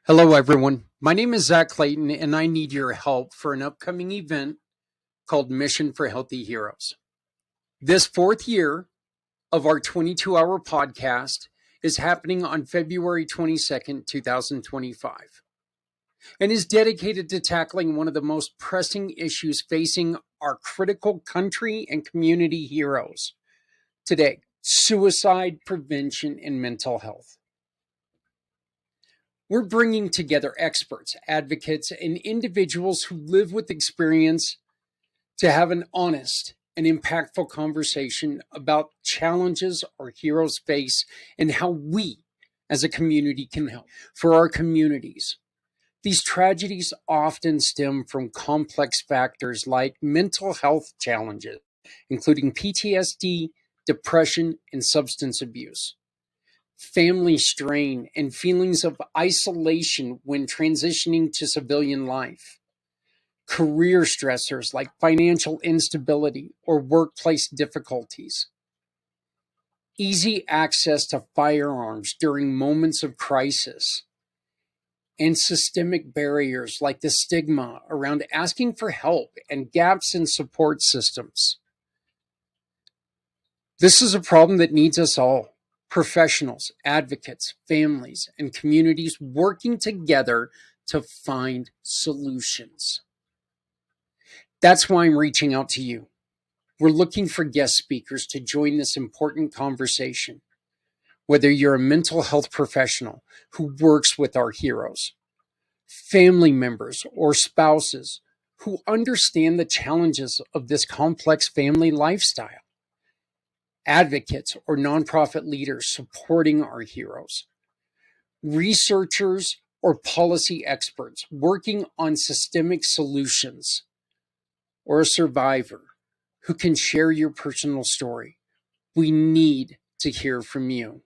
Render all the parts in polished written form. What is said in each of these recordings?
Hello, everyone. My name is Zach Clayton, and I need your help for an upcoming event called Mission for Healthy Heroes. This fourth year of our 22-hour podcast is happening on February 22nd, 2025, and is dedicated to tackling one of the most pressing issues facing our critical country and community heroes today: suicide prevention and mental health. We're bringing together experts, advocates, and individuals who live with experience to have an honest and impactful conversation about challenges our heroes face and how we as a community can help. For our communities, these tragedies often stem from complex factors like mental health challenges, including PTSD, depression, and substance abuse, family strain, and feelings of isolation when transitioning to civilian life, career stressors like financial instability or workplace difficulties, easy access to firearms during moments of crisis, and systemic barriers like the stigma around asking for help and gaps in support systems. This is a problem that needs us all: professionals, advocates, families, and communities working together to find solutions. That's why I'm reaching out to you. We're looking for guest speakers to join this important conversation. Whether you're a mental health professional who works with our heroes, family members or spouses who understand the challenges of this complex family lifestyle, advocates or nonprofit leaders supporting our heroes, researchers or policy experts working on systemic solutions, or a survivor who can share your personal story. We need to hear from you.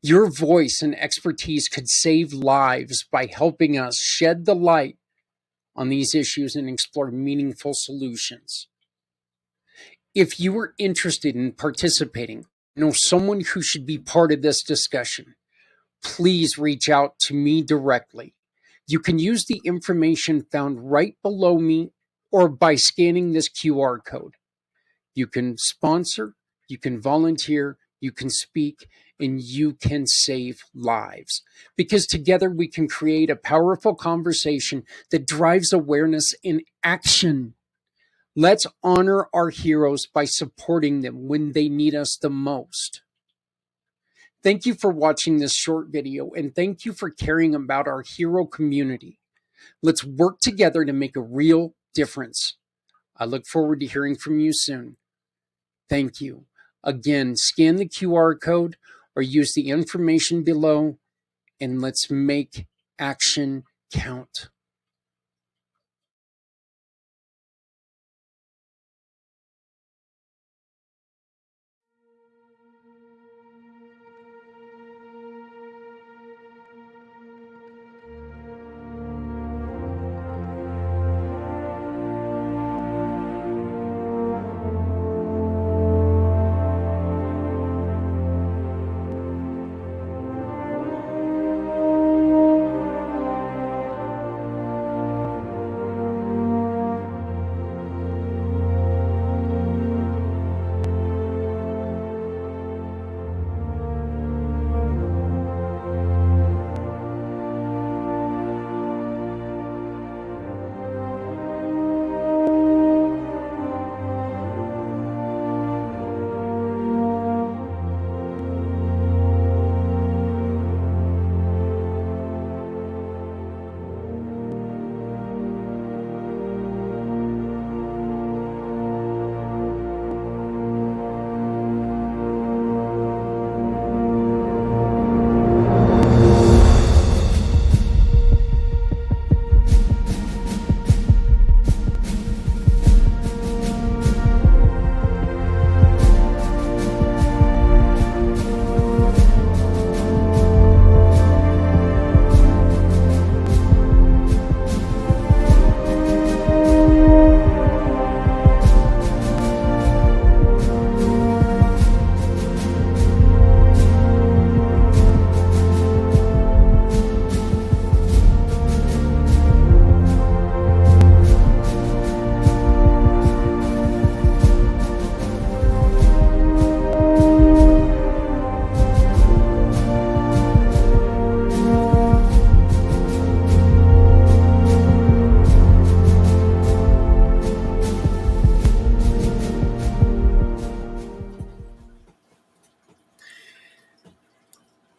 Your voice and expertise could save lives by helping us shed the light on these issues and explore meaningful solutions. If you are interested in participating, know someone who should be part of this discussion, please reach out to me directly. You can use the information found right below me or by scanning this QR code. You can sponsor, you can volunteer, you can speak, and you can save lives. Because together we can create a powerful conversation that drives awareness and action. Let's honor our heroes by supporting them when they need us the most. Thank you for watching this short video, and thank you for caring about our hero community. Let's work together to make a real difference. I look forward to hearing from you soon. Thank you. Again, scan the QR code or use the information below, and let's make action count.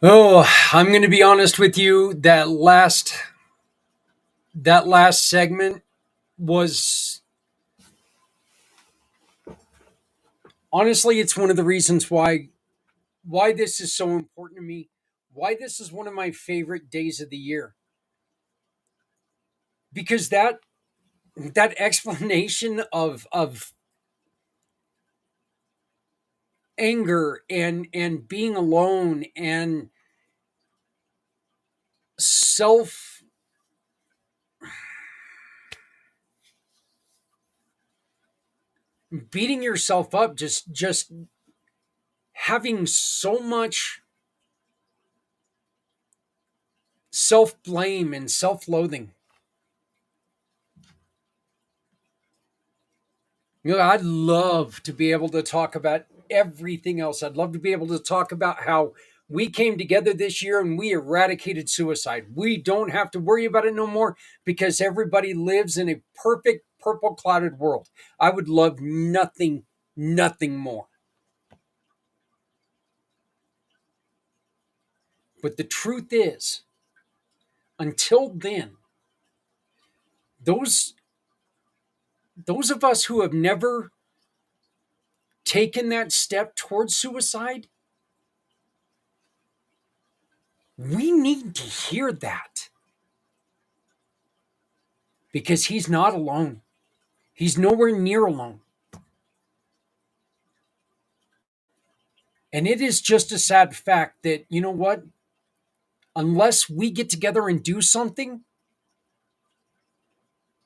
Oh, I'm going to be honest with you. That last segment was honestly, it's one of the reasons why this is so important to me. Why this is one of my favorite days of the year. Because that explanation of anger and being alone and self beating yourself up, just having so much self blame and self loathing. I'd love to be able to talk about everything else. I'd love to be able to talk about how we came together this year and we eradicated suicide. We don't have to worry about it no more because everybody lives in a perfect purple clouded world. I would love nothing more. But the truth is, until then, those those of us who have never taken that step towards suicide, we need to hear that because he's not alone. He's nowhere near alone. And it is just a sad fact that, you know what? Unless we get together and do something,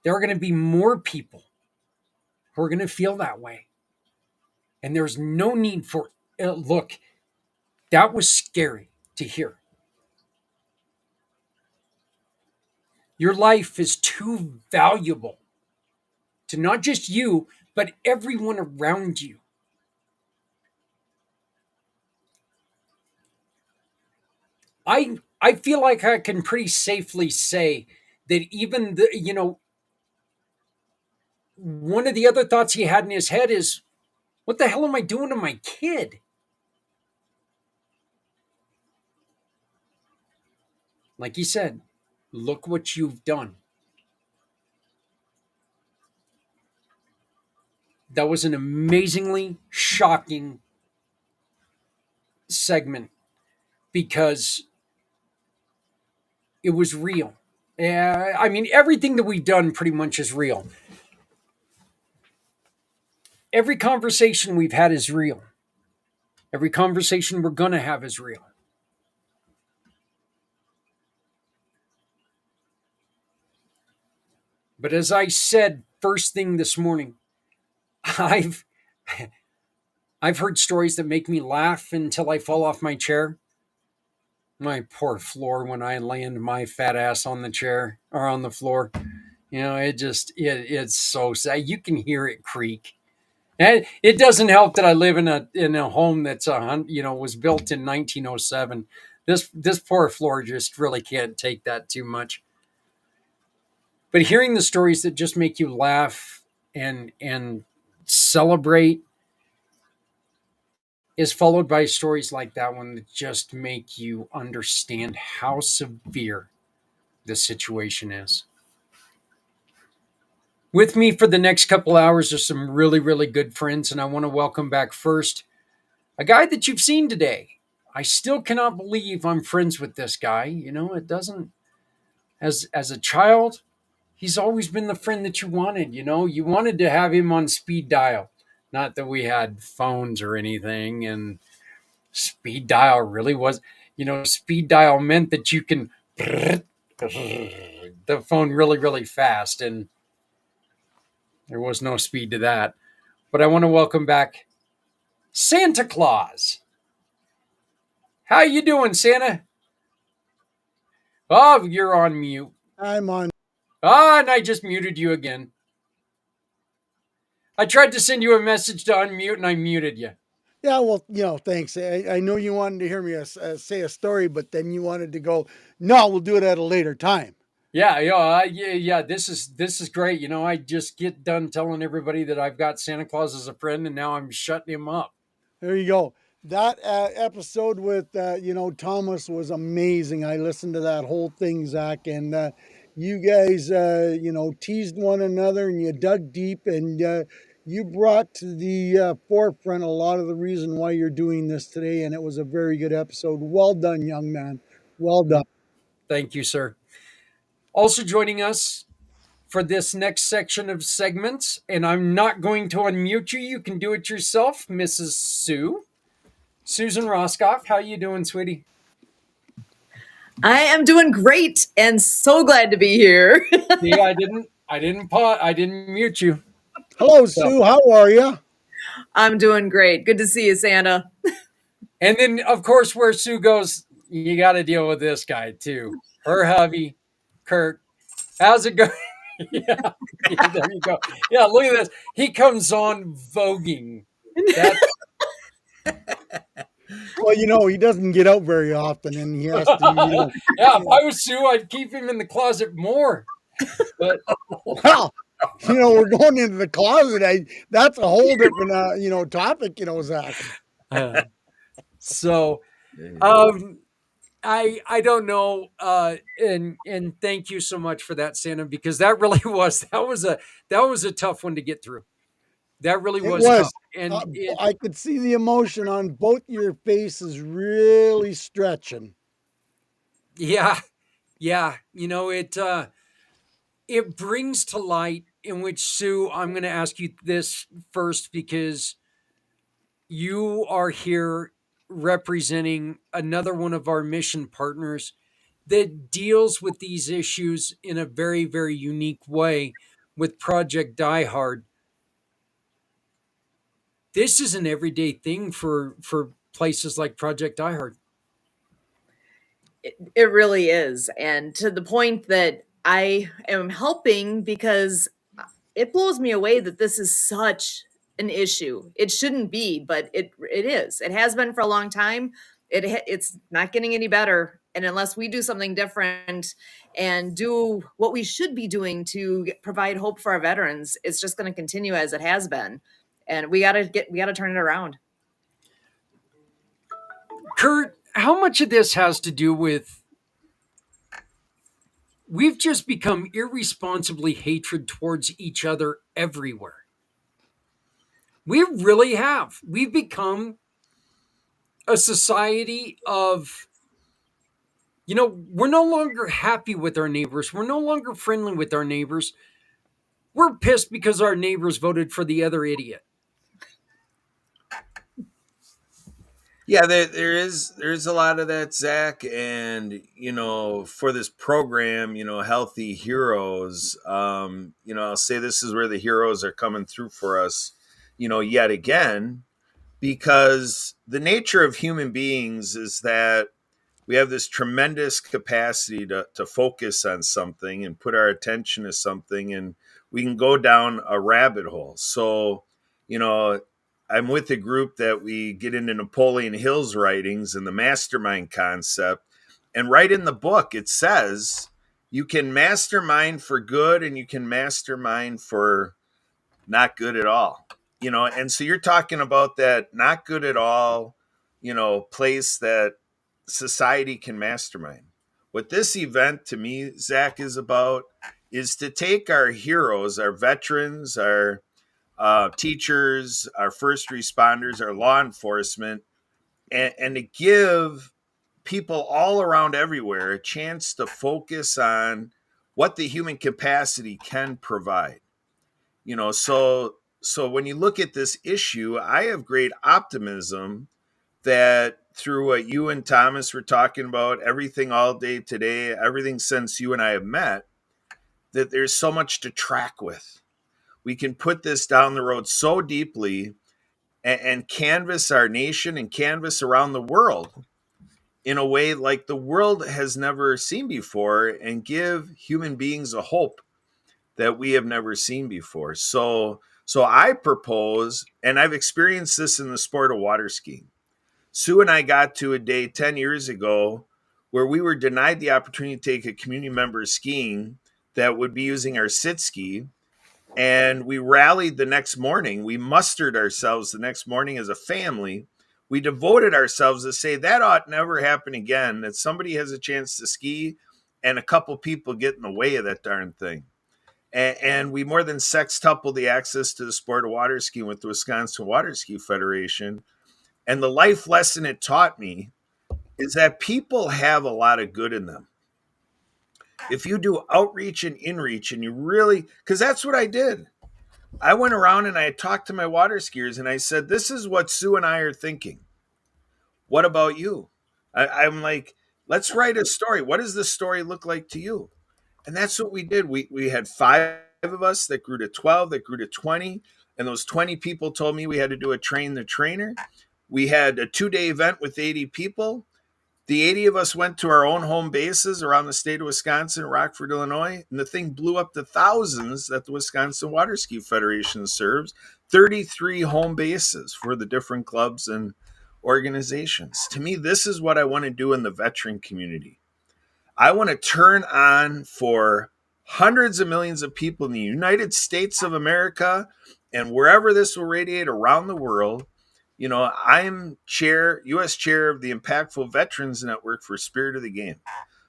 there are going to be more people who are going to feel that way. And there's no need for look, that was scary to hear. Your life is too valuable to not just you, but everyone around you. I feel like I can pretty safely say that even one of the other thoughts he had in his head is, what the hell am I doing to my kid? Like he said, look what you've done. That was an amazingly shocking segment because it was real. I mean, everything that we've done pretty much is real. Every conversation we've had is real. Every conversation we're going to have is real. But as I said first thing this morning, I've I've heard stories that make me laugh until I fall off my chair. My poor floor when I land my fat ass on the chair or on the floor. It's so sad. You can hear it creak. And it doesn't help that I live in a home that's was built in 1907. This poor floor just really can't take that too much. But hearing the stories that just make you laugh and celebrate is followed by stories like that one that just make you understand how severe the situation is. With me for the next couple hours are some really, really good friends, and I want to welcome back first a guy that you've seen today. I still cannot believe I'm friends with this guy. It doesn't, as a child, he's always been the friend that you wanted. You wanted to have him on speed dial. Not that we had phones or anything, and speed dial really was, speed dial meant that you can the phone really, really fast, and there was no speed to that. But I want to welcome back Santa Claus. How you doing, Santa? Oh, you're on mute. I'm on. Ah, and I just muted you again. I tried to send you a message to unmute, and I muted you. Yeah, well, thanks. I know you wanted to hear me say a story, but then you wanted to go, no, we'll do it at a later time. Yeah. This is great. I just get done telling everybody that I've got Santa Claus as a friend, and now I'm shutting him up. There you go. That episode with Thomas was amazing. I listened to that whole thing, Zach, and you guys teased one another and you dug deep and you brought to the forefront a lot of the reason why you're doing this today. And it was a very good episode. Well done, young man. Well done. Thank you, sir. Also joining us for this next section of segments, and I'm not going to unmute you. You can do it yourself, Mrs. Sue. Susan Roscoff, how you doing, sweetie? I am doing great and so glad to be here. See, I didn't mute you. Hello, Sue. How are you? I'm doing great. Good to see you, Santa. And then, of course, where Sue goes, you got to deal with this guy too. Her hubby, Kurt. How's it going? Yeah, there you go. Yeah, look at this. He comes on voguing. That's Well, he doesn't get out very often, and he has to. yeah. If I was Sue, I'd keep him in the closet more. But Well, we're going into the closet. That's a whole different, topic, Zach. so, I don't know, and thank you so much for that, Santa, because that really was a tough one to get through. That really It was was. tough, and I could see the emotion on both your faces really stretching. yeah, it brings to light, in which, Sue, I'm going to ask you this first because you are here representing another one of our mission partners that deals with these issues in a very, very unique way with Project Die Hard. This is an everyday thing for places like Project Die Hard. It really is. And to the point that I am helping because it blows me away that this is such an issue. It shouldn't be, but it is. It has been for a long time. It's not getting any better. And unless we do something different and do what we should be doing to provide hope for our veterans, it's just going to continue as it has been. And we got to turn it around. Kurt, how much of this has to do with we've just become irresponsibly hatred towards each other everywhere? We really have. We've become a society of, we're no longer happy with our neighbors. We're no longer friendly with our neighbors. We're pissed because our neighbors voted for the other idiot. Yeah, there's a lot of that, Zach, and for this program, Healthy Heroes, I'll say this is where the heroes are coming through for us, yet again, because the nature of human beings is that we have this tremendous capacity to focus on something and put our attention to something, and we can go down a rabbit hole. So, I'm with a group that we get into Napoleon Hill's writings and the mastermind concept. And right in the book, it says you can mastermind for good and you can mastermind for not good at all. And so you're talking about that not good at all, place that society can mastermind. What this event to me, Zach, is about is to take our heroes, our veterans, our teachers, our first responders, our law enforcement, and to give people all around everywhere a chance to focus on what the human capacity can provide. So when you look at this issue, I have great optimism that through what you and Thomas were talking about, everything all day today, everything since you and I have met, that there's so much to track with. We can put this down the road so deeply and canvas our nation and canvas around the world in a way like the world has never seen before and give human beings a hope that we have never seen before. So I propose, and I've experienced this in the sport of water skiing. Sue and I got to a day 10 years ago where we were denied the opportunity to take a community member skiing that would be using our sit ski. And we rallied the next morning. We mustered ourselves the next morning as a family. we devoted ourselves to say that ought never happen again, that somebody has a chance to ski and a couple people get in the way of that darn thing. And we more than sextuple the access to the sport of water skiing with the Wisconsin Water Ski Federation. And the life lesson it taught me is that people have a lot of good in them. If you do outreach and inreach and you really, because that's what I did. I went around and I talked to my water skiers and I said, this is what Sue and I are thinking. What about you? I'm like, let's write a story. What does this story look like to you? And that's what we did. We had 5 of us that grew to 12, that grew to 20. And those 20 people told me we had to do a train the trainer. We had a 2-day event with 80 people. The 80 of us went to our own home bases around the state of Wisconsin, Rockford, Illinois, and the thing blew up to thousands that the Wisconsin Water Ski Federation serves. 33 home bases for the different clubs and organizations. To me, this is what I want to do in the veteran community. I want to turn on for hundreds of millions of people in the United States of America and wherever this will radiate around the world. You know, I'm U.S. chair of the Impactful Veterans Network for Spirit of the Game,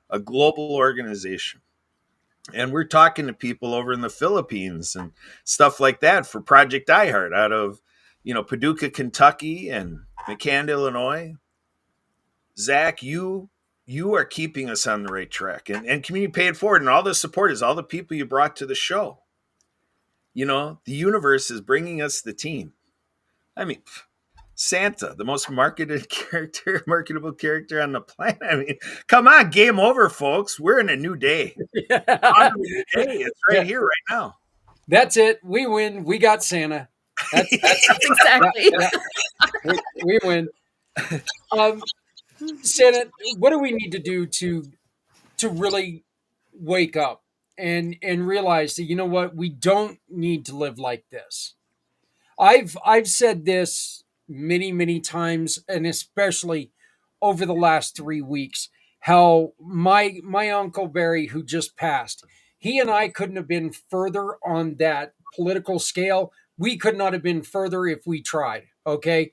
a global organization. And we're talking to people over in the Philippines and stuff like that for Project iHeart out of, Paducah, Kentucky and McCann, Illinois. Zach, you are keeping us on the right track, and Community Pay It Forward and all the support is all the people you brought to the show. The universe is bringing us the team. I mean, Santa, the most marketable character on the planet. I mean, come on, game over, folks. We're in a new day. It's right here, right now. That's it. We win. We got Santa. That's exactly. we win. Santa, what do we need to do to really wake up and realize that, you know what, we don't need to live like this? I've said this many times, and especially over the last 3 weeks, how my uncle Barry, who just passed, he and I couldn't have been further on that political scale. We could not have been further if we tried. Okay.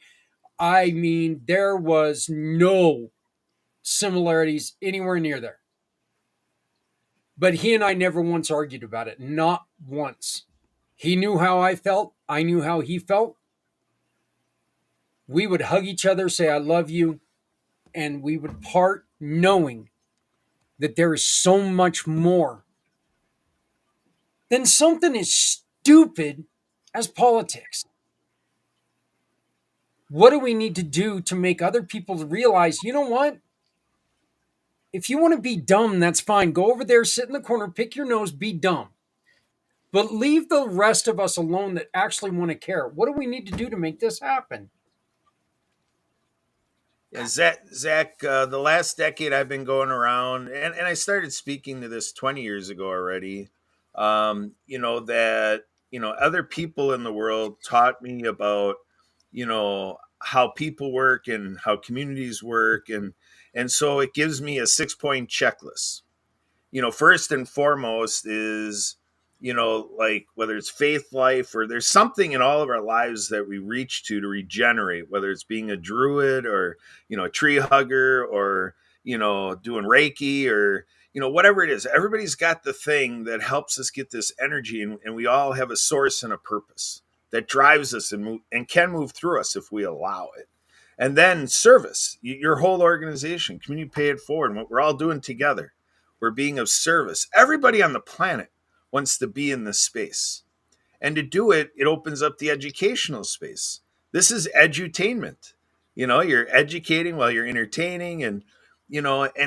I mean, there was no similarities anywhere near there. But he and I never once argued about it. Not once. He knew how I felt. I knew how he felt. We would hug each other, say, I love you. And we would part knowing that there is so much more than something as stupid as politics. What do we need to do to make other people realize, you know what? If you want to be dumb, that's fine. Go over there, sit in the corner, pick your nose, be dumb. But leave the rest of us alone that actually want to care. What do we need to do to make this happen? Yeah, Zach, the last decade I've been going around, and I started speaking to this 20 years ago already, that, other people in the world taught me about, how people work and how communities work. And so it gives me a 6-point checklist. First and foremost is, like whether it's faith life or there's something in all of our lives that we reach to regenerate, whether it's being a druid or, a tree hugger or, doing Reiki or, whatever it is. Everybody's got the thing that helps us get this energy, and we all have a source and a purpose that drives us and can move through us if we allow it. And then service, your whole organization, Community Pay It Forward, and what we're all doing together. We're being of service. Everybody on the planet wants to be in this space. And to do it, it opens up the educational space. This is edutainment. You're educating while you're entertaining. And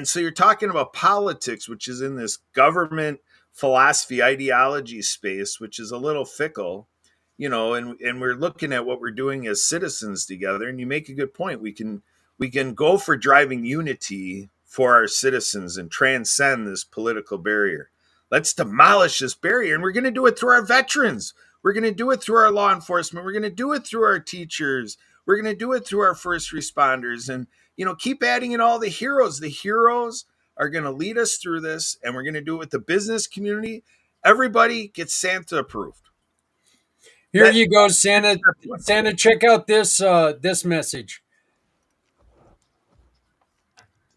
so you're talking about politics, which is in this government philosophy, ideology space, which is a little fickle, and we're looking at what we're doing as citizens together. And you make a good point. We can go for driving unity for our citizens and transcend this political barrier. Let's demolish this barrier. And we're going to do it through our veterans. We're going to do it through our law enforcement. We're going to do it through our teachers. We're going to do it through our first responders. And, keep adding in all the heroes. The heroes are going to lead us through this. And we're going to do it with the business community. Everybody gets Santa approved. Here you go, Santa. Santa, check out this message.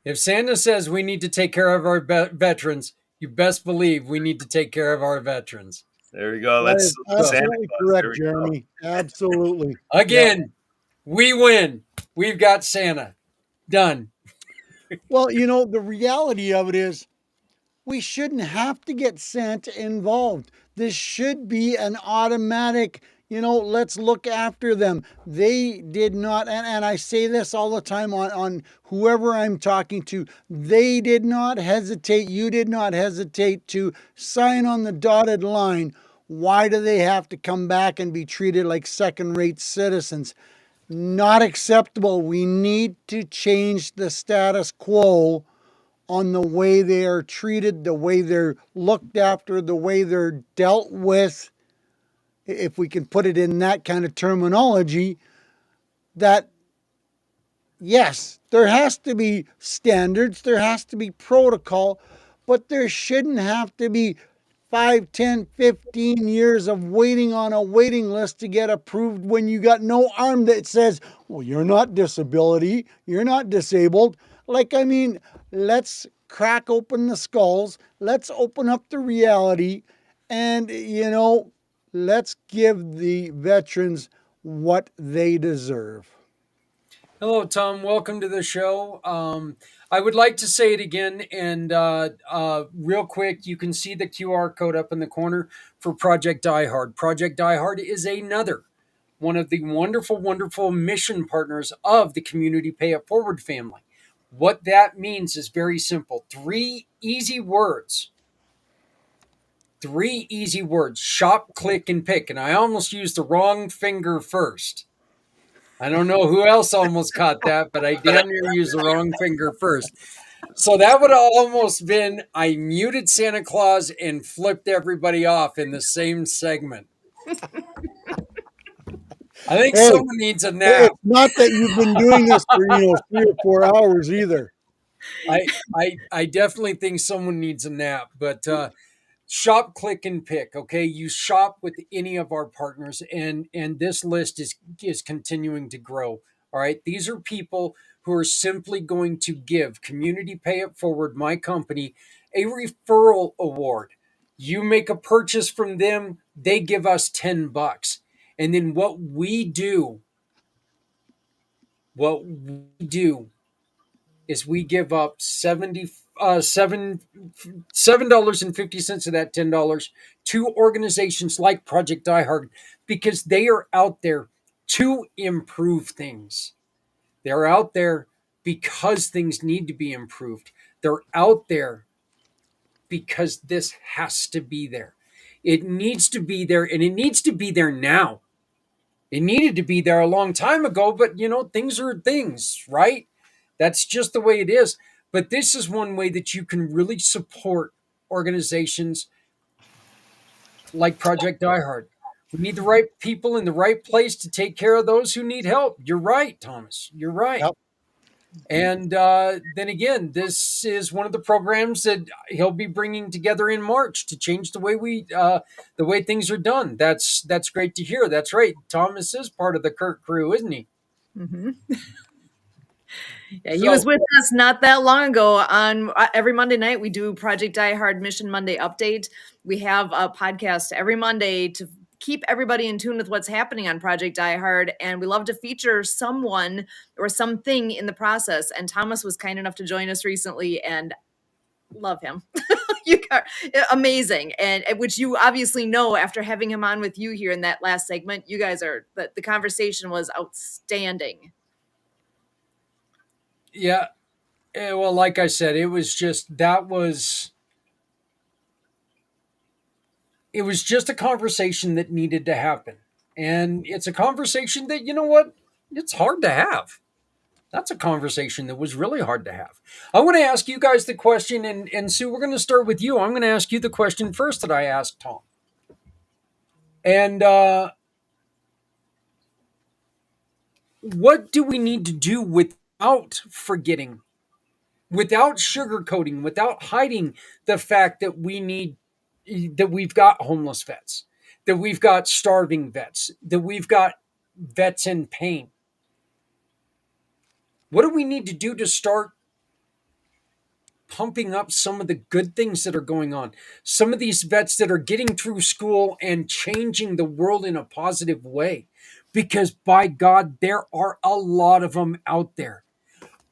If Santa says we need to take care of our veterans, you best believe we need to take care of our veterans. There we go. That Let's is So, Santa absolutely Claus. There correct, we go. Jeremy. Absolutely. again, we win. We've got Santa. Done. Well, the reality of it is we shouldn't have to get Santa involved. This should be an automatic, let's look after them. They did not, and I say this all the time on whoever I'm talking to, they did not hesitate. You did not hesitate to sign on the dotted line. Why do they have to come back and be treated like second-rate citizens? Not acceptable. We need to change the status quo on the way they are treated, the way they're looked after, the way they're dealt with, if we can put it in that kind of terminology, that yes, there has to be standards, there has to be protocol, but there shouldn't have to be 5, 10, 15 years of waiting on a waiting list to get approved when you got no arm that says, well, you're not disability, you're not disabled. Let's crack open the skulls. Let's open up the reality. And, let's give the veterans what they deserve. Hello, Tom. Welcome to the show. I would like to say it again. And real quick, you can see the QR code up in the corner for Project Die Hard. Project Die Hard is another one of the wonderful, wonderful mission partners of the Community Pay It Forward family. What that means is very simple. 3 easy words. 3 easy words. Shop, click, and pick. And I almost used the wrong finger first. I don't know who else almost caught that, but I damn near used the wrong finger first. So that would have almost been, I muted Santa Claus and flipped everybody off in the same segment. I think someone needs a nap. It's not that you've been doing this for 3 or 4 hours either. I definitely think someone needs a nap, but shop, click, and pick. Okay, you shop with any of our partners, and this list is continuing to grow. All right, these are people who are simply going to give Community Pay It Forward, my company, a referral award. You make a purchase from them, they give us $10. And then what we do is we give up $7.50 of that $10 to organizations like Project Die Hard, because they are out there to improve things. They're out there because things need to be improved. They're out there because this has to be there. It needs to be there, and it needs to be there now. It needed to be there a long time ago, but things are things, right? That's just the way it is. But this is one way that you can really support organizations like Project Die Hard. We need the right people in the right place to take care of those who need help. You're right, Thomas. You're right. Yep. And then again, this is one of the programs that he'll be bringing together in March to change the way the way things are done. That's great to hear. That's right. Thomas is part of the Kurt crew, isn't he? Mm-hmm. Yeah, he was with us not that long ago. On every Monday night, we do Project Die Hard Mission Monday update. We have a podcast every Monday to keep everybody in tune with what's happening on Project Die Hard, and we love to feature someone or something in the process. And Thomas was kind enough to join us recently, and love him. You are amazing, and which you obviously know after having him on with you here in that last segment. You guys are the conversation was outstanding. Yeah. Well, like I said, it was just a conversation that needed to happen. And it's a conversation that, you know what? It's hard to have. That's a conversation that was really hard to have. I want to ask you guys the question, and Sue, we're going to start with you. I'm going to ask you the question first that I asked Tom. And what do we need to do without forgetting, without sugarcoating, without hiding the fact that we've got homeless vets, that we've got starving vets, that we've got vets in pain? What do we need to do to start pumping up some of the good things that are going on. Some of these vets that are getting through school and changing the world in a positive way. Because by God, there are a lot of them out there.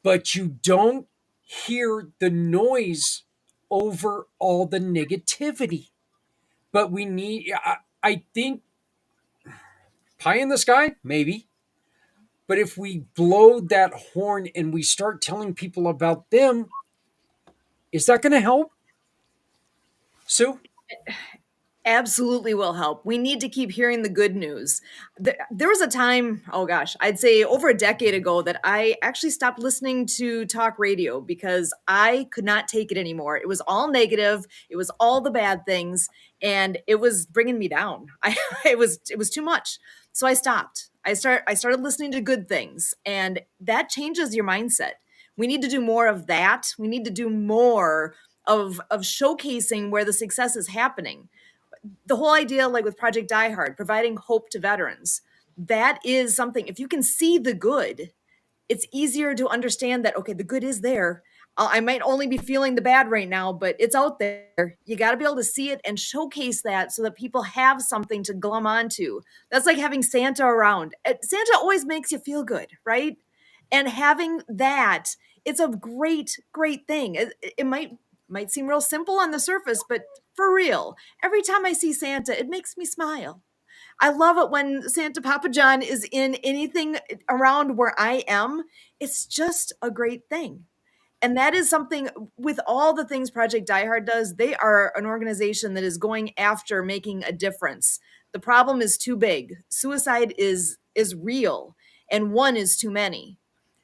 But you don't hear the noise over all the negativity. But we need, I think, pie in the sky, maybe. But if we blow that horn and we start telling people about them, is that going to help, Sue? Absolutely will help. We need to keep hearing the good news. There was a time, oh gosh, I'd say over a decade ago, that I actually stopped listening to talk radio because I could not take it anymore. It was all negative. It was all the bad things, and it was bringing me down. It was too much. So I stopped. I started listening to good things, and that changes your mindset. We need to do more of that. We need to do more of showcasing where the success is happening. The whole idea, like with Project Die Hard, providing hope to veterans, that is something, if you can see the good, it's easier to understand that, okay, the good is there. I might only be feeling the bad right now, but it's out there. You got to be able to see it and showcase that so that people have something to glom onto. That's like having Santa around. Santa always makes you feel good, right? And having that, it's a great, great thing. It might seem real simple on the surface, but for real, every time I see Santa, it makes me smile. I love it when Santa Papa John is in anything around where I am. It's just a great thing. And that is something with all the things Project Die Hard does. They are an organization that is going after making a difference. The problem is too big. Suicide is real, and one is too many.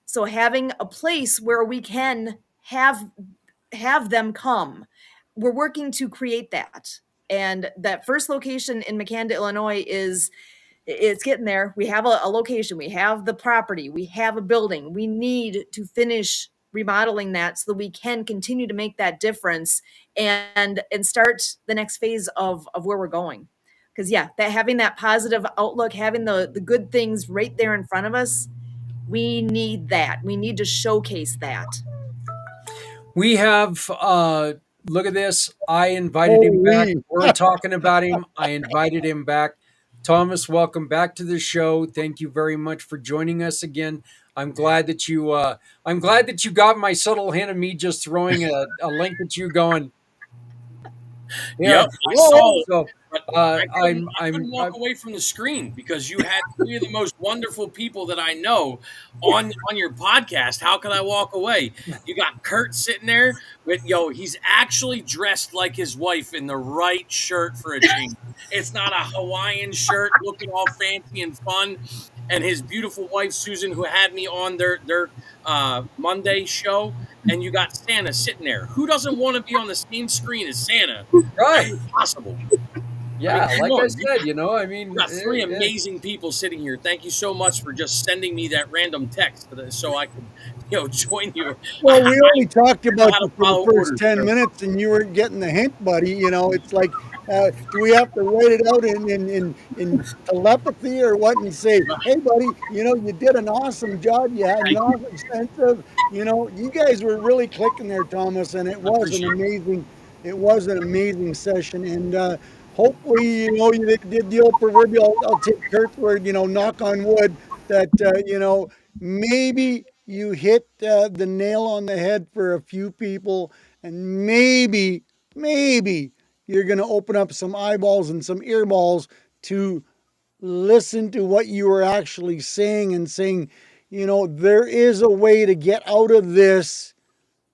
So having a place where we can have them come, we're working to create that. And that first location in McAnda, Illinois it's getting there. We have a location, we have the property, we have a building. We need to finish remodeling that so that we can continue to make that difference and start the next phase of where we're going. Because yeah, that having that positive outlook, having the good things right there in front of us, we need that. We need to showcase that. We have, look at this. I invited him back. Holy. We're talking about him. I invited him back. Thomas, welcome back to the show. Thank you very much for joining us again. I'm glad that you got my subtle hint of me just throwing a link at you going. Yeah. Yep, I saw it. So, But I couldn't walk away from the screen because you had three of the most wonderful people that I know on your podcast. How could I walk away? You got Kurt sitting there with he's actually dressed like his wife in the right shirt for a change. It's not a Hawaiian shirt looking all fancy and fun. And his beautiful wife Susan, who had me on their Monday show, and you got Santa sitting there. Who doesn't want to be on the same screen as Santa? right. It's possible. Yeah, I mean, like come I on, said, We got three amazing people sitting here. Thank you so much for just sending me that random text so I could, join you. Well, we only talked about how to you for follow the first orders, 10 so. minutes and you weren't getting the hint, buddy. It's like, do we have to write it out in telepathy or what and say, hey, buddy, you did an awesome job. You had an awesome sense of, you guys were really clicking there, Thomas, and it was an amazing session. And hopefully, you did the old proverbial, I'll take Kurt's word, knock on wood, that, maybe you hit the nail on the head for a few people, and maybe you're going to open up some eyeballs and some earballs to listen to what you were actually saying and saying, there is a way to get out of this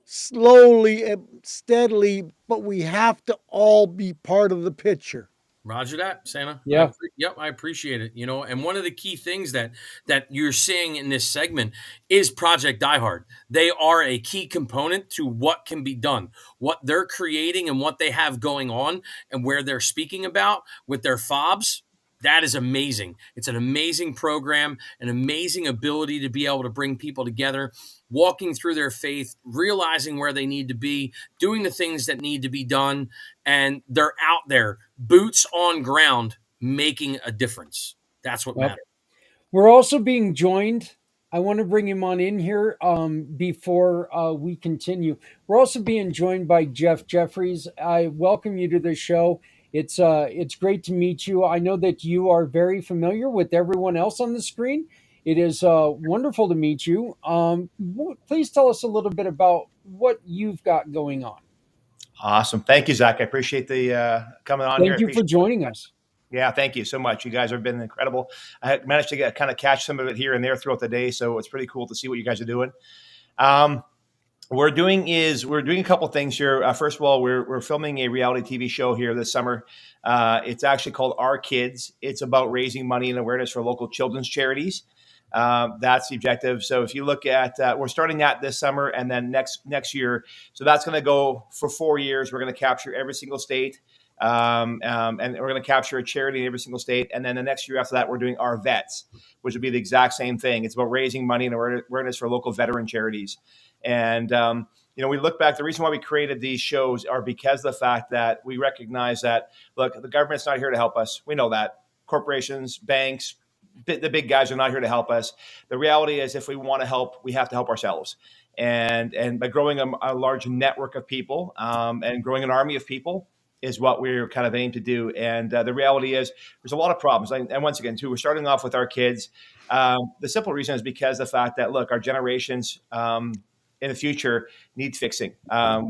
slowly and steadily, but we have to all be part of the picture. Roger that, Santa. Yeah. I appreciate it. And one of the key things that you're seeing in this segment is Project Die Hard. They are a key component to what can be done, what they're creating and what they have going on and where they're speaking about with their FOBs. That is amazing. It's an amazing program, an amazing ability to be able to bring people together, walking through their faith, realizing where they need to be, doing the things that need to be done, and they're out there, boots on ground, making a difference. That's what matters. We're also being joined I want to bring him on in here before we continue. We're also being joined by Jeff Jeffries. I welcome you to the show. It's great to meet you. I know that you are very familiar with everyone else on the screen. It is wonderful to meet you. Please tell us a little bit about what you've got going on. Awesome. Thank you, Zach. I appreciate the coming on here. Thank you for joining us. Yeah, thank you so much. You guys have been incredible. I managed to kind of catch some of it here and there throughout the day, so it's pretty cool to see what you guys are doing. We're doing a couple things here. First of all, we're filming a reality TV show here this summer. It's actually called Our Kids. It's about raising money and awareness for local children's charities. That's the objective. So if you look at, we're starting that this summer, and then next year. So that's going to go for 4 years. We're going to capture every single state. And we're going to capture a charity in every single state. And then the next year after that, we're doing Our Vets, which would be the exact same thing. It's about raising money and awareness for local veteran charities. And, we look back, the reason why we created these shows are because of the fact that we recognize that, look, the government's not here to help us. We know that. Corporations, banks, the big guys are not here to help us. The reality is, if we want to help, we have to help ourselves. And by growing a large network of people and growing an army of people, is what we're kind of aiming to do. And the reality is there's a lot of problems. And once again, too, we're starting off with our kids. The simple reason is because of the fact that, look, our generations in the future need fixing.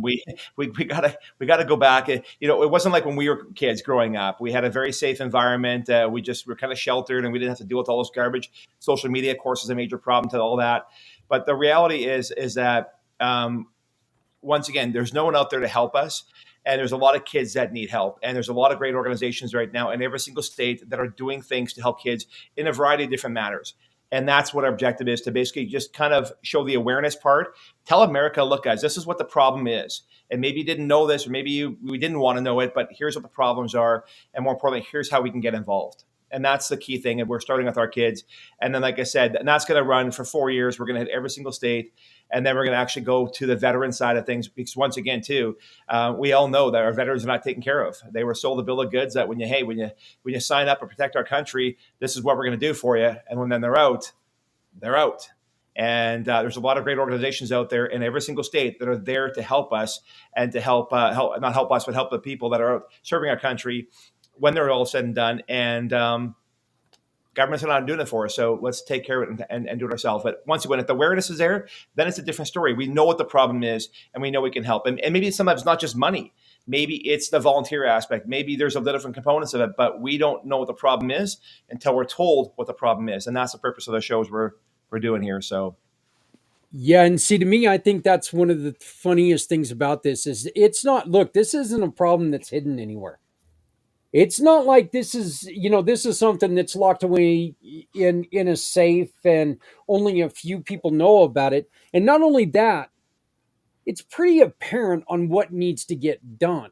We gotta go back. It wasn't like when we were kids growing up. We had a very safe environment. We just were kind of sheltered, and we didn't have to deal with all this garbage. Social media, of course, is a major problem to all that. But the reality is that once again, there's no one out there to help us. And there's a lot of kids that need help. And there's a lot of great organizations right now in every single state that are doing things to help kids in a variety of different matters. And that's what our objective is, to basically just kind of show the awareness part. Tell America, look, guys, this is what the problem is. And maybe you didn't know this, or maybe we didn't want to know it, but here's what the problems are. And more importantly, here's how we can get involved. And that's the key thing. And we're starting with our kids. And then, like I said, and that's going to run for 4 years. We're going to hit every single state. And then we're going to actually go to the veteran side of things. Because once again, too, we all know that our veterans are not taken care of. They were sold a bill of goods that when you sign up and protect our country, this is what we're going to do for you. And when then they're out, they're out. And there's a lot of great organizations out there in every single state that are there to help us and to help not help us, but help the people that are out serving our country when they're all said and done. And government's not doing it for us. So let's take care of it and do it ourselves. But once again, if the awareness is there, then it's a different story. We know what the problem is, and we know we can help. And maybe sometimes it's not just money. Maybe it's the volunteer aspect. Maybe there's a different components of it, but we don't know what the problem is until we're told what the problem is. And that's the purpose of the shows we're doing here. So. Yeah, and see, to me, I think that's one of the funniest things about this is it's not, look, this isn't a problem that's hidden anywhere. It's not like this is something that's locked away in a safe and only a few people know about it. And not only that, it's pretty apparent on what needs to get done.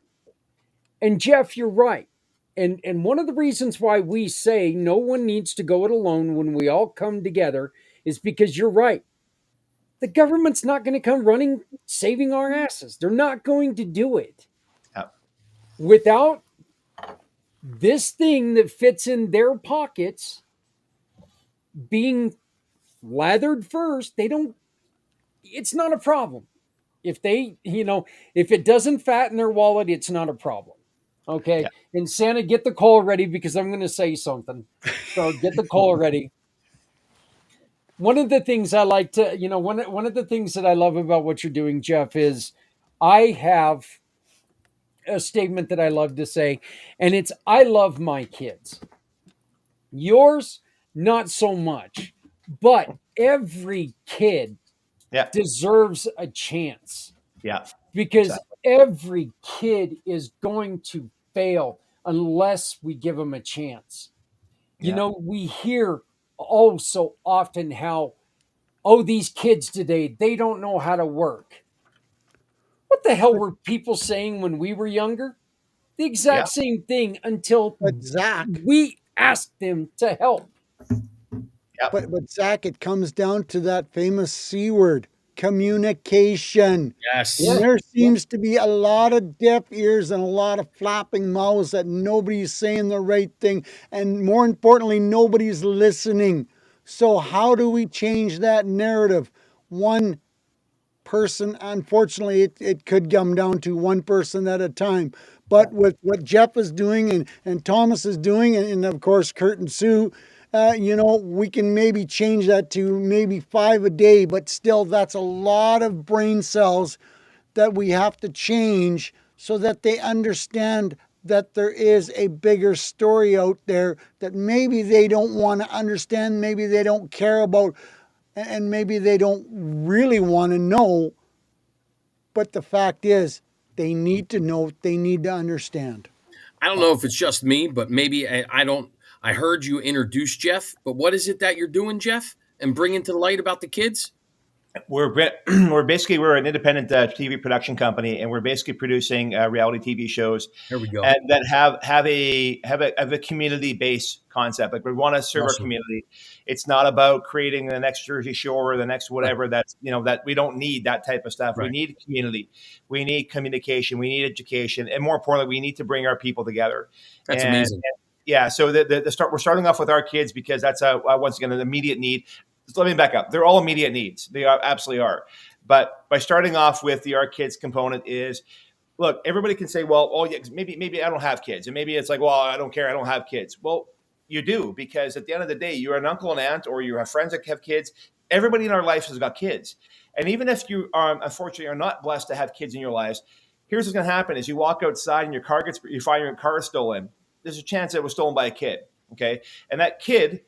And Jeff, you're right. And one of the reasons why we say no one needs to go it alone when we all come together is because you're right. The government's not going to come running saving our asses. They're not going to do it. Yep. Without this thing that fits in their pockets being lathered first, it's not a problem. If if it doesn't fatten their wallet, it's not a problem. Okay. Yeah. And Santa, get the call ready because I'm going to say something. So get the call ready. One of the things I like to, one of the things that I love about what you're doing, Jeff, is I have a statement that I love to say, and it's, I love my kids. Yours, not so much, but every kid deserves a chance. Yeah. Because every kid is going to fail unless we give them a chance. Yeah. We hear so often how, these kids today, they don't know how to work. What the hell were people saying when we were younger? The exact same thing until we asked them to help. Yeah. But Zach, it comes down to that famous C word, communication. Yes. And there seems to be a lot of deaf ears and a lot of flapping mouths that nobody's saying the right thing. And more importantly, nobody's listening. So how do we change that narrative? One person, unfortunately, it could come down to one person at a time. But with what Jeff is doing and Thomas is doing, and of course Kurt and Sue, we can maybe change that to maybe 5 a day, but still that's a lot of brain cells that we have to change so that they understand that there is a bigger story out there that maybe they don't want to understand, maybe they don't care about, and maybe they don't really want to know. But the fact is, they need to know, they need to understand. I don't know if it's just me, but maybe I don't. I heard you introduce Jeff, but what is it that you're doing, Jeff, and bringing to light about the kids? We're an independent TV production company, and we're basically producing reality TV shows There we go. and that have a community based concept. Like we want to serve our Awesome. community. It's not about creating the next Jersey Shore or the next whatever. That's that we don't need that type of stuff. We Right. need community. We need communication. We need education, and more importantly, we need to bring our people together. That's And amazing. yeah, so we're starting off with our kids because that's once again an immediate need. So let me back up. They're all immediate needs. They absolutely are. But by starting off with the our kids component is, look, everybody can say, well, oh yeah, maybe I don't have kids, and maybe it's like, well, I don't care, I don't have kids. Well, you do, because at the end of the day, you're an uncle and aunt, or you have friends that have kids. Everybody in our life has got kids, and even if you are unfortunately are not blessed to have kids in your lives, here's what's going to happen: is you walk outside and you find your car is stolen. There's a chance that it was stolen by a kid. Okay, and that kid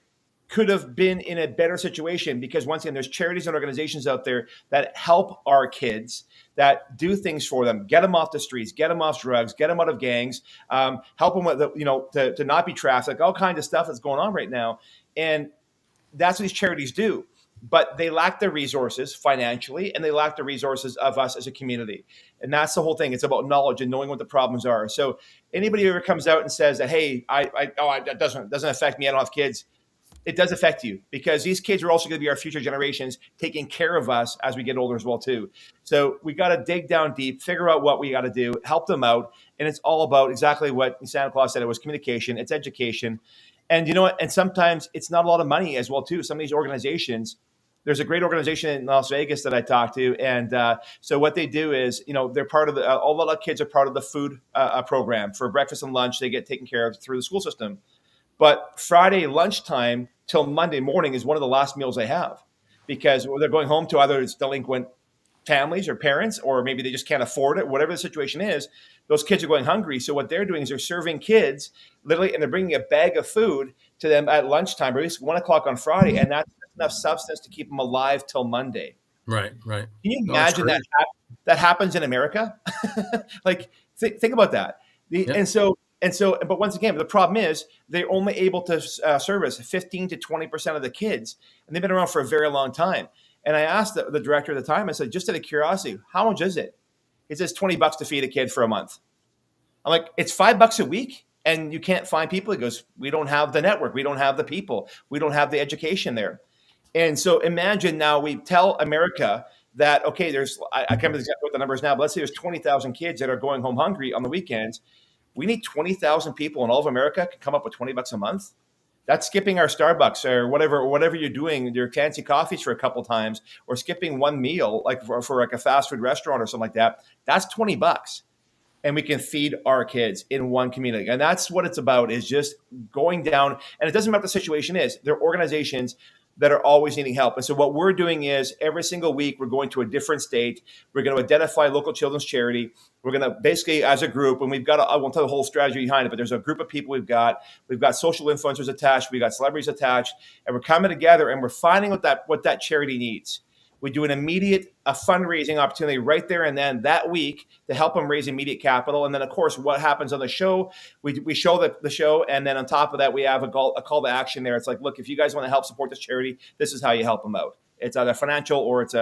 could have been in a better situation, because once again, there's charities and organizations out there that help our kids, that do things for them, get them off the streets, get them off drugs, get them out of gangs, help them with to not be trafficked, all kinds of stuff that's going on right now. And that's what these charities do. But they lack the resources financially, and they lack the resources of us as a community. And that's the whole thing. It's about knowledge and knowing what the problems are. So anybody who ever comes out and says that, hey, that doesn't affect me, I don't have kids, it does affect you, because these kids are also going to be our future generations, taking care of us as we get older as well too. So we got to dig down deep, figure out what we got to do, help them out. And it's all about exactly what Santa Claus said. It was communication, it's education. And you know what? And sometimes it's not a lot of money as well too. Some of these organizations, there's a great organization in Las Vegas that I talked to. And so what they do is, they're part of all the kids are part of the food program for breakfast and lunch. They get taken care of through the school system. But Friday lunchtime till Monday morning is one of the last meals they have, because they're going home to either it's delinquent families or parents, or maybe they just can't afford it. Whatever the situation is, those kids are going hungry. So what they're doing is they're serving kids literally, and they're bringing a bag of food to them at lunchtime, or at least 1 o'clock on Friday. And that's enough substance to keep them alive till Monday. Right. Can you imagine that happens in America? Like, think about that. Yeah. But once again, the problem is they're only able to service 15 to 20% of the kids, and they've been around for a very long time. And I asked the director at the time, I said, just out of curiosity, how much is it? He says $20 to feed a kid for a month. I'm like, it's $5 a week, and you can't find people. He goes, we don't have the network, we don't have the people, we don't have the education there. And so imagine now we tell America that, okay, I can't remember exactly what the number is now, but let's say there's 20,000 kids that are going home hungry on the weekends. We need 20,000 people in all of America can come up with $20 a month. That's skipping our Starbucks or whatever you're doing, your fancy coffees for a couple times, or skipping one meal, like for like a fast food restaurant or something like that. That's $20. And we can feed our kids in one community. And that's what it's about, is just going down. And it doesn't matter what the situation is. There are organizations that are always needing help. And so what we're doing is every single week, we're going to a different state. We're going to identify local children's charity. We're going to basically, as a group, and I won't tell the whole strategy behind it, but there's a group of people we've got social influencers attached. We've got celebrities attached, and we're coming together and we're finding what that charity needs. We do an immediate fundraising opportunity right there and then that week to help them raise immediate capital. And then, of course, what happens on the show, we show the show. And then on top of that, we have a call to action there. It's like, look, if you guys want to help support this charity, this is how you help them out. It's either financial, or it's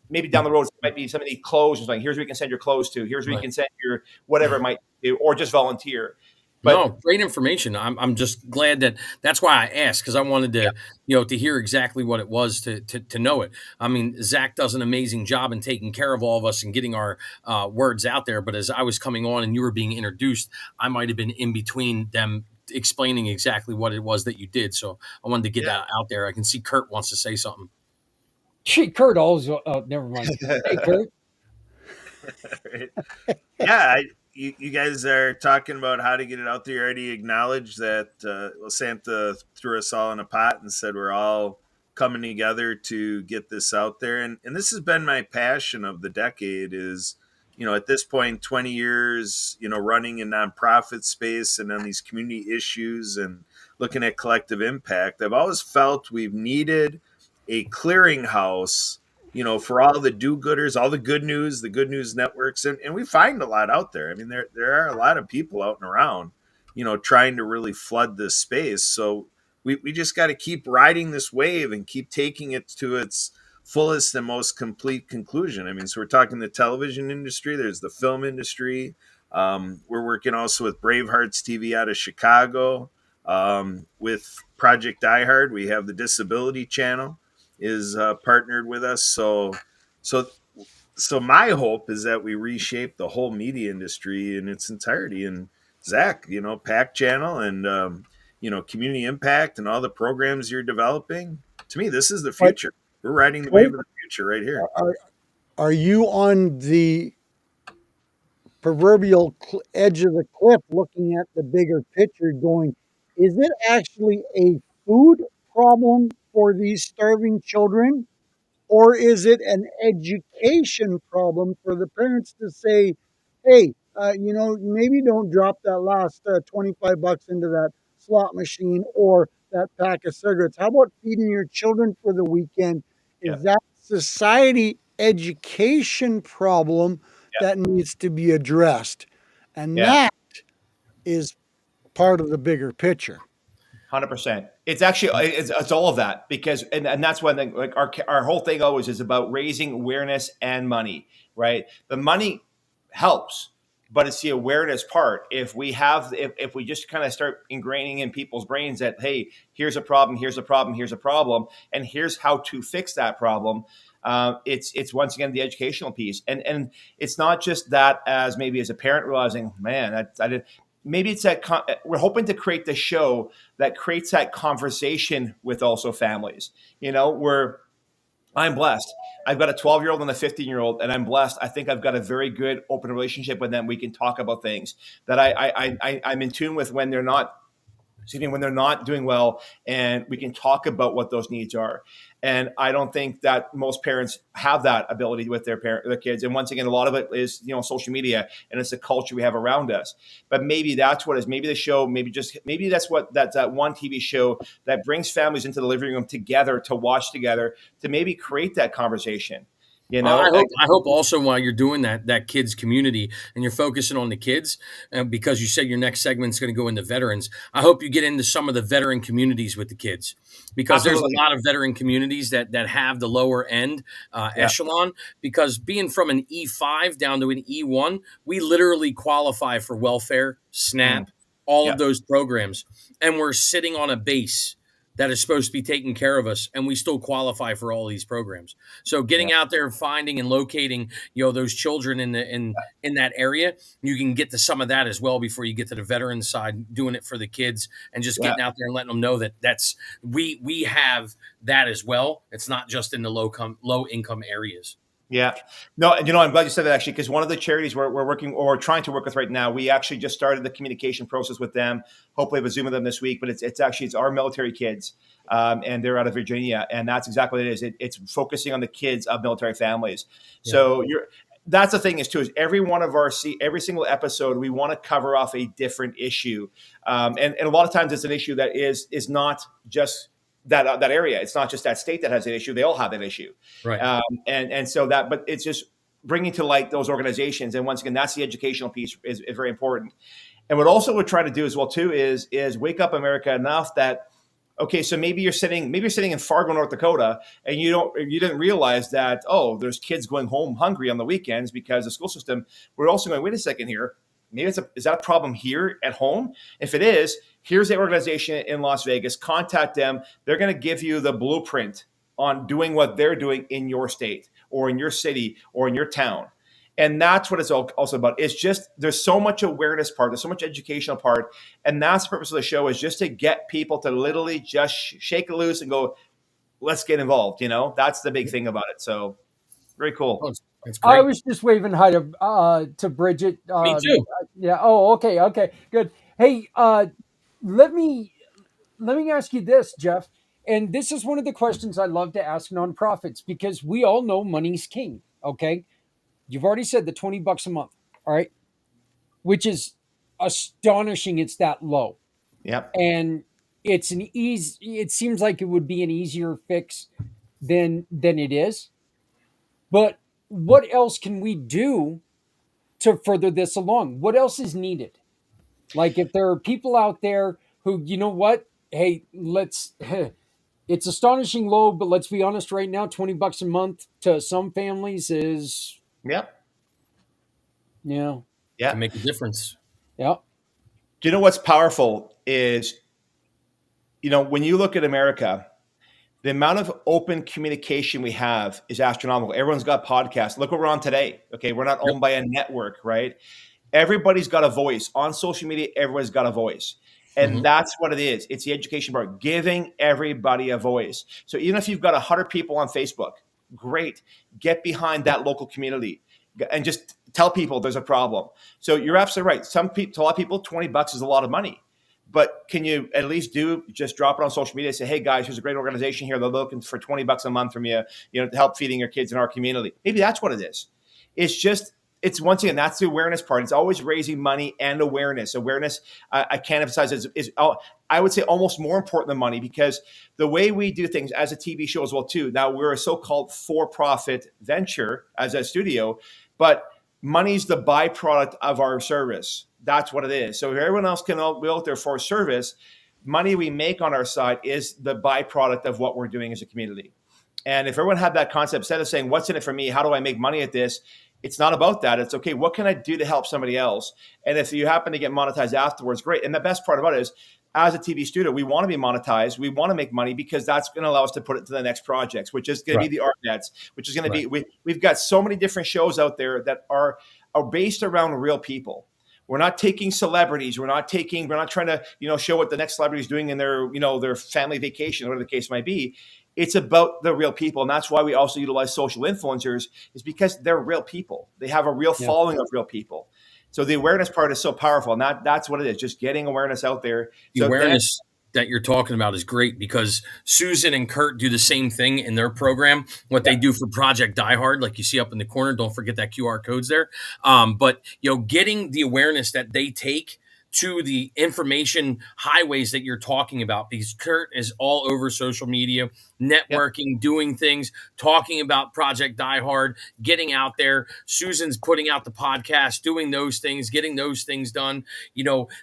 maybe down the road, it might be somebody clothes. It's like, here's where you can send your clothes to. Here's where you can send your whatever it might do, or just volunteer. But no, great information. I'm just glad that's why I asked, because I wanted to, to hear exactly what it was to know it. I mean, Zach does an amazing job in taking care of all of us and getting our words out there. But as I was coming on and you were being introduced, I might have been in between them explaining exactly what it was that you did. So I wanted to get Yeah. that out there. I can see Kurt wants to say something. Gee, Kurt always. Oh, never mind. Hey, Kurt. Right. Yeah, you guys are talking about how to get it out there. You already acknowledged that Santa threw us all in a pot and said we're all coming together to get this out there. And this has been my passion of the decade is, at this point, 20 years, running in nonprofit space and on these community issues and looking at collective impact. I've always felt we've needed a clearinghouse for all the do-gooders, all the good news networks, and we find a lot out there. I mean, there are a lot of people out and around, trying to really flood this space. So we just got to keep riding this wave and keep taking it to its fullest and most complete conclusion. I mean, so we're talking the television industry, there's the film industry. We're working also with Bravehearts TV out of Chicago. With Project Die Hard, we have the Disability Channel is partnered with us. So my hope is that we reshape the whole media industry in its entirety. And Zach, Pack Channel and community impact and all the programs you're developing. To me, this is the But future. We're riding the wait, wave of the future right here. are you on the proverbial edge of the cliff looking at the bigger picture going, is it actually a food problem for these starving children? Or is it an education problem for the parents to say, hey, maybe don't drop that last $25 into that slot machine or that pack of cigarettes. How about feeding your children for the weekend? Yeah. Is that society education problem that needs to be addressed? And Yeah. that is part of the bigger picture. 100%. It's actually it's all of that because and that's one thing. Like our whole thing always is about raising awareness and money, right? The money helps, but it's the awareness part. If we just kind of start ingraining in people's brains that hey, here's a problem, here's a problem, here's a problem, and here's how to fix that problem. It's once again the educational piece, and it's not just that as maybe as a parent realizing, man, I did. Maybe it's that we're hoping to create the show that creates that conversation with also families. Where I'm blessed. I've got a 12-year-old and a 15-year-old, and I'm blessed. I think I've got a very good open relationship with them. We can talk about things that I'm in tune with when they're not. When they're not doing well, and we can talk about what those needs are. And I don't think that most parents have that ability with their kids. And once again, a lot of it is, social media and it's the culture we have around us. But maybe that's what it is. Maybe the show, maybe that's what that one TV show that brings families into the living room together to watch together to maybe create that conversation. I hope also while you're doing that kids community and you're focusing on the kids, because you said your next segment is going to go into veterans. I hope you get into some of the veteran communities with the kids, because Absolutely. there's a lot of veteran communities that have the lower end echelon. Because being from an E5 down to an E1, we literally qualify for welfare, SNAP, all of those programs, and we're sitting on a base that is supposed to be taking care of us, and we still qualify for all these programs. So getting out there, finding and locating, those children in that area, you can get to some of that as well before you get to the veteran side, doing it for the kids and just getting out there and letting them know that we have that as well. It's not just in the low income areas. Yeah. No, I'm glad you said that actually, because one of the charities we're working or trying to work with right now, we actually just started the communication process with them. Hopefully have a Zoom with them this week, but it's our military kids. And they're out of Virginia, and that's exactly what it is. It's focusing on the kids of military families. Yeah. So that's the thing is every single episode, we want to cover off a different issue. And a lot of times it's an issue that is not just that area. It's not just that state that has an issue. They all have that issue. Right. But it's just bringing to light those organizations. And once again, that's the educational piece is very important. And what also we're trying to do as well too is wake up America enough that, okay, so maybe you're sitting in Fargo, North Dakota, and you didn't realize that, there's kids going home hungry on the weekends because the school system. We're also going, wait a second here. Maybe is that a problem here at home? If it is, here's the organization in Las Vegas. Contact them. They're going to give you the blueprint on doing what they're doing in your state or in your city or in your town. And that's what it's also about. It's just, there's so much awareness part, there's so much educational part. And that's the purpose of the show, is just to get people to literally just shake it loose and go, let's get involved. That's the big thing about it. So very cool. Oh, it's I great. was just waving hi to Bridget. Me too. Yeah. Oh, okay, good. Hey, let me ask you this, Jeff. And this is one of the questions I love to ask nonprofits, because we all know money's king. Okay, you've already said the $20 a month. All right, which is astonishing. It's that low, Yep. and it's an easy. It seems like it would be an easier fix than it is. But what else can we do to further this along? What else is needed? Like, if there are people out there who, you know what, hey, let's, it's astonishing low, but let's be honest right now, $20 a month to some families is, Yep. yeah, Yeah. Can make a difference. yeah, Do you know what's powerful is, when you look at America, the amount of open communication we have is astronomical. Everyone's got podcasts. Look what we're on today. Okay. We're not owned by a network, right? Everybody's got a voice on social media. Everyone's got a voice. And Mhm. that's what it is. It's the education part, giving everybody a voice. So even if you've got 100 people on Facebook, great. Get behind that local community and just tell people there's a problem. So you're absolutely right. To a lot of people, $20 is a lot of money. But can you at least just drop it on social media and say, hey guys, there's a great organization here. They're looking for $20 a month from you, to help feeding your kids in our community. Maybe that's what it is. It's once again, that's the awareness part. It's always raising money and awareness. Awareness, I can't emphasize, is I would say almost more important than money, because the way we do things as a TV show as well too. Now we're a so-called for-profit venture as a studio, but money's the byproduct of our service. That's what it is. So if everyone else can be out there for service, money we make on our side is the byproduct of what we're doing as a community. And if everyone had that concept, instead of saying, what's in it for me? How do I make money at this? It's not about that. It's okay, what can I do to help somebody else? And if you happen to get monetized afterwards, great. And the best part about it is, as a TV studio, we want to be monetized. We want to make money, because that's going to allow us to put it to the next projects, which is going to be the ArtNets, which is going to be, we've got so many different shows out there that are based around real people. We're not taking celebrities. We're not trying to, show what the next celebrity is doing in their, their family vacation, whatever the case might be. It's about the real people. And that's why we also utilize social influencers, is because they're real people. They have a real following of real people. So the awareness part is so powerful. And that's what it is, just getting awareness out there. The awareness that you're talking about is great, because Susan and Kurt do the same thing in their program. What they do for Project Die Hard, like you see up in the corner, don't forget that QR code's there. But getting the awareness that they take to the information highways that you're talking about, because Kurt is all over social media, networking, doing things, talking about Project Die Hard, getting out there. Susan's putting out the podcast, doing those things, getting those things done.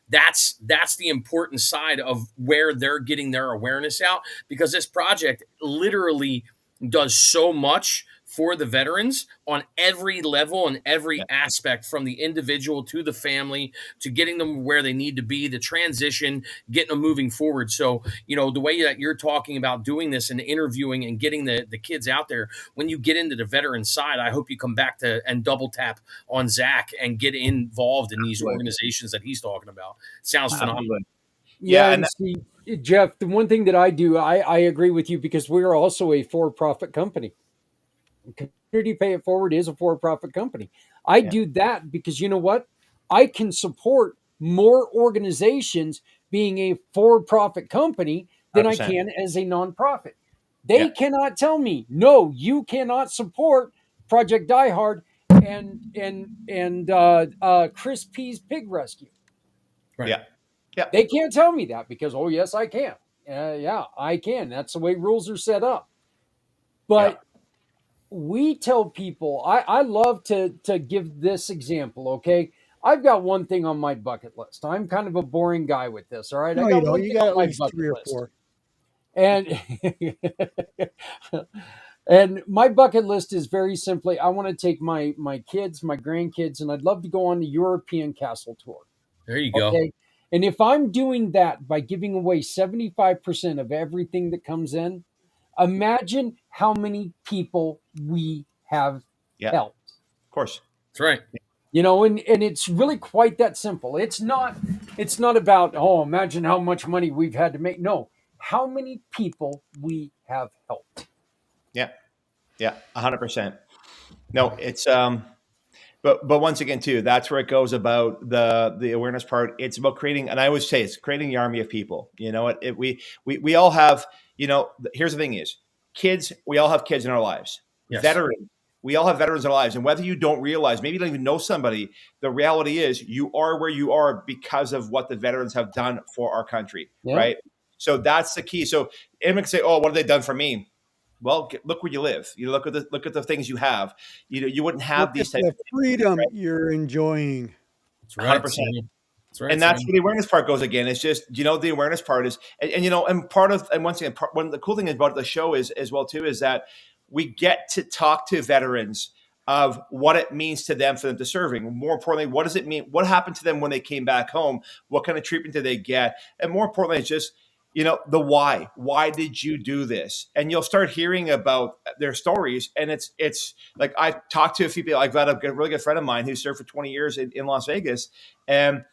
That's the important side of where they're getting their awareness out, because this project literally does so much for the veterans on every level and every aspect, from the individual to the family, to getting them where they need to be, the transition, getting them moving forward. So, the way that you're talking about doing this and interviewing and getting the kids out there, when you get into the veteran side, I hope you come back to and double tap on Zach and get involved in these organizations that he's talking about. Sounds phenomenal. Yeah. And see, Jeff, the one thing that I do, I agree with you, because we're also a for-profit company. Community Pay It Forward is a for-profit company. I do that because, you know what? I can support more organizations being a for-profit company than 100%. I can as a nonprofit. They cannot tell me, no, you cannot support Project Die Hard and Chris P's Pig Rescue. Right. Yeah. They can't tell me that, because, oh, yes, I can. I can. That's the way rules are set up. But we tell people, I love to give this example, okay? I've got one thing on my bucket list. I'm kind of a boring guy with this, all right? No, you don't. You got at least 3 or 4. And and my bucket list is very simply, I want to take my kids, my grandkids, and I'd love to go on the European Castle tour. There you go. Okay? And if I'm doing that by giving away 75% of everything that comes in, imagine how many people we have helped. Of course. That's right. You know, and it's really quite that simple. It's not about, oh, imagine how much money we've had to make. No, how many people we have helped. Yeah. Yeah. 100%. No, it's, but once again, too, that's where it goes about the awareness part. It's about creating, and I always say it's creating the army of people. You know, we all have. You know, here's the thing: is kids. We all have kids in our lives. Yes. Veterans. We all have veterans in our lives, and whether you don't realize, maybe you don't even know somebody, the reality is you are where you are because of what the veterans have done for our country, Yeah. right? So that's the key. So anyone can say, "Oh, what have they done for me?" Well, look where you live. You look at the things you have. You know, you wouldn't have Look these at types the freedom you're enjoying. That's right. 100%. That's right. And that's where the awareness part goes again. It's just, you know, the awareness part is, and you know, and part of, and once again, one of the cool things about the show is as well too, is that we get to talk to veterans of what it means to them for them to serving. More importantly, what does it mean? What happened to them when they came back home? What kind of treatment did they get? And more importantly, it's just, you know, the why. Why did you do this? And you'll start hearing about their stories. And it's like, I talked to a few people. I've got a really good friend of mine who served for 20 years in Las Vegas. And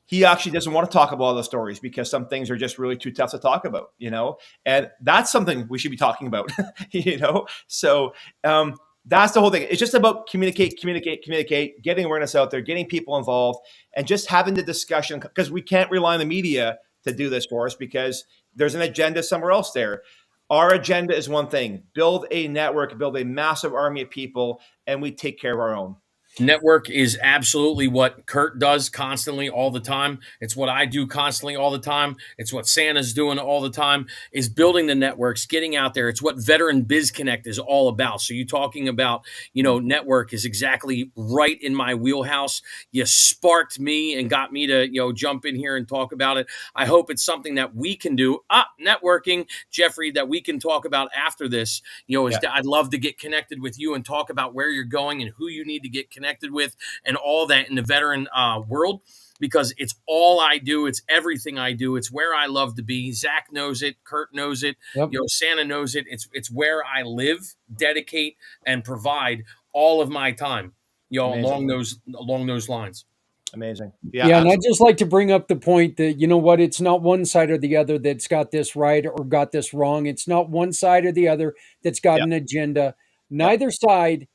he actually doesn't want to talk about all the stories because some things are just really too tough to talk about, you know, and that's something we should be talking about, you know? So that's the whole thing. It's just about communicate, getting awareness out there, getting people involved, and just having the discussion, because we can't rely on the media to do this for us because there's an agenda somewhere else there. Our agenda is one thing: build a network, build a massive army of people, and we take care of our own. Network is absolutely what Kurt does constantly all the time. It's what I do constantly all the time. It's what Santa's doing all the time, is building the networks, getting out there. It's what Veteran Biz Connect is all about. So you talking about, you know, network is exactly right in my wheelhouse. You sparked me and got me to, you know, jump in here and talk about it. I hope it's something that we can do. Networking, Jeffrey, that we can talk about after this. You know, I'd love to get connected with you and talk about where you're going and who you need to get connected with and all that in the veteran world, because it's all I do. It's everything I do. It's where I love to be. Zach knows it. Kurt knows it. Yep. You know, Santa knows it. It's where I live, dedicate, and provide all of my time, you know, along those lines. Amazing. Yeah, and I'd just like to bring up the point that, you know what, it's not one side or the other that's got this right or got this wrong. It's not one side or the other that's got an agenda. Neither side,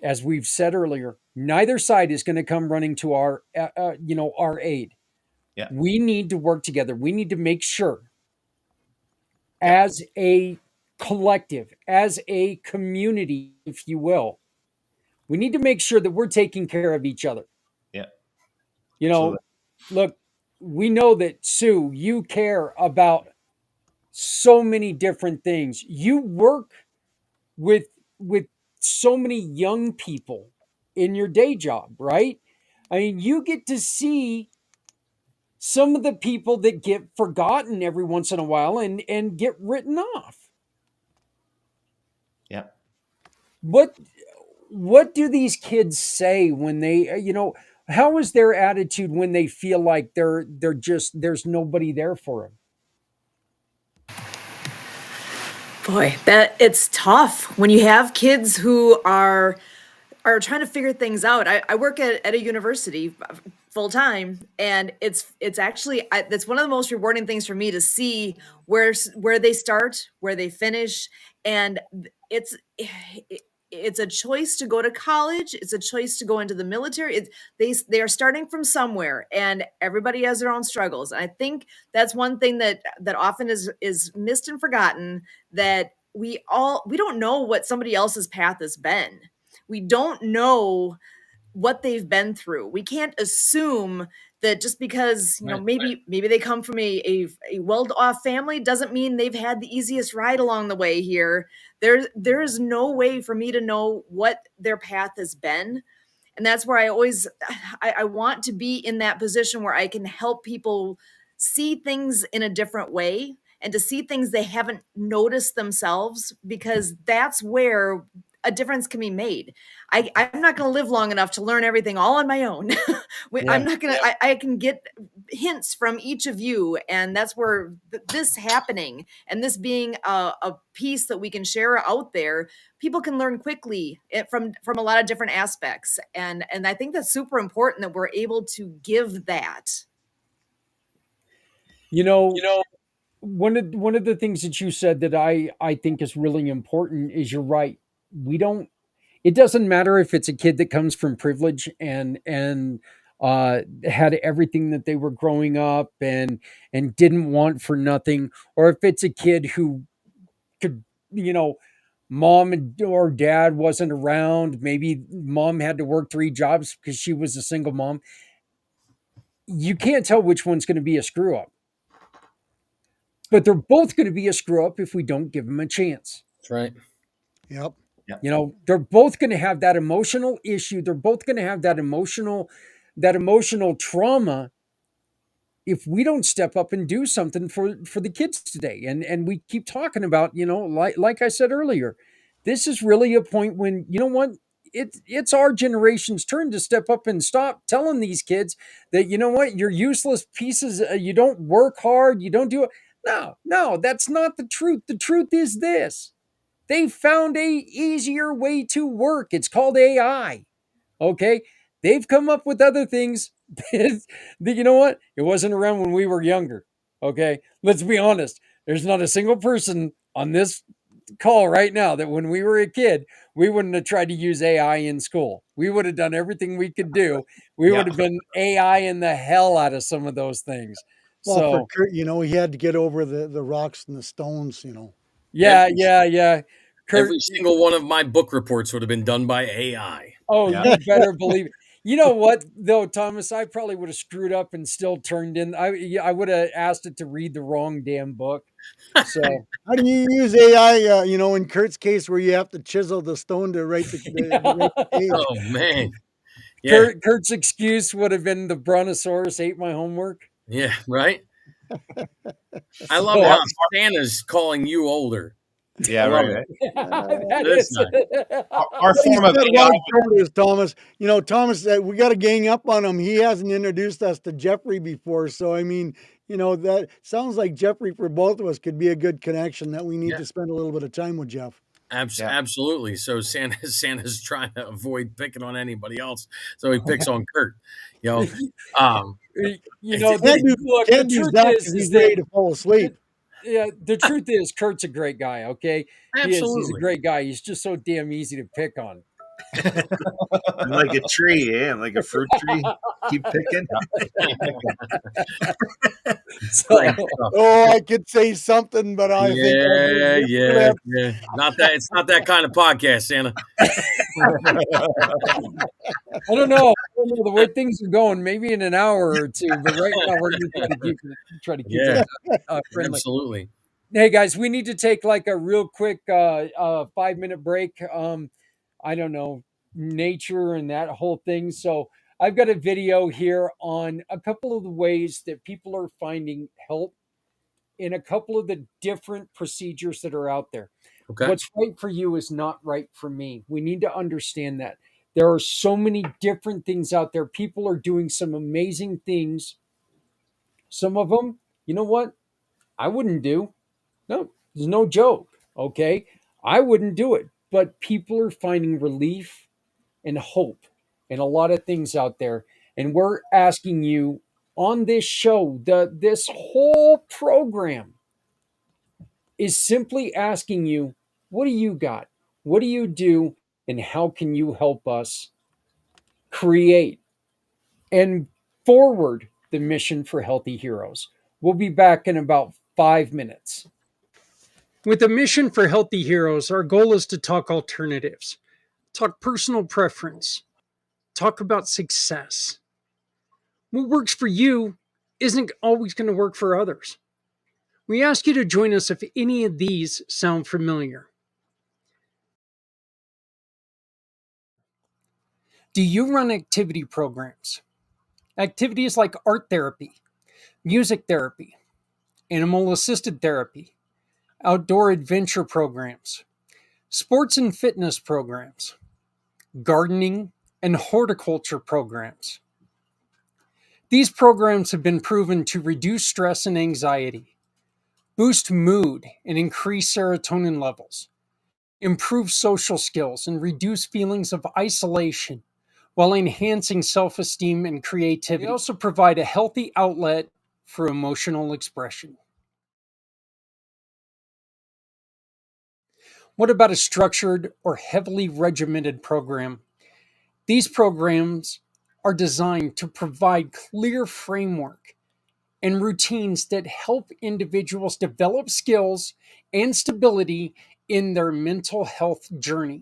as we've said earlier, neither side is going to come running to our, our aid. Yeah. We need to work together. We need to make sure, as a collective, as a community, if you will, we need to make sure that we're taking care of each other. Yeah. You know, look, we know that, Sue, you care about so many different things. You work with so many young people in your day job, right? I mean, you get to see some of the people that get forgotten every once in a while and get written off. Yeah. What do these kids say when they, you know, how is their attitude when they feel like they're just, there's nobody there for them? Boy, that it's tough when you have kids who are trying to figure things out. I work at a university full time, and it's actually that's one of the most rewarding things for me to see where they start, where they finish, and it's a choice to go to college. It's a choice to go into the military. They are starting from somewhere, and everybody has their own struggles. And I think that's one thing that often is missed and forgotten, that we don't know what somebody else's path has been. We don't know what they've been through. We can't assume that just because, you know, maybe they come from a well-off family doesn't mean they've had the easiest ride along the way here. There is no way for me to know what their path has been. And that's where I want to be in that position where I can help people see things in a different way and to see things they haven't noticed themselves, because that's where a difference can be made. I'm not going to live long enough to learn everything all on my own. I'm not going to, I can get hints from each of you, and that's where this happening and this being a piece that we can share out there, people can learn quickly from a lot of different aspects, and I think that's super important that we're able to give that. You know, one of the things that you said that I think is really important is you're right. We don't. It doesn't matter if it's a kid that comes from privilege and had everything that they were growing up and didn't want for nothing, or if it's a kid who could, mom or dad wasn't around. Maybe mom had to work 3 jobs because she was a single mom. You can't tell which one's going to be a screw up, but they're both going to be a screw up if we don't give them a chance. That's right. Yep. They're both going to have that emotional issue. They're both going to have that emotional trauma if we don't step up and do something for the kids today. And we keep talking about, like I said earlier, this is really a point when, you know what, it's our generation's turn to step up and stop telling these kids that, you know what, you're useless pieces. You don't work hard. You don't do it. No, that's not the truth. The truth is this: they found a easier way to work. It's called AI. Okay. They've come up with other things that, you know what? It wasn't around when we were younger. Okay. Let's be honest. There's not a single person on this call right now that when we were a kid, we wouldn't have tried to use AI in school. We would have done everything we could do. We would have been AI in the hell out of some of those things. Well, So for Kurt, he had to get over the rocks and the stones, yeah. Kurt, Every single one of my book reports would have been done by AI. oh, you better believe it. You know what, though, Thomas? I probably would have screwed up and still turned in. I would have asked it to read the wrong damn book. So How do you use AI, in Kurt's case where you have to chisel the stone to write the page? Oh man. Yeah. Kurt's excuse would have been the Brontosaurus ate my homework. Yeah, right. I love how Santa's calling you older. Yeah, right. That It's is- Our form of Said AI. one shoulders, Thomas. Thomas, we got to gang up on him. He hasn't introduced us to Jeffrey before. So, that sounds like Jeffrey for both of us could be a good connection that we need to spend a little bit of time with Jeff. Absolutely. So Santa's trying to avoid picking on anybody else, so he picks on Kurt. Can't the do truth that is 'cause he's that- ready to fall asleep. Yeah, the truth is, Kurt's a great guy. Okay, He's a great guy. He's just so damn easy to pick on. I'm like a tree, I'm like a fruit tree. Keep picking. So, I could say something, but I think yeah. It's not that kind of podcast, Santa. I don't know the way things are going. Maybe in an hour or two, but right now we're going to try to keep it friendly. Absolutely. Hey guys, we need to take like a real quick 5-minute break. I don't know, nature and that whole thing. So I've got a video here on a couple of the ways that people are finding help in a couple of the different procedures that are out there. Okay. What's right for you is not right for me. We need to understand that. There are so many different things out there. People are doing some amazing things. Some of them, you know what? I wouldn't do. No, there's no joke. Okay. I wouldn't do it. But people are finding relief and hope in a lot of things out there. And we're asking you on this show, this whole program is simply asking you, what do you got? What do you do? And how can you help us create and forward the mission for Healthy Heroes? We'll be back in about 5 minutes. With the mission for Healthy Heroes, our goal is to talk alternatives, talk personal preference, talk about success. What works for you isn't always going to work for others. We ask you to join us if any of these sound familiar. Do you run activity programs? Activities like art therapy, music therapy, animal-assisted therapy, outdoor adventure programs, sports and fitness programs, gardening and horticulture programs. These programs have been proven to reduce stress and anxiety, boost mood and increase serotonin levels, improve social skills, and reduce feelings of isolation while enhancing self-esteem and creativity. They also provide a healthy outlet for emotional expression. What about a structured or heavily regimented program? These programs are designed to provide clear framework and routines that help individuals develop skills and stability in their mental health journey.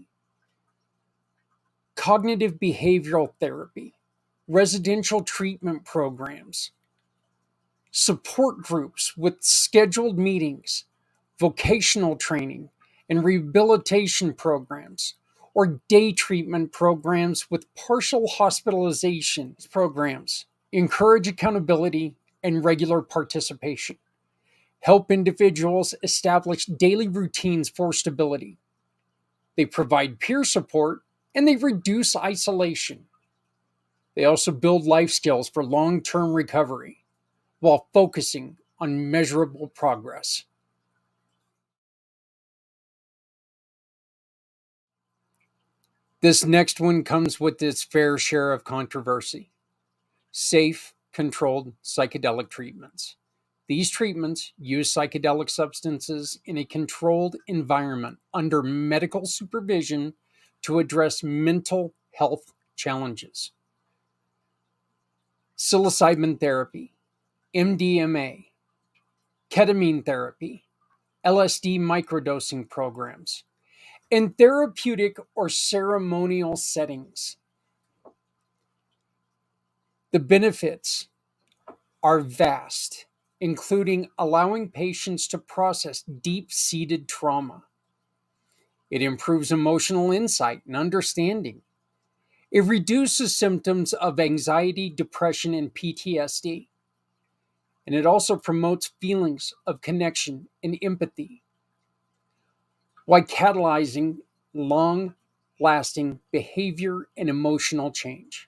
Cognitive behavioral therapy, residential treatment programs, support groups with scheduled meetings, vocational training, and rehabilitation programs, or day treatment programs with partial hospitalization programs. Encourage accountability and regular participation. Help individuals establish daily routines for stability. They provide peer support and they reduce isolation. They also build life skills for long-term recovery while focusing on measurable progress. This next one comes with its fair share of controversy. Safe, controlled psychedelic treatments. These treatments use psychedelic substances in a controlled environment under medical supervision to address mental health challenges. Psilocybin therapy, MDMA, ketamine therapy, LSD microdosing programs, in therapeutic or ceremonial settings. The benefits are vast, including allowing patients to process deep-seated trauma. It improves emotional insight and understanding. It reduces symptoms of anxiety, depression, and PTSD. And it also promotes feelings of connection and empathy, while catalyzing long-lasting behavior and emotional change.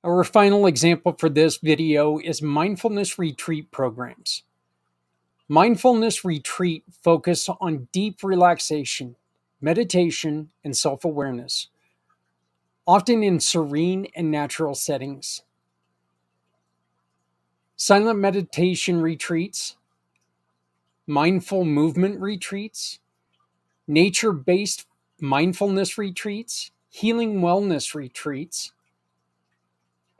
Our final example for this video is mindfulness retreat programs. Mindfulness retreat focus on deep relaxation, meditation, and self-awareness, often in serene and natural settings. Silent meditation retreats, mindful movement retreats, nature-based mindfulness retreats, healing wellness retreats,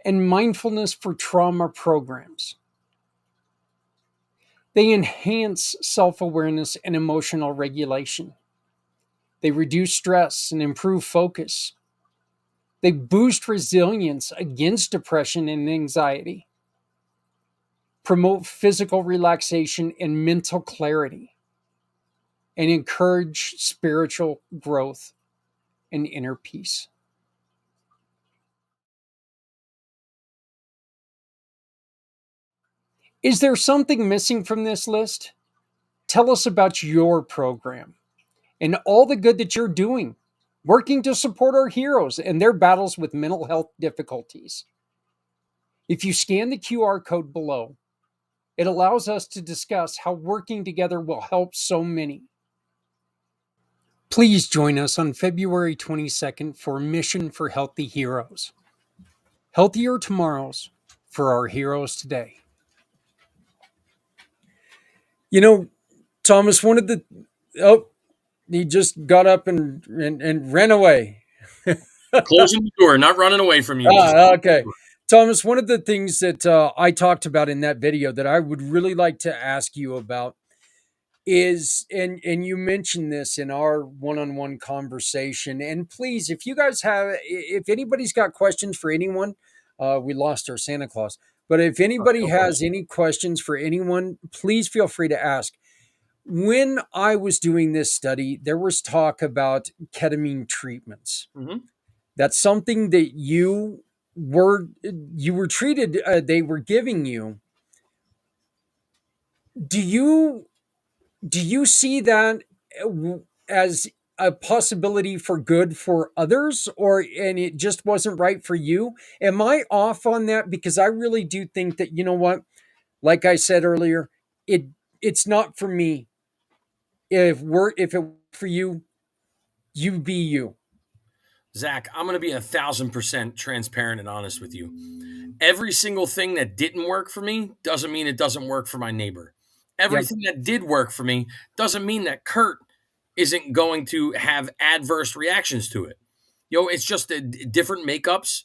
and mindfulness for trauma programs. They enhance self-awareness and emotional regulation. They reduce stress and improve focus. They boost resilience against depression and anxiety, promote physical relaxation and mental clarity, and encourage spiritual growth and inner peace. Is there something missing from this list? Tell us about your program and all the good that you're doing, working to support our heroes and their battles with mental health difficulties. If you scan the QR code below, it allows us to discuss how working together will help so many. Please join us on February 22nd for Mission for Healthy Heroes. Healthier tomorrows for our heroes today. You know, Thomas, he just got up and ran away. Closing the door, not running away from you. Okay. Thomas, one of the things that I talked about in that video that I would really like to ask you about is, and you mentioned this in our one-on-one conversation, and please, if anybody's got questions for anyone, we lost our Santa Claus, but if anybody has any questions for anyone, please feel free to ask. When I was doing this study, there was talk about ketamine treatments. Mm-hmm. That's something that you were treated, they were giving you. Do you see that as a possibility for good for others, and it just wasn't right for you? Am I off on that? Because I really do think that, you know what, like I said earlier, it it's not for me. If it worked for you, you be you. Zach, I'm going to be 1,000% transparent and honest with you. Every single thing that didn't work for me doesn't mean it doesn't work for my neighbor. Everything that did work for me doesn't mean that Kurt isn't going to have adverse reactions to it. It's just different makeups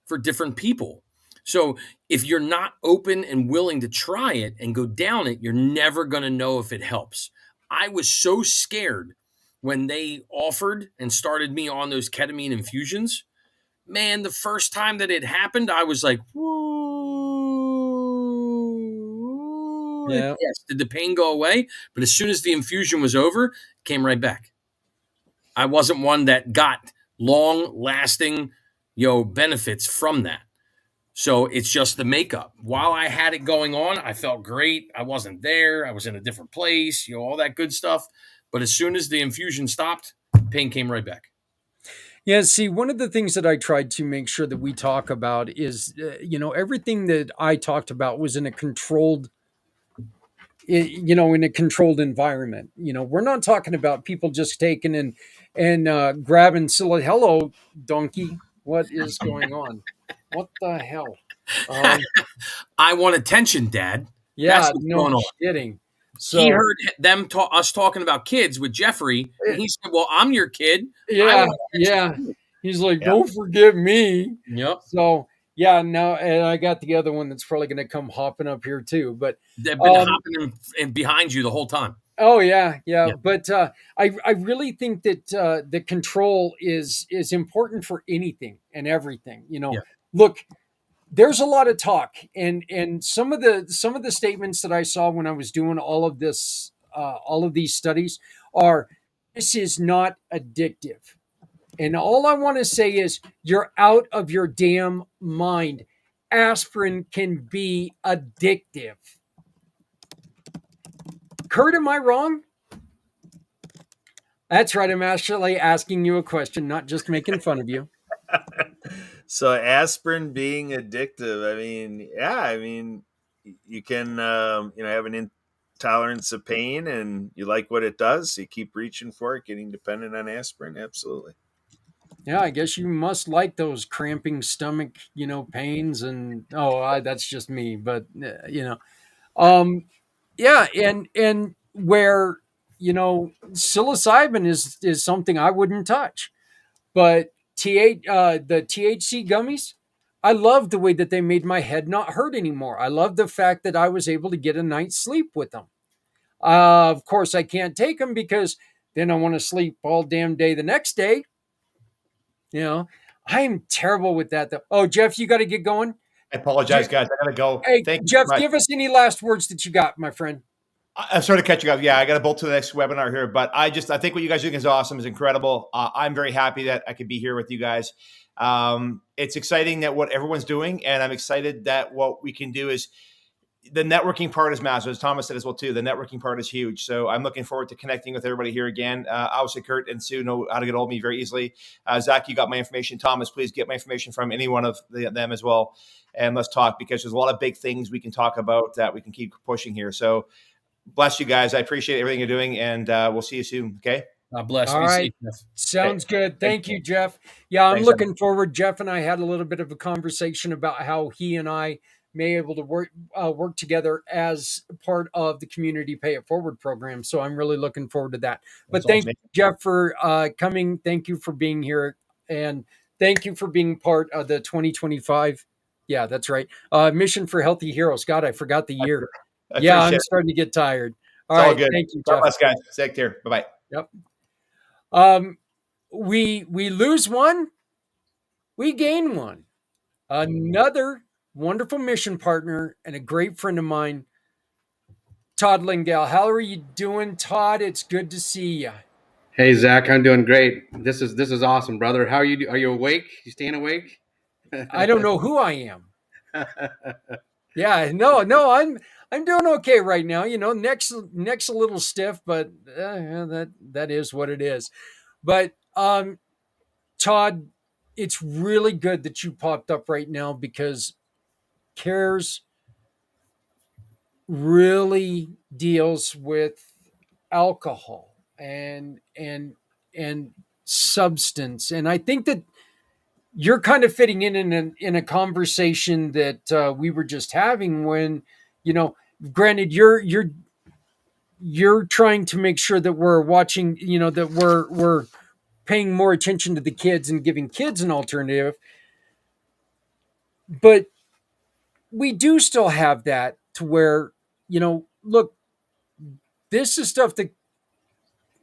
for different people. So if you're not open and willing to try it and go down it, you're never going to know if it helps. I was so scared when they offered and started me on those ketamine infusions. Man, the first time that it happened, I was like, whoa. Yeah. Yes, did the pain go away? But as soon as the infusion was over, it came right back. I wasn't one that got long-lasting, benefits from that. So it's just the makeup. While I had it going on, I felt great. I wasn't there. I was in a different place, all that good stuff. But as soon as the infusion stopped, pain came right back. Yeah, see, one of the things that I tried to make sure that we talk about is, everything that I talked about was in a controlled, in a controlled environment. We're not talking about people just taking and grabbing silly, hello, donkey. What is going on? What the hell? I want attention, Dad. Yeah, That's what's going no on. kidding. So He heard us talking about kids with Jeffrey, and he said, "Well, I'm your kid." yeah. He's like, Yeah. don't forget me. Yep. So yeah, no, and I got the other one that's probably going to come hopping up here too. But They've been hopping in behind you the whole time. oh yeah. But I really think that the control is important for anything and everything. Yeah. Look, there's a lot of talk, and some of the statements that I saw when I was doing all of this, all of these studies are, this is not addictive. And all I want to say is, you're out of your damn mind. Aspirin can be addictive. Kurt, am I wrong? That's right. I'm actually asking you a question, not just making fun of you. So aspirin being addictive, you can have an intolerance of pain and you like what it does, you keep reaching for it, getting dependent on aspirin. Absolutely. Yeah, I guess you must like those cramping stomach, pains, and that's just me. But yeah, and where psilocybin is something I wouldn't touch, but the THC gummies, I love the way that they made my head not hurt anymore. I love the fact that I was able to get a night's sleep with them. Of course, I can't take them because then I want to sleep all damn day the next day. I'm terrible with that though. Oh, Jeff, you got to get going. I apologize, guys. I gotta go. Hey, Thank you Jeff, so much. give us any last words that you got, my friend. I'm sort of catching up. Yeah, I got to bolt to the next webinar here, but I think what you guys are doing is awesome, is incredible. I'm very happy that I could be here with you guys. It's exciting that what everyone's doing, and I'm excited that what we can do is, the networking part is massive. As Thomas said as well too, the networking part is huge. So I'm looking forward to connecting with everybody here again. Obviously, Kurt and Sue know how to get hold of me very easily. Zach, you got my information. Thomas, please get my information from any one of them as well, and let's talk, because there's a lot of big things we can talk about that we can keep pushing here. So bless you guys. I appreciate everything you're doing, and we'll see you soon. Okay. God bless. All Be right. safe, Jeff. Sounds good. Thank you, Jeff. Yeah, I'm Thanks, looking forward. Jeff and I had a little bit of a conversation about how he and I may be able to work together as part of the Community Pay It Forward program. So I'm really looking forward to that. But thank you, Jeff, for coming. Thank you for being here. And thank you for being part of the 2025. Yeah, that's right. Mission for Healthy Heroes. God, I forgot the year. Yeah, I'm starting to get tired. All right. Good. Thank you, God Jeff. bless, guys. Take care. Bye-bye. Yep. We lose one, we gain one. Another wonderful mission partner and a great friend of mine, Todd Lingale. How are you doing, Todd? It's good to see you. Hey, Zach, I'm doing great. This is awesome, brother. How are you? Are you awake? You staying awake? I don't know who I am. Yeah, no, I'm doing okay right now. Neck's a little stiff, but that is what it is. But Todd, it's really good that you popped up right now because CARES really deals with alcohol and substance, and I think that you're kind of fitting in a conversation that we were just having when, you know, granted you're trying to make sure that we're watching, you know, that we're paying more attention to the kids and giving kids an alternative, but we do still have that to where, you know, look, this is stuff that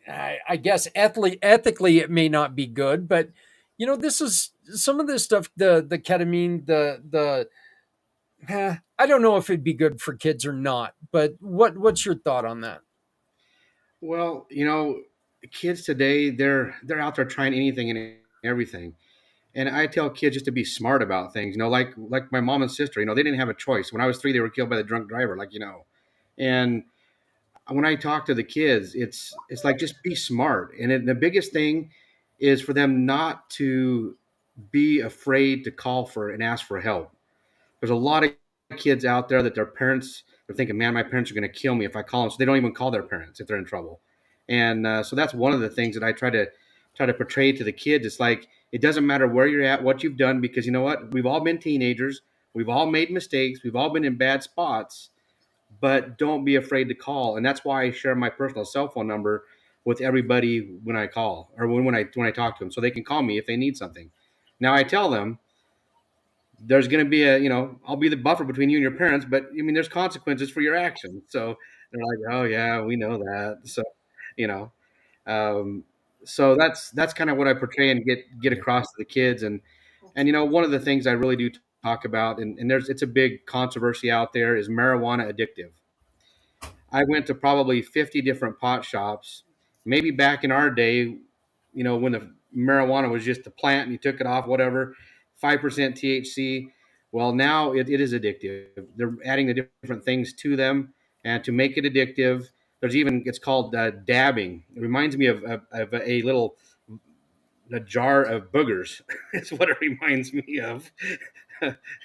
I guess ethically it may not be good, but you know, this is some of this stuff, the ketamine, I don't know if it'd be good for kids or not, but what's your thought on that? Well, kids today, they're out there trying anything and everything. And I tell kids just to be smart about things, like my mom and sister, they didn't have a choice. When I was 3, they were killed by the drunk driver, And when I talk to the kids, it's like, just be smart. And the biggest thing is for them not to be afraid to call for and ask for help. There's a lot of kids out there that their parents, they're thinking, man, my parents are going to kill me if I call them. So they don't even call their parents if they're in trouble. And so that's one of the things that I try to portray to the kids. It's like, it doesn't matter where you're at, what you've done, because you know what? We've all been teenagers. We've all made mistakes. We've all been in bad spots, but don't be afraid to call. And that's why I share my personal cell phone number with everybody when I call, or when I talk to them, so they can call me if they need something. Now I tell them, there's going to be I'll be the buffer between you and your parents, but I mean, there's consequences for your actions. So they're like, oh yeah, we know that. So, you know, um, so that's kind of what I portray and get across to the kids. And one of the things I really do talk about, and it's a big controversy out there, is marijuana addictive. I went to probably 50 different pot shops. Maybe back in our day, when the marijuana was just a plant and you took it off, whatever, 5% THC. Well, now it is addictive. They're adding the different things to them, and to make it addictive, it's called dabbing. It reminds me of a little a jar of boogers. It's what it reminds me of.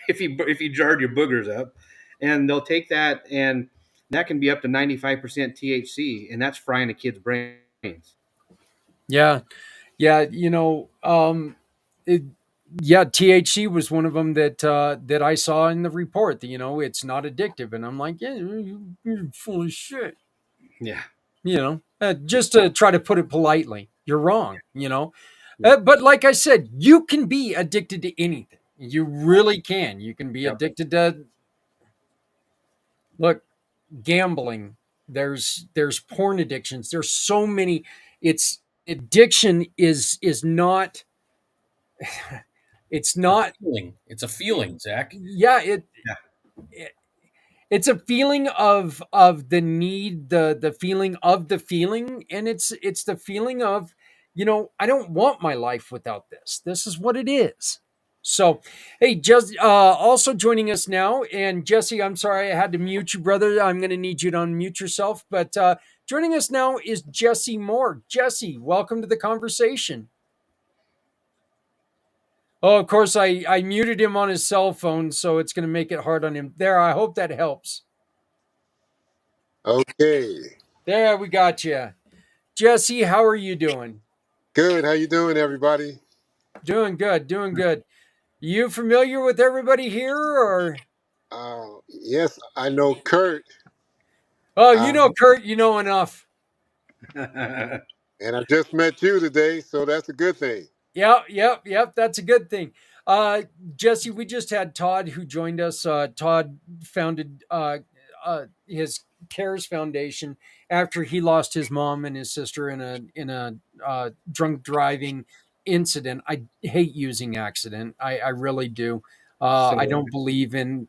if you jarred your boogers up, and they'll take that, and that can be up to 95% THC, and that's frying a kid's brains. Yeah, yeah, it, yeah, THC was one of them that I saw in the report. That, it's not addictive, and I'm like, yeah, you're full of shit. Yeah. Just to try to put it politely, you're wrong. But like I said, you can be addicted to anything. You really can. You can be addicted to, look, gambling. There's porn addictions. There's so many. It's addiction is not. It's not. It's a feeling, Zach. Yeah. It's a feeling of the need, the feeling of the feeling, and it's the feeling of, I don't want my life without this. This is what it is. So, hey, just also joining us now, and Jesse, I'm sorry I had to mute you, brother. I'm going to need you to unmute yourself. But joining us now is Jesse Moore. Jesse, welcome to the conversation. Oh, of course, I muted him on his cell phone, so it's going to make it hard on him. There, I hope that helps. Okay. There, we got you. Jesse, how are you doing? Good. How you doing, everybody? Doing good, doing good. You familiar with everybody here, or? Yes, I know Kurt. Oh, you know Kurt, you know enough. And I just met you today, so that's a good thing. Yep. That's a good thing. Jesse, we just had Todd who joined us. Todd founded his CARES Foundation after he lost his mom and his sister in a drunk driving incident. I hate using accident. I really do. I don't believe in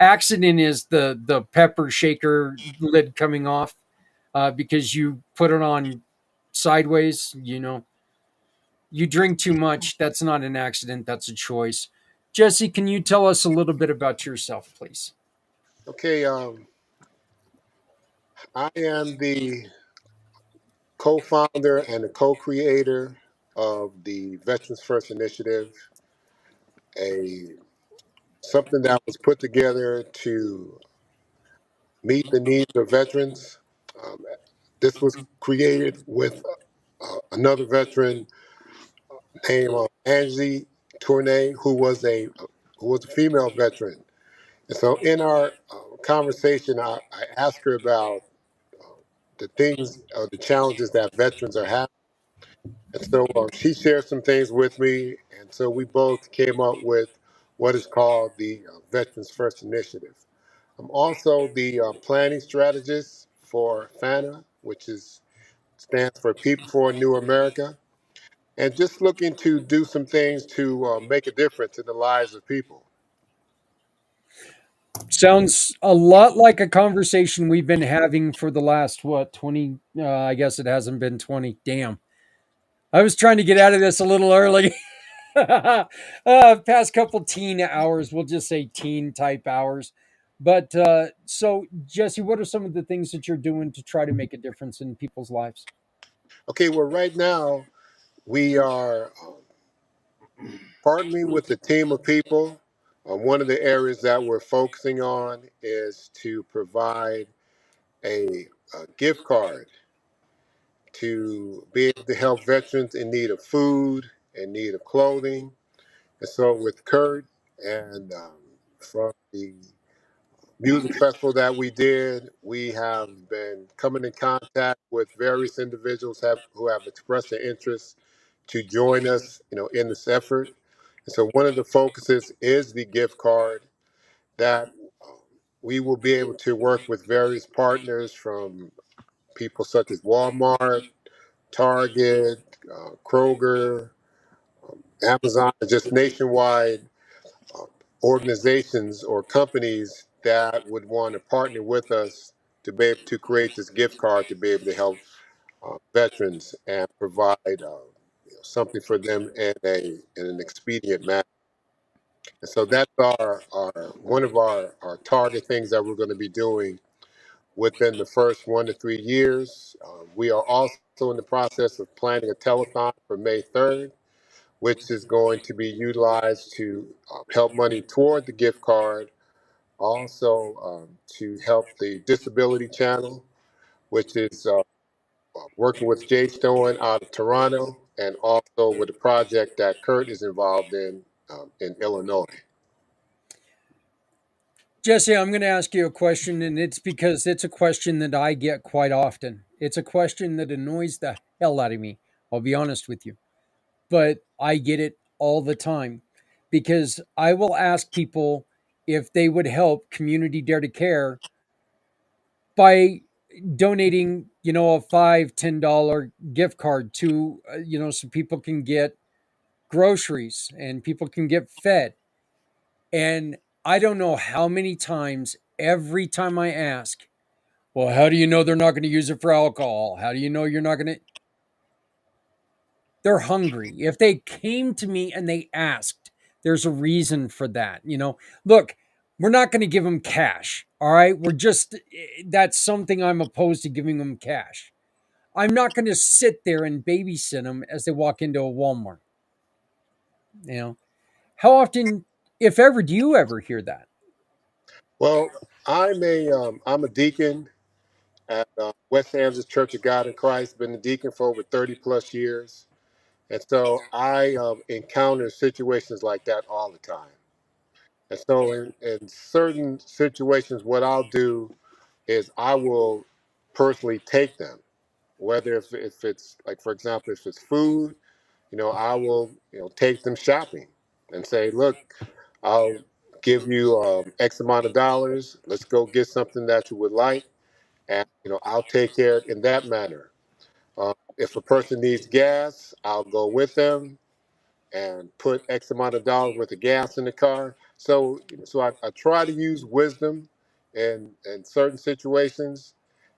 accident is the pepper shaker lid coming off because you put it on sideways. You drink too much. That's not an accident. That's a choice. Jesse, can you tell us a little bit about yourself, please? Okay. I am the co-founder and a co-creator of the Veterans First Initiative, a something that was put together to meet the needs of veterans. Um, this was created with another veteran named Angie Tournay, who was a female veteran. And so, in our conversation, I asked her about the things, the challenges that veterans are having. And so, she shared some things with me, and so we both came up with what is called the Veterans First Initiative. I'm also the planning strategist for FANA, which stands for People for a New America, and just looking to do some things to make a difference in the lives of people. Sounds a lot like a conversation we've been having for the last, what, 20? I guess it hasn't been 20. Damn. I was trying to get out of this a little early. Past couple teen hours, we'll just say teen type hours. But so, Jesse, what are some of the things that you're doing to try to make a difference in people's lives? Okay, well, right now we are partnering with a team of people. One of the areas that we're focusing on is to provide a gift card to be able to help veterans in need of food, in need of clothing. And so, with Kurt and from the music festival that we did, we have been coming in contact with various individuals who have expressed their interest to join us, in this effort. And so one of the focuses is the gift card that um, we will be able to work with various partners from people such as Walmart, Target, Kroger, Amazon, just nationwide uh, organizations or companies that would want to partner with us to be able to create this gift card to be able to help veterans and provide something for them in an expedient manner. And so that's our one of our target things that we're going to be doing within the first 1 to 3 years. We are also in the process of planning a telethon for May 3rd, which is going to be utilized to help money toward the gift card, also to help the Disability Channel, which is working with Jay Stone out of Toronto, and also with a project that Kurt is involved in Illinois. Jesse, I'm going to ask you a question, and it's because it's a question that I get quite often. It's a question that annoys the hell out of me. I'll be honest with you, but I get it all the time because I will ask people if they would help Community Dare to Care by donating, a $5, $10 gift card to, so people can get groceries and people can get fed. And I don't know how many times, every time I ask, well, how do you know they're not going to use it for alcohol? How do you know you're not going to? They're hungry. If they came to me and they asked, there's a reason for that. Look, we're not going to give them cash. All right. That's something I'm opposed to giving them cash. I'm not going to sit there and babysit them as they walk into a Walmart. How often, if ever, do you ever hear that? Well, I'm a deacon at West Kansas Church of God in Christ. Been a deacon for over 30 plus years, and so I encounter situations like that all the time. And so, in certain situations, what I'll do is I will personally take them, whether if it's like, for example, if it's food, I will take them shopping and say, look, I'll give you X amount of dollars. Let's go get something that you would like, and I'll take care of it in that manner. If a person needs gas, I'll go with them and put X amount of dollars worth of gas in the car. So I try to use wisdom in certain situations,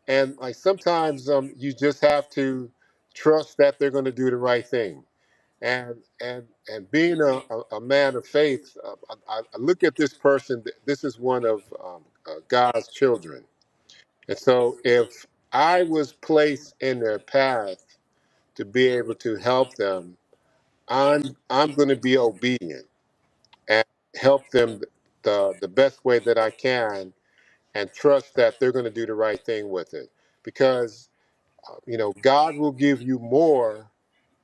and like sometimes you just have to trust that they're going to do the right thing. And being a man of faith, I look at this person. This is one of God's children, and so if I was placed in their path to be able to help them, I'm going to be obedient and help them the best way that I can, and trust that they're going to do the right thing with it, because God will give you more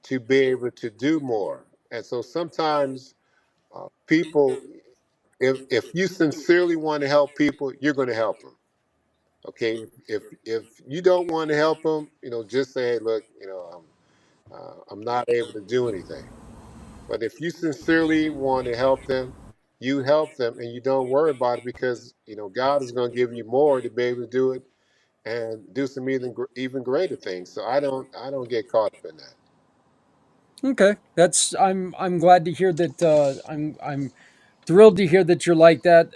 to be able to do more. And so sometimes people, if you sincerely want to help people, you're going to help them. Okay, if you don't want to help them, just say, hey, look, I'm not able to do anything. But if you sincerely want to help them, you help them, and you don't worry about it, because God is going to give you more to be able to do it and do some even greater things. So I don't get caught up in that. Okay, that's I'm glad to hear that. I'm thrilled to hear that you're like that,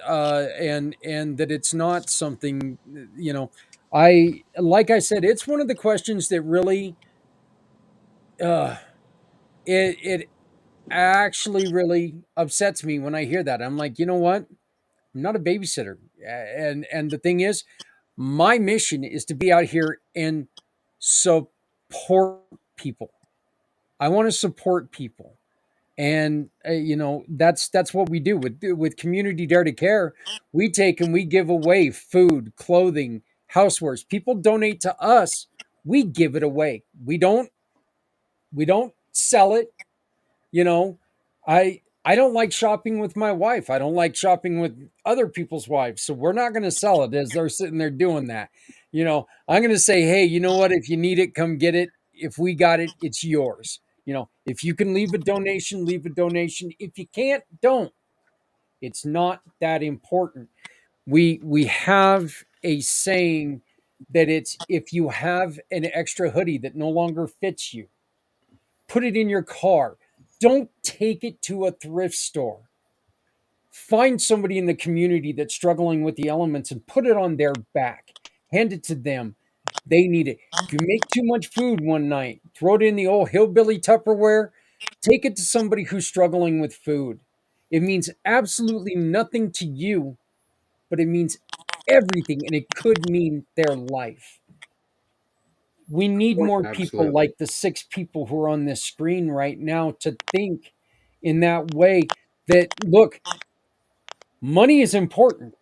and that it's not something. I like I said, it's one of the questions that really, uh, it actually really upsets me when I hear that. I'm like, you know what? I'm not a babysitter, and the thing is, my mission is to be out here and support people. I want to support people, and that's what we do with Community Dare to Care. We take and we give away food, clothing, housewares. People donate to us, we give it away. We don't sell it. you know I don't like shopping with my wife. I don't like shopping with other people's wives, so we're not going to sell it as they're sitting there doing that. I'm going to say, hey, you know what, if you need it, come get it. If we got it, it's yours. If you can leave a donation, leave a donation. If you can't, don't. It's not that important. We have a saying that it's, if you have an extra hoodie that no longer fits you, put it in your car. Don't take it to a thrift store. Find somebody in the community that's struggling with the elements and put it on their back. Hand it to them. They need it. If you make too much food one night, throw it in the old hillbilly Tupperware. Take it to somebody who's struggling with food. It means absolutely nothing to you, but it means everything, and it could mean their life. We need more people Absolutely. like the 6 people who are on this screen right now to think in that way. That, look, money is important.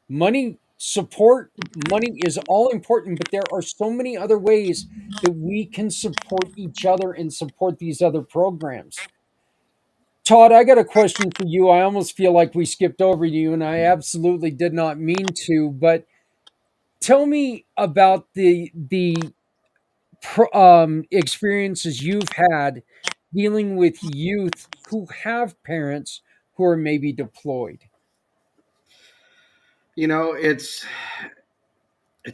Money, support, money is all important, but there are so many other ways that we can support each other and support these other programs. Todd, I got a question for you. I almost feel like we skipped over you, and I absolutely did not mean to, but tell me about the experiences you've had dealing with youth who have parents who are maybe deployed. It's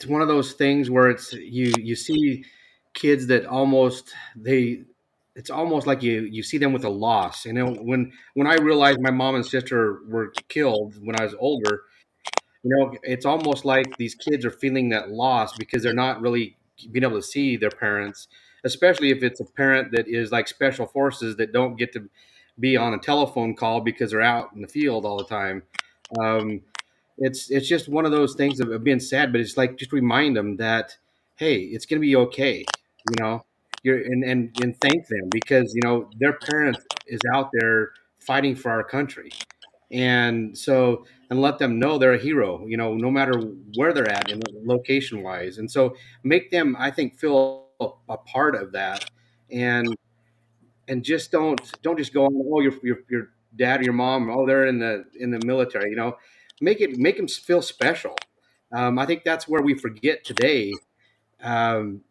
one of those things where you see kids that almost they it's almost like you see them with a loss. When I realized my mom and sister were killed when I was older, it's almost like these kids are feeling that loss because they're not really being able to see their parents, especially if it's a parent that is like special forces that don't get to be on a telephone call because they're out in the field all the time. Um, it's just one of those things of being sad, but it's like just remind them that hey, it's gonna be okay. You know, and thank them because their parent is out there fighting for our country, and so and let them know they're a hero. No matter where they're at in location wise, and so make them, I think, feel a part of that, and just don't just go on. Oh, your dad or your mom. Oh, they're in the military. Make them feel special. I think that's where we forget today. Um,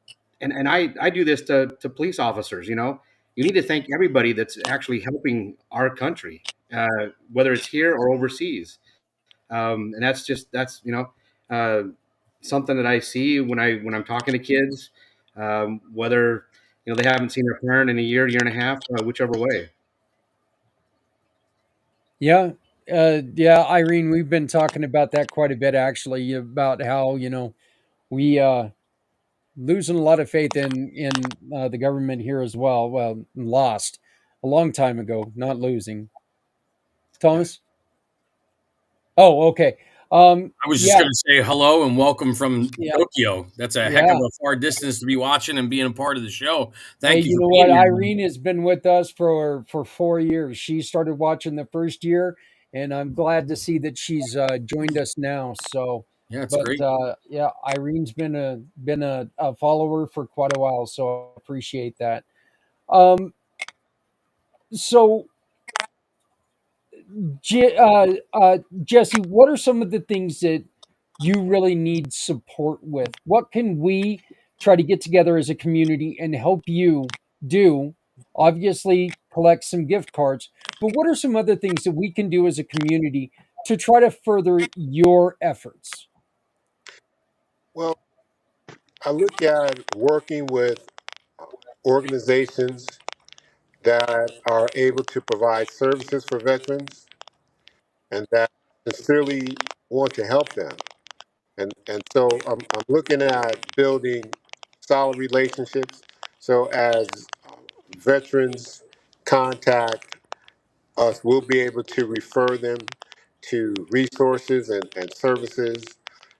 and I do this to police officers. You need to thank everybody that's actually helping our country, whether it's here or overseas. And that's uh, something that I see when I'm talking to kids, whether they haven't seen their parent in a year and a half, whichever way. Yeah. Yeah, Irene, we've been talking about that quite a bit, actually, about how, we losing a lot of faith in the government here as well. Well, lost a long time ago, not losing. Yeah. Thomas? Oh, okay. I was just Yeah, going to say hello and welcome from yeah, Tokyo. That's a heck of yeah. a far distance to be watching and being a part of the show. Hey, Thank you you for know what? being here, man. Irene has been with us for 4 years. She started watching the first year, and I'm glad to see that she's joined us now. So, Yeah, it's but great. yeah, Irene's been a follower for quite a while, so I appreciate that. Um, so Jesse, what are some of the things that you really need support with? What can we try to get together as a community and help you do? Obviously, collect some gift cards, but what are some other things that we can do as a community to try to further your efforts? Well, I look at working with organizations that are able to provide services for veterans and that sincerely want to help them. And so I'm looking at building solid relationships. So as veterans contact us, we'll be able to refer them to resources and services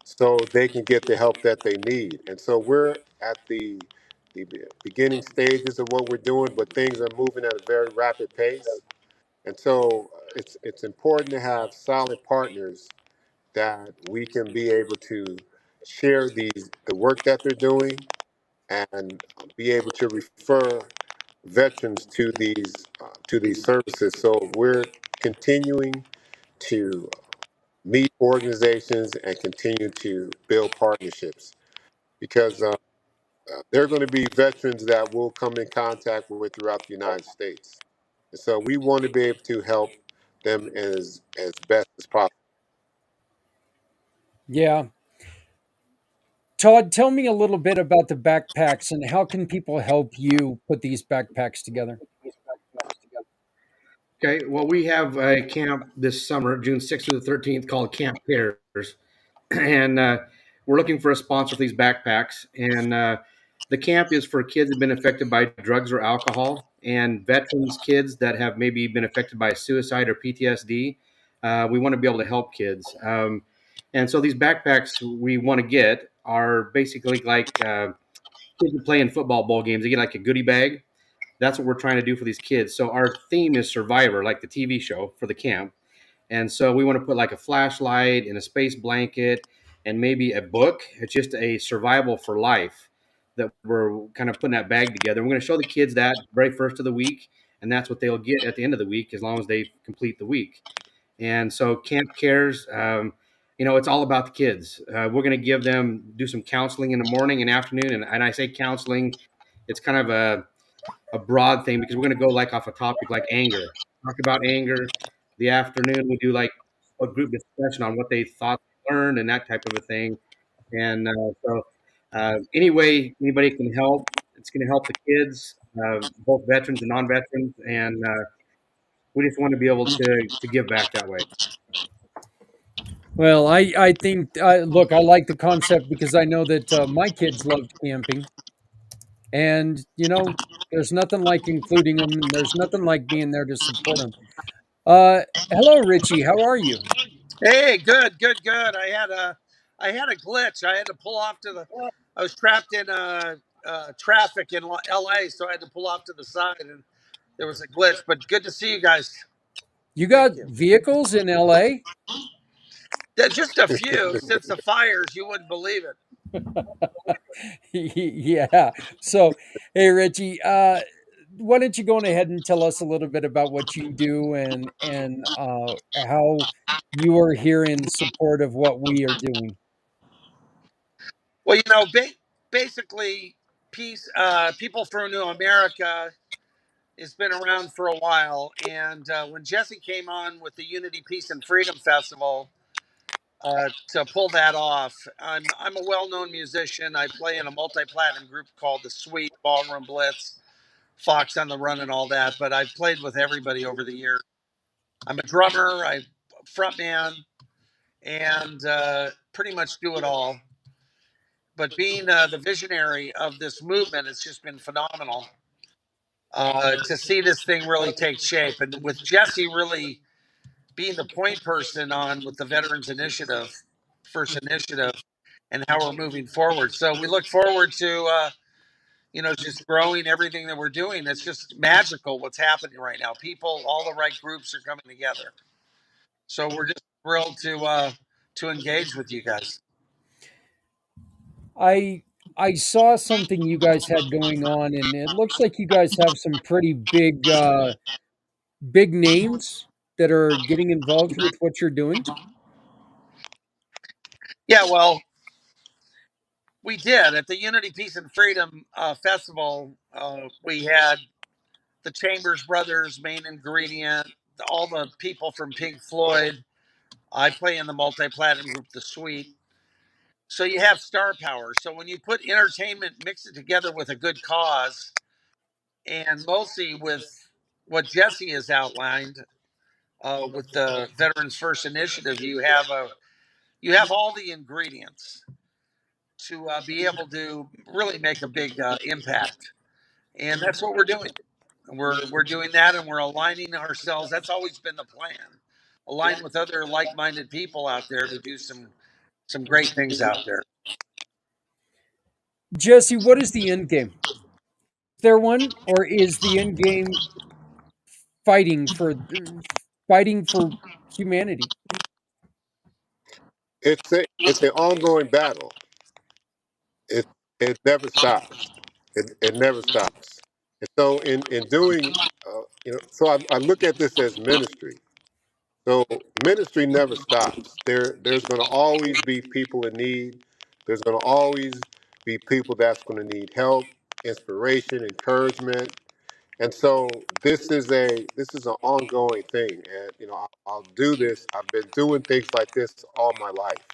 so they can get the help that they need. And so we're at the beginning stages of what we're doing, but things are moving at a very rapid pace. And so it's important to have solid partners that we can be able to share the work that they're doing and be able to refer veterans to these services. So we're continuing to meet organizations and continue to build partnerships because there are going to be veterans that we'll come in contact with throughout the United States. And so we want to be able to help them as best as possible. Yeah. Todd, tell me a little bit about the backpacks and how can people help you put these backpacks together? Okay, well, we have a camp this summer, June 6th through the 13th, called Camp Cares. And we're looking for a sponsor for these backpacks. And the camp is for kids that have been affected by drugs or alcohol, and veterans kids that have maybe been affected by suicide or PTSD. We want to be able to help kids. And so these backpacks we want to get are basically like kids that play in football bowl games. They get like a goodie bag. That's what we're trying to do for these kids. So our theme is Survivor, like the TV show for the camp. And so we want to put like a flashlight and a space blanket and maybe a book. It's just a survival for life that we're kind of putting that bag together. We're going to show the kids that very first of the week, and that's what they'll get at the end of the week as long as they complete the week. And so Camp Cares, it's all about the kids. We're going to do some counseling in the morning and afternoon. And I say counseling, it's kind of a broad thing because we're going to go like off a topic like anger. Talk about anger. The afternoon we do like a group discussion on what they thought they learned and that type of a thing. And anyway, anybody can help. It's going to help the kids, both veterans and non-veterans, and we just want to be able to give back that way. Well, I think, look, I like the concept because I know that my kids loved camping. And, there's nothing like including them, and there's nothing like being there to support them. Hello, Richie. How are you? Hey, good, good, good. I had a glitch. I had to pull off to the. I was trapped in traffic in L.A., so I had to pull off to the side, and there was a glitch. But good to see you guys. You Thank got you. vehicles in LA? Just a few since the fires. You wouldn't believe it. Yeah. So, hey, Richie, why don't you go on ahead and tell us a little bit about what you do and how you are here in support of what we are doing? Well, basically, peace. People for New America has been around for a while, and when Jesse came on with the Unity, Peace, and Freedom Festival, to pull that off. I'm a well-known musician. I play in a multi-platinum group called the Sweet Ballroom Blitz, Fox on the Run, and all that. But I've played with everybody over the years. I'm a drummer, I frontman, and pretty much do it all. But being the visionary of this movement, it's just been phenomenal to see this thing really take shape. And with Jesse really being the point person on with the Veterans Initiative, First Initiative, and how we're moving forward. So we look forward to just growing everything that we're doing. It's just magical what's happening right now. People, all the right groups are coming together. So we're just thrilled to engage with you guys. I saw something you guys had going on, and it looks like you guys have some pretty big names that are getting involved with what you're doing. Yeah, well, we did at the Unity, Peace, and Freedom Festival. We had the Chambers Brothers, Main Ingredient, all the people from Pink Floyd. I play in the multi-platinum group, The Sweet. So you have star power. So when you put entertainment, mix it together with a good cause, and mostly with what Jesse has outlined with the Veterans First Initiative, you have all the ingredients to be able to really make a big impact, and that's what we're doing. We're doing that, and we're aligning ourselves. That's always been the plan. Align with other like-minded people out there to do some great things out there. Jesse, what is the end game? Is there one, or is the end game fighting for humanity? It's an ongoing battle. It never stops. It never stops. And so in doing, so I look at this as ministry. So ministry never stops. There's going to always be people in need. There's going to always be people that's going to need help, inspiration, encouragement. And so this is an ongoing thing. And I'll do this. I've been doing things like this all my life,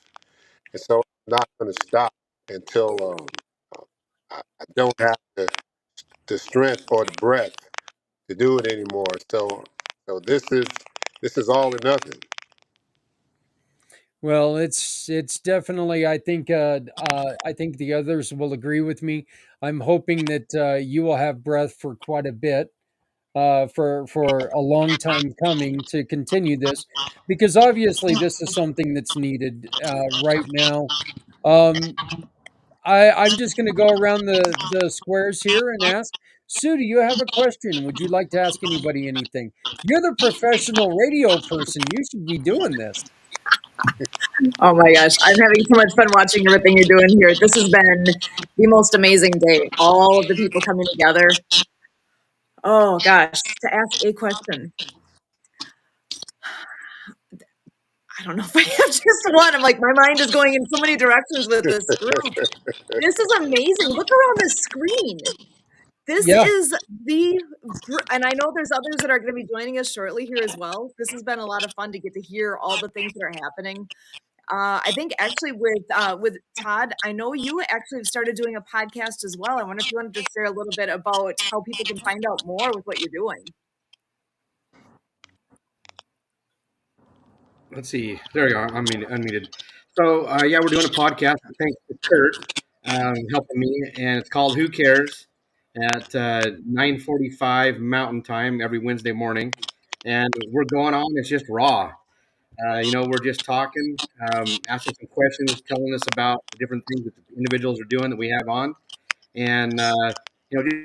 and so I'm not going to stop until I don't have the strength or the breath to do it anymore. So this is all or nothing. Well, it's definitely. I think the others will agree with me. I'm hoping that you will have breath for quite a bit, for a long time coming to continue this, because obviously this is something that's needed right now. Um, I'm just going to go around the squares here and ask Sue. Do you have a question? Would you like to ask anybody anything? You're the professional radio person. You should be doing this. Oh my gosh, I'm having so much fun watching everything you're doing here. This has been the most amazing day. All of the people coming together. Oh gosh, to ask a question. I don't know if I have just one. I'm like, my mind is going in so many directions with this group. This is amazing. Look around the screen. This Yeah. is and I know there's others that are going to be joining us shortly here as well. This has been a lot of fun to get to hear all the things that are happening. I think actually with Todd, I know you actually have started doing a podcast as well. I wonder if you wanted to share a little bit about how people can find out more with what you're doing. Let's see. There you are. I'm unmuted. So yeah, we're doing a podcast. Thanks to Kurt helping me, and it's called Who Cares at 9:45 Mountain Time every Wednesday morning, and we're going on. It's just raw. We're just talking, asking some questions, telling us about the different things that the individuals are doing that we have on, and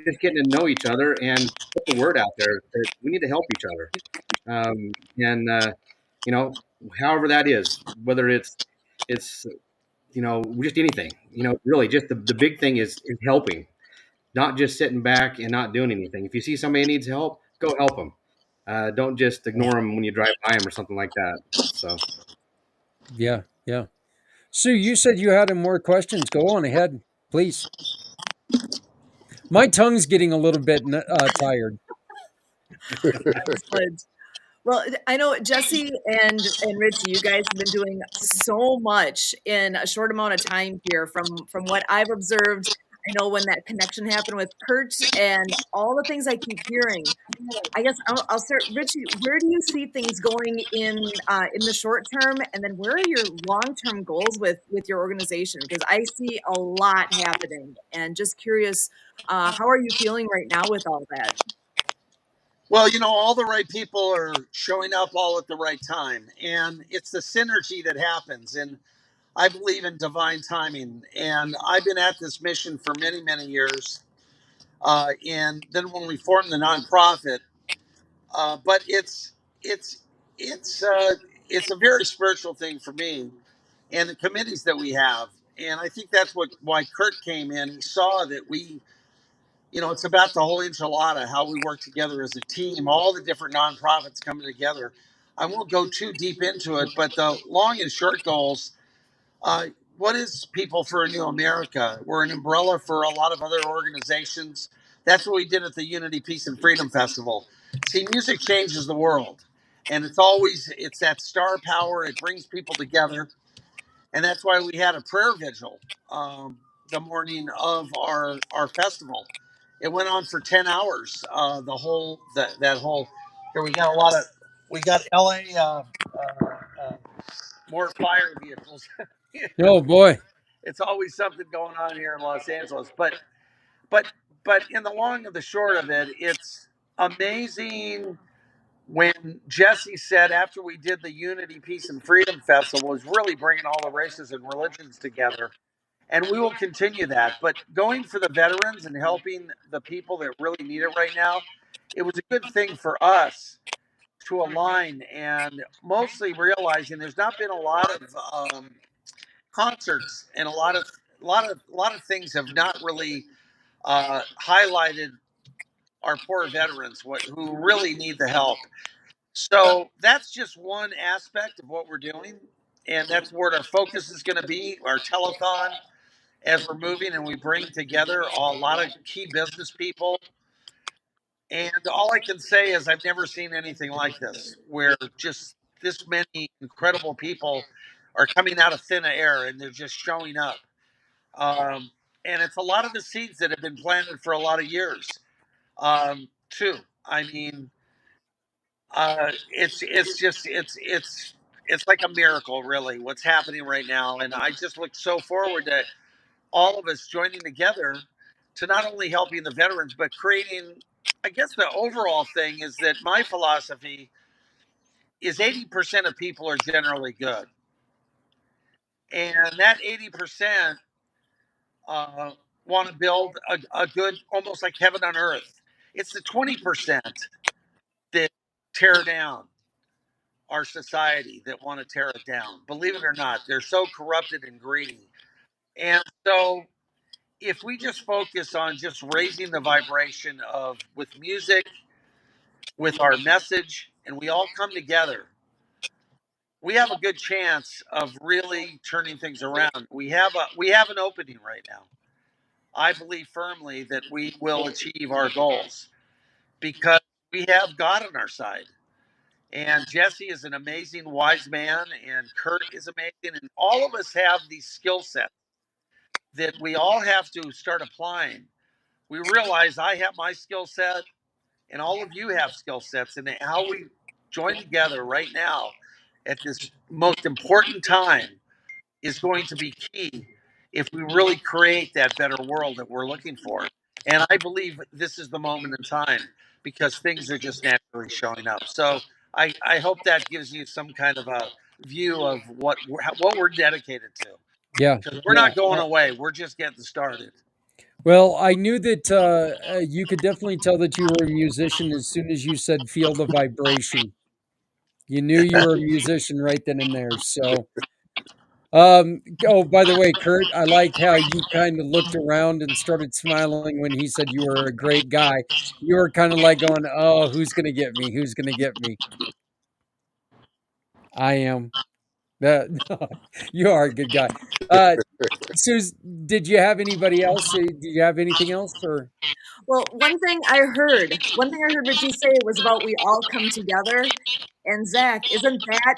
just getting to know each other and put the word out there that we need to help each other. However that is, whether it's just anything, really just the big thing is helping, not just sitting back and not doing anything. If you see somebody needs help, go help them. Don't just ignore them when you drive by them or something like that. So Yeah. Sue, you said you had more questions. Go on ahead, please. My tongue's getting a little bit tired. Excellent. Well, I know Jesse and Richie, you guys have been doing so much in a short amount of time here. From what I've observed, I know when that connection happened with Kurt and all the things I keep hearing. I guess I'll start, Richie. Where do you see things going in the short term, and then where are your long term goals with your organization? Because I see a lot happening, and just curious, how are you feeling right now with all that? Well, all the right people are showing up all at the right time, and it's the synergy that happens. And I believe in divine timing, and I've been at this mission for many, many years. And then when we formed the nonprofit, but it's it's uh, it's a very spiritual thing for me, and the committees that we have. And I think that's why Kurt came in. He saw that it's about the whole enchilada, how we work together as a team, all the different nonprofits coming together. I won't go too deep into it, but the long and short goals. Uh, what is People for a New America? We're an umbrella for a lot of other organizations. That's what we did at the Unity, Peace, and Freedom Festival. See, music changes the world, and it's that star power. It brings people together, and that's why we had a prayer vigil the morning of our festival. It went on for 10 hours. The whole that whole here we got LA more fire vehicles. Oh boy. It's always something going on here in Los Angeles. But but in the long and the short of it, it's amazing when Jesse said after we did the Unity, Peace, and Freedom Festival was really bringing all the races and religions together. And we will continue that. But going for the veterans and helping the people that really need it right now, it was a good thing for us to align and mostly realizing there's not been a lot of concerts and a lot of things have not really highlighted our poor veterans who really need the help. So that's just one aspect of what we're doing, and that's where our focus is going to be. Our telethon, as we're moving and we bring together a lot of key business people. And all I can say is I've never seen anything like this, where just this many incredible people are coming out of thin air and they're just showing up. And it's a lot of the seeds that have been planted for a lot of years, too. I mean, it's like a miracle, really, what's happening right now. And I just look so forward to all of us joining together to not only helping the veterans, but creating. I guess the overall thing is that my philosophy is 80% of people are generally good, and that 80% want to build a good, almost like heaven on earth. It's the 20% that tear down our society, that want to tear it down. Believe it or not, they're so corrupted and greedy. And so if we just focus on just raising the vibration of with music, with our message, and we all come together, we have a good chance of really turning things around. We have an opening right now. I believe firmly that we will achieve our goals because we have God on our side. And Jesse is an amazing wise man, and Kurt is amazing, and all of us have these skill sets that we all have to start applying. We realize I have my skill set, and all of you have skill sets, and how we join together right now at this most important time is going to be key if we really create that better world that we're looking for. And I believe this is the moment in time because things are just naturally showing up. So I hope that gives you some kind of a view of what we're dedicated to. Yeah. Because we're not going away. We're just getting started. Well, I knew that you could definitely tell that you were a musician as soon as you said feel the vibration. You knew you were a musician right then and there. So, oh, by the way, Kurt, I liked how you kind of looked around and started smiling when he said you were a great guy. You were kind of like going, "Oh, who's gonna get me? Who's gonna get me?" I am. That you are a good guy. Suze, did you have anybody else? Do you have anything else, or? Well, one thing I heard Richie say was about we all come together. And Zach, isn't that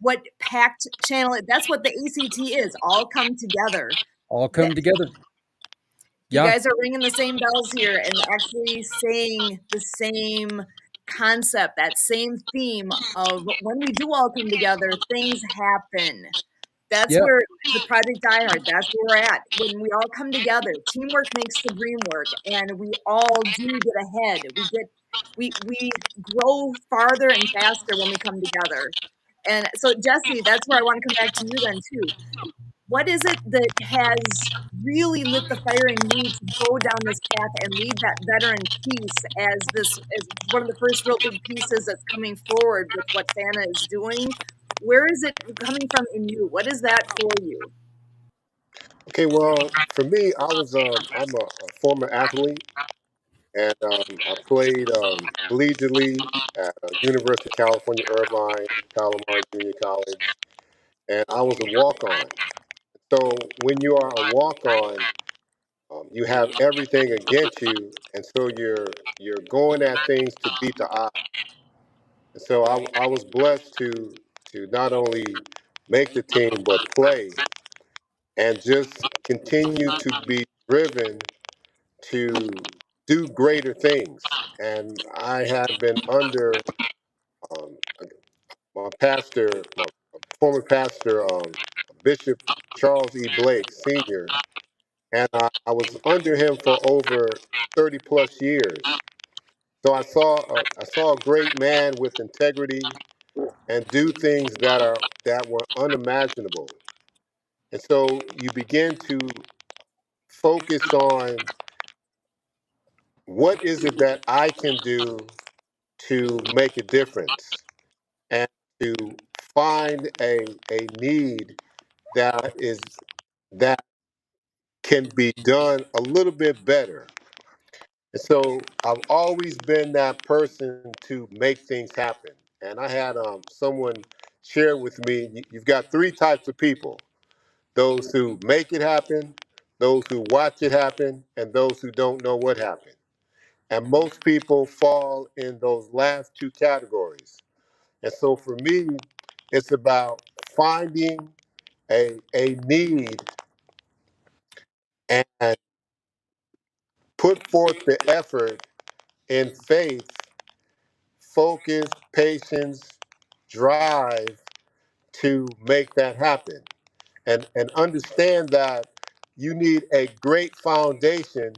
what Pact Channel? That's what the ACT is. All come together. All come together. You Yeah. guys are ringing the same bells here and actually saying the same concept, that same theme of when we do all come together, things happen. That's Yep. where the Project Die Hard, that's where we're at. When we all come together, teamwork makes the dream work, and we all do get ahead. We grow farther and faster when we come together. And so, Jesse, that's where I want to come back to you then too. What is it that has really lit the fire in you to go down this path and lead that veteran piece as one of the first real big pieces that's coming forward with what Santa is doing? Where is it coming from in you? What is that for you? Okay, well, for me, I'm a former athlete, and I played collegiately at University of California, Irvine, Palomar Junior College, and I was a walk-on. So when you are a walk-on, you have everything against you, and so you're going at things to beat the odds. And so I was blessed to not only make the team but play and just continue to be driven to do greater things. And I had been under um, my former pastor, Bishop Charles E. Blake Sr., and I was under him for over 30 plus years. So I saw a great man with integrity and do things that were unimaginable. And so you begin to focus on what is it that I can do to make a difference and to find a need that can be done a little bit better. And so I've always been that person to make things happen. And I had someone share with me, you've got three types of people: those who make it happen, those who watch it happen, and those who don't know what happened. And most people fall in those last two categories. And so for me, it's about finding a need and put forth the effort in faith, focus, patience, drive to make that happen. And understand that you need a great foundation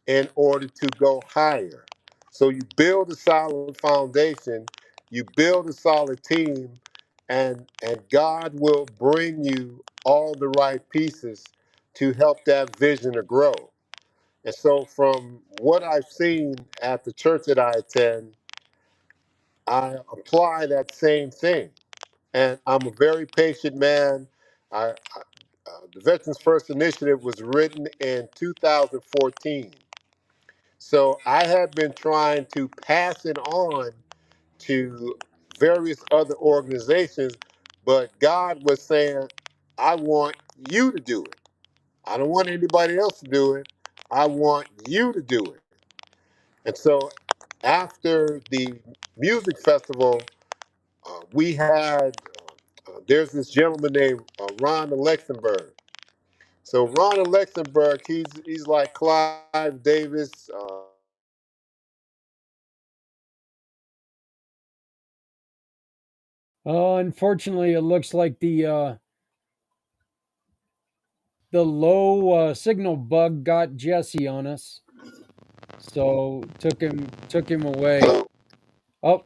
in order to go higher. So you build a solid foundation, you build a solid team, and God will bring you all the right pieces to help that vision to grow. And so from what I've seen at the church that I attend, I apply that same thing. And I'm a very patient man. The Veterans First Initiative was written in 2014. So I have been trying to pass it on to various other organizations, but God was saying, I want you to do it. I don't want anybody else to do it. I want you to do it. And so after the music festival, we had, there's this gentleman named Ron Alexenberg. So Ron Alexenberg, he's like Clive Davis. Unfortunately, it looks like the low signal bug got Jesse on us, so took him away. Hello, Oh,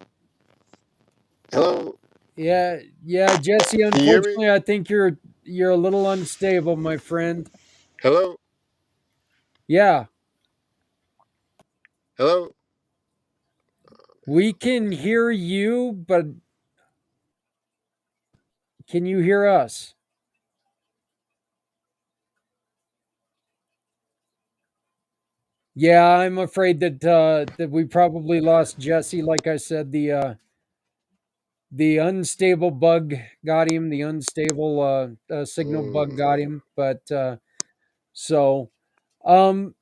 hello, yeah, Jesse. can you hear me? Unfortunately, I think you're a little unstable, my friend. Hello, Yeah, hello. we can hear you, but can you hear us? Yeah, I'm afraid that we probably lost Jesse. Like I said, the unstable bug got him. The unstable signal bug Mm. got him. But so, um,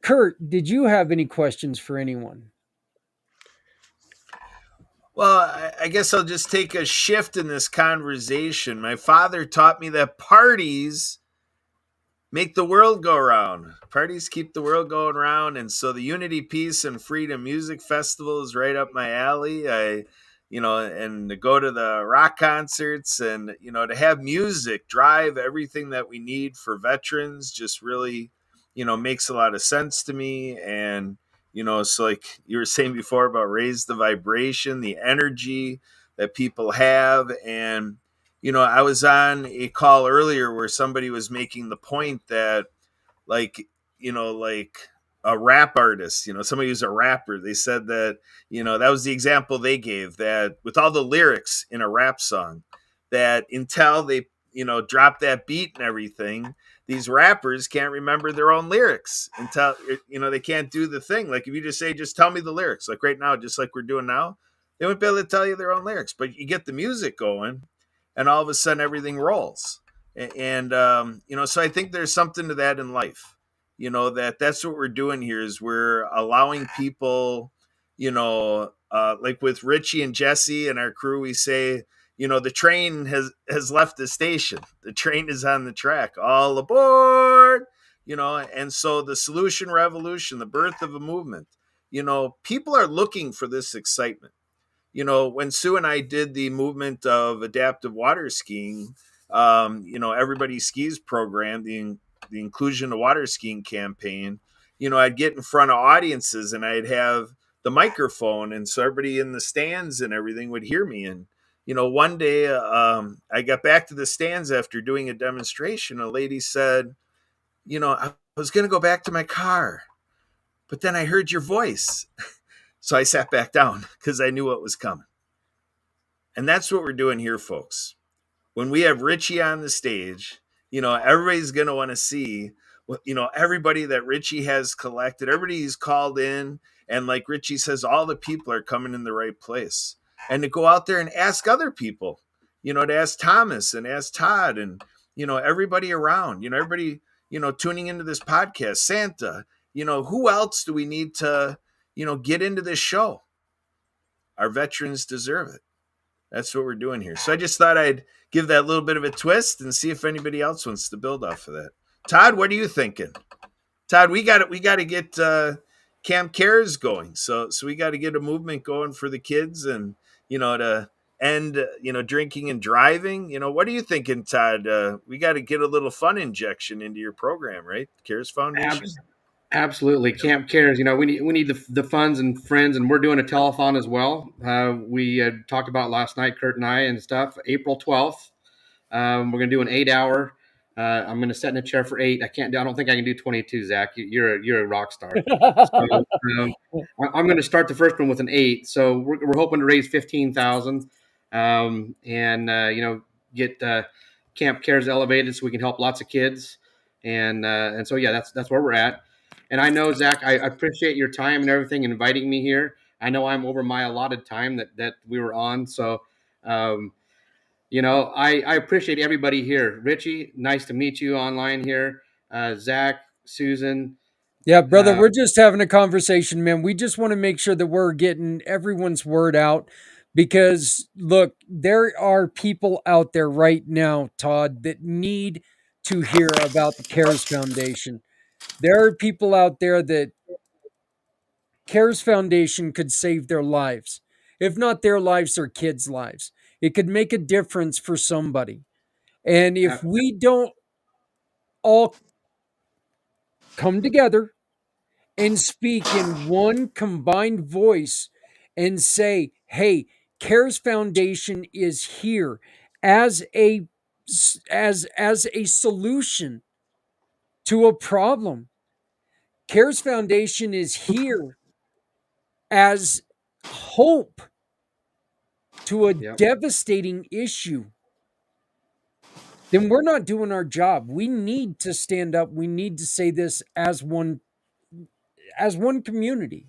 Kurt, did you have any questions for anyone? Well, I guess I'll just take a shift in this conversation. My father taught me that parties make the world go round. Parties keep the world going round. And so the Unity, Peace, and Freedom Music Festival is right up my alley. and to go to the rock concerts, and to have music drive everything that we need for veterans just really makes a lot of sense to me. And so like you were saying before about raise the vibration, the energy that people have. And I was on a call earlier where somebody was making the point that, like like a rap artist, somebody who's a rapper, they said that that was the example they gave, that with all the lyrics in a rap song, that until they drop that beat and everything, these rappers can't remember their own lyrics until they can't do the thing. Like if you just say, just tell me the lyrics, like right now, just like we're doing now, they wouldn't be able to tell you their own lyrics. But you get the music going and all of a sudden everything rolls. And so I think there's something to that in life, that's what we're doing here, is we're allowing people, like with Richie and Jesse and our crew, we say, the train has left the station, the train is on the track, all aboard. And so the solution revolution, the birth of a movement, people are looking for this excitement. When Sue and I did the movement of adaptive water skiing, Everybody Skis program, the inclusion of water skiing campaign, I'd get in front of audiences and I'd have the microphone, and so everybody in the stands and everything would hear me. And one day I got back to the stands after doing a demonstration. A lady said, I was going to go back to my car, but then I heard your voice. So I sat back down because I knew what was coming. And that's what we're doing here, folks. When we have Richie on the stage, everybody's going to want to see, everybody that Richie has collected, everybody he's called in. And like Richie says, all the people are coming in the right place. And to go out there and ask other people, to ask Thomas and ask Todd and, everybody around, everybody, tuning into this podcast, Santa, who else do we need to, get into this show? Our veterans deserve it. That's what we're doing here. So I just thought I'd give that little bit of a twist and see if anybody else wants to build off of that. Todd, what are you thinking? Todd, we got to get Camp Cares going. So we got to get a movement going for the kids, and to end drinking and driving. What are you thinking, Todd? We got to get a little fun injection into your program, right? Cares Foundation. Absolutely. Camp Cares, we need the funds and friends, and we're doing a telethon as well. We had talked about last night, Kurt and I and stuff, April 12th. We're going to do an 8-hour. I'm going to sit in a chair for 8. I don't think I can do 22, Zach. You're a rock star. So, I'm going to start the first one with an 8. So we're hoping to raise $15,000, and get Camp Cares elevated so we can help lots of kids. And so, yeah, that's where we're at. And I know, Zach, I appreciate your time and everything, inviting me here. I know I'm over my allotted time that we were on. So, I appreciate everybody here. Richie, nice to meet you online here. Zach, Susan. Yeah, brother, we're just having a conversation, man. We just want to make sure that we're getting everyone's word out, because, look, there are people out there right now, Todd, that need to hear about the Cares Foundation. There are people out there that Cares Foundation could save their lives. If not their lives, their kids' lives. It could make a difference for somebody. And if we don't all come together and speak in one combined voice and say, hey, Cares Foundation is here as a solution to a problem. Cares Foundation is here as hope to a devastating issue, then we're not doing our job. We need to stand up. We need to say this as one community.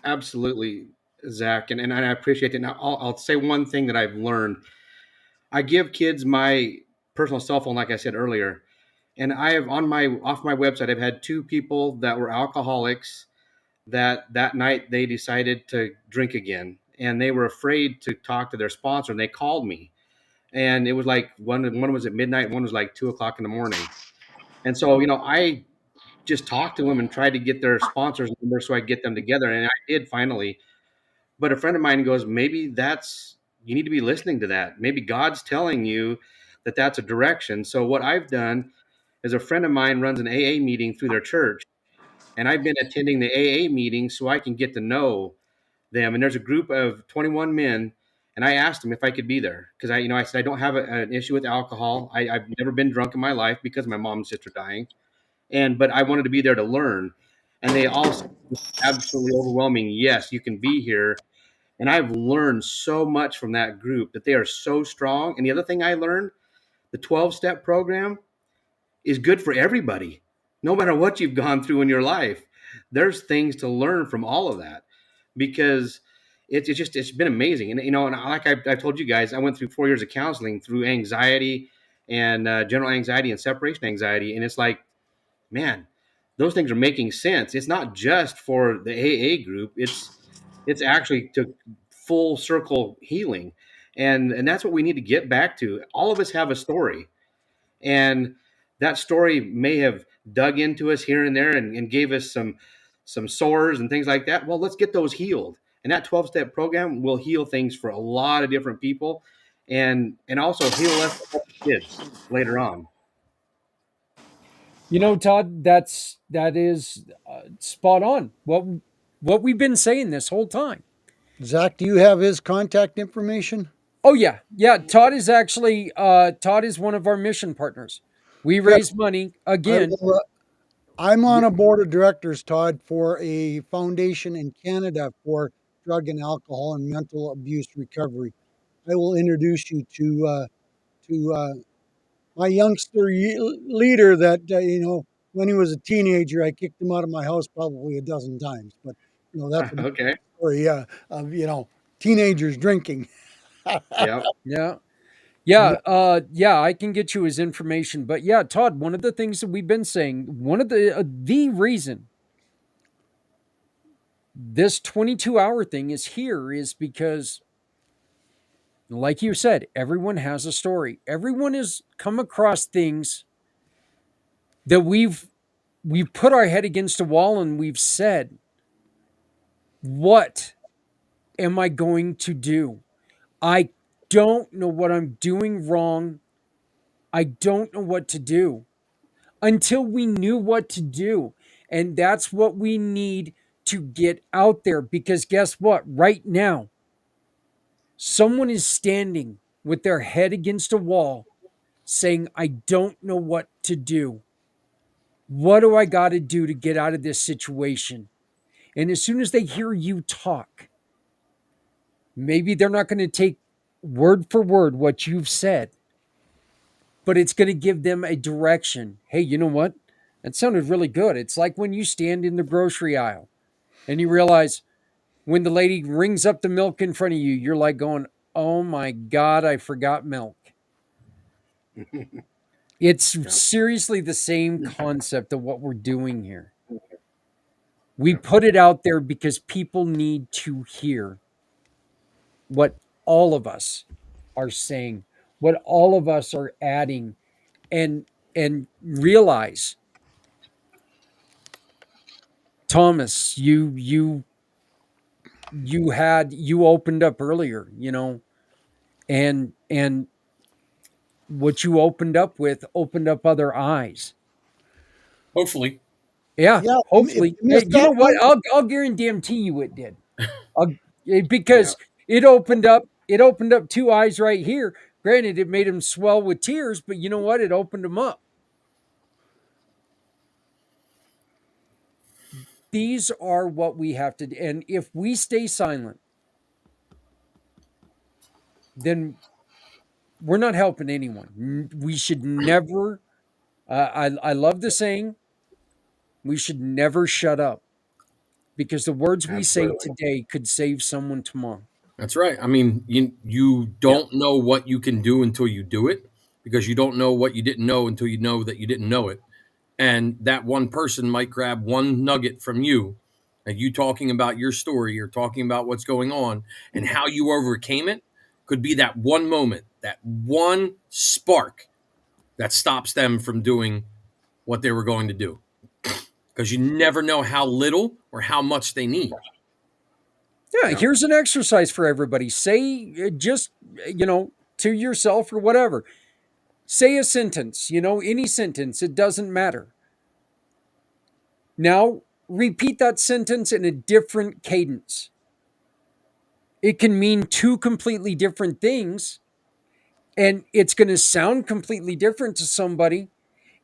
Absolutely, Zach. And I appreciate it. Now, I'll say one thing that I've learned. I give kids my personal cell phone, like I said earlier. And I have off my website, I've had 2 people that were alcoholics that night they decided to drink again. And they were afraid to talk to their sponsor, and they called me. And it was like one was at midnight, one was like 2:00 in the morning. And so, I just talked to them and tried to get their sponsors number so I could get them together. And I did finally. But a friend of mine goes, maybe you need to be listening to that. Maybe God's telling you that that's a direction. So what I've done is, a friend of mine runs an AA meeting through their church, and I've been attending the AA meeting so I can get to know them. And there's a group of 21 men, and I asked them if I could be there because I said I don't have an issue with alcohol. I've never been drunk in my life because of my mom and sister dying, but I wanted to be there to learn. And they all said absolutely overwhelming, yes, you can be here. And I've learned so much from that group, that they are so strong. And the other thing I learned, the 12-step program is good for everybody. No matter what you've gone through in your life, there's things to learn from all of that, because it's been amazing. And and like I've told you guys, I went through 4 years of counseling through anxiety and general anxiety and separation anxiety, and it's like, man, those things are making sense. It's not just for the AA group. It's actually to full circle healing, and that's what we need to get back to. All of us have a story, and that story may have dug into us here and there and gave us some sores and things like that. Well, let's get those healed, and that 12-step program will heal things for a lot of different people, and also heal us kids later on. Todd, that is spot on. What we've been saying this whole time. Zach, do you have his contact information? Oh yeah. Todd is actually Todd is one of our mission partners. We raise money again. I'm on a board of directors, Todd, for a foundation in Canada for drug and alcohol and mental abuse recovery. I will introduce you to my youngster leader that when he was a teenager, I kicked him out of my house probably a dozen times. But that's a Okay. story of teenagers drinking. Yeah. Yeah, I can get you his information. But yeah, Todd, one of the things that we've been saying, one of the reason this 22-hour thing is here is because, like you said, everyone has a story. Everyone has come across things that we've put our head against a wall and we've said, what am I going to do? I don't know what I'm doing wrong. I don't know what to do, until we knew what to do. And that's what we need to get out there, because guess what? Right now, someone is standing with their head against a wall saying, I don't know what to do. What do I got to do to get out of this situation? And as soon as they hear you talk, maybe they're not going to take word for word what you've said, but it's going to give them a direction. Hey, you know what? That sounded really good. It's like when you stand in the grocery aisle and you realize when the lady rings up the milk in front of you, you're like going, oh my God, I forgot milk. It's seriously the same concept of what we're doing here. We put it out there because people need to hear what all of us are saying, what all of us are adding, and realize, Thomas, you opened up earlier, and what you opened up with opened up other eyes. Hopefully. Yeah, hopefully. Hey, you know what? I'll guarantee you it did. Because it opened up two eyes right here. Granted, it made them swell with tears, but you know what? It opened them up. These are what we have to do. And if we stay silent, then we're not helping anyone. We should never, I love the saying, we should never shut up, because the words we say today could save someone tomorrow. That's right. I mean, you don't know what you can do until you do it, because you don't know what you didn't know until you know that you didn't know it. And that one person might grab one nugget from you, like you talking about your story or talking about what's going on and how you overcame it, could be that one moment, that one spark that stops them from doing what they were going to do. Because you never know how little or how much they need. Yeah, Yeah. here's an exercise for everybody. Say just, to yourself or whatever. Say a sentence, any sentence, it doesn't matter. Now, repeat that sentence in a different cadence. It can mean two completely different things, and it's going to sound completely different to somebody.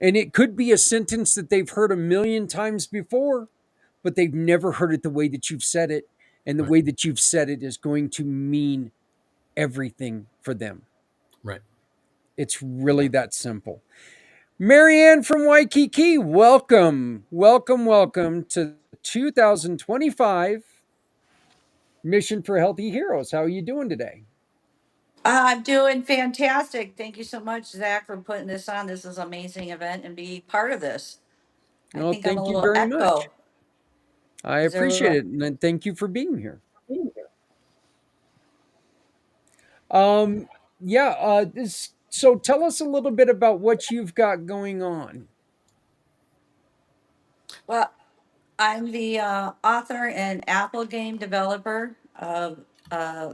And it could be a sentence that they've heard a million times before, but they've never heard it the way that you've said it. And the Right. way that you've said it is going to mean everything for them. Right. It's really that simple. Marianne from Waikiki, welcome, welcome, welcome to 2025 Mission for Healthy Heroes. How are you doing today? I'm doing fantastic. Thank you so much, Zach, for putting this on. This is an amazing event and be part of this. I Well, think I'm a thank you little very much. echo. I Is there a appreciate little? it, and thank you for being here. Um, yeah. So tell us a little bit about what you've got going on. Well, I'm the author and Apple game developer of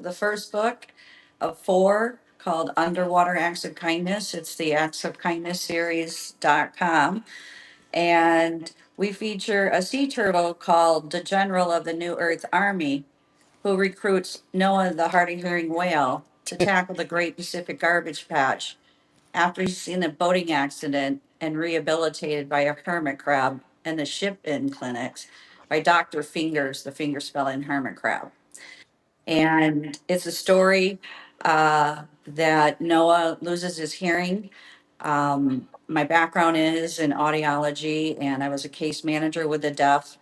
the first book of four called Underwater Acts of Kindness. It's the Acts of Kindness series.com. And we feature a sea turtle called the General of the New Earth Army, who recruits Noah the hard hearing whale to tackle the Great Pacific Garbage Patch after he's seen a boating accident and rehabilitated by a hermit crab in the ship in clinics by Dr. Fingers, the finger spelling hermit crab. And it's a story that Noah loses his hearing. My background is in audiology, and I was a case manager with the deaf.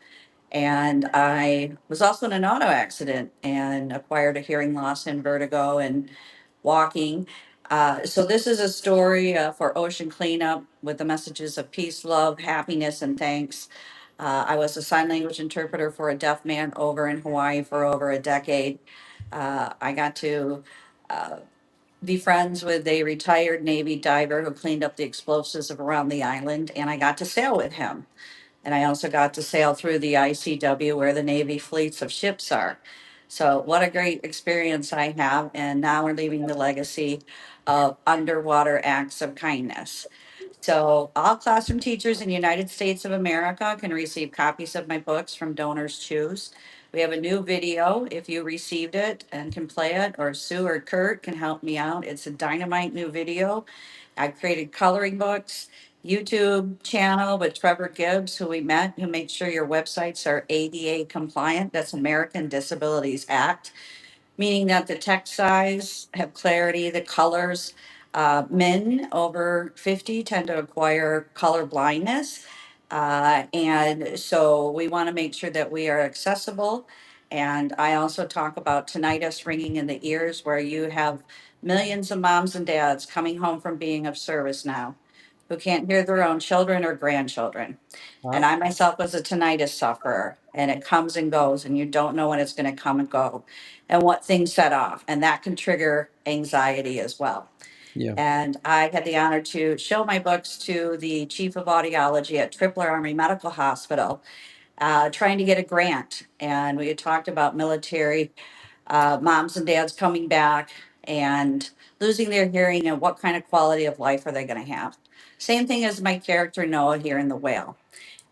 And I was also in an auto accident and acquired a hearing loss and vertigo and walking. So this is a story for ocean cleanup with the messages of peace, love, happiness, and thanks. I was a sign language interpreter for a deaf man over in Hawaii for over a decade. I got to uh, be friends with a retired Navy diver who cleaned up the explosives around the island, and I got to sail with him. And I also got to sail through the ICW where the Navy fleets of ships are. So, what a great experience I have. And now we're leaving the legacy of underwater acts of kindness. So, all classroom teachers in the United States of America can receive copies of my books from Donors Choose. We have a new video if you received it and can play it, or Sue or Kurt can help me out. It's a dynamite new video. I created coloring books, YouTube channel with Trevor Gibbs, who we met, who made sure your websites are ADA compliant. That's American Disabilities Act, meaning that the text size have clarity, the colors. Men over 50 tend to acquire color blindness. And so we want to make sure that we are accessible. And I also talk about tinnitus ringing in the ears, where you have millions of moms and dads coming home from being of service now who can't hear their own children or grandchildren. And Wow. I myself was a tinnitus sufferer, and it comes and goes, and you don't know when it's going to come and go and what things set off. And that can trigger anxiety as well. Yeah. And I had the honor to show my books to the chief of audiology at Tripler Army Medical Hospital, trying to get a grant. And we had talked about military moms and dads coming back and losing their hearing, and what kind of quality of life are they going to have. Same thing as my character Noah here in The Whale.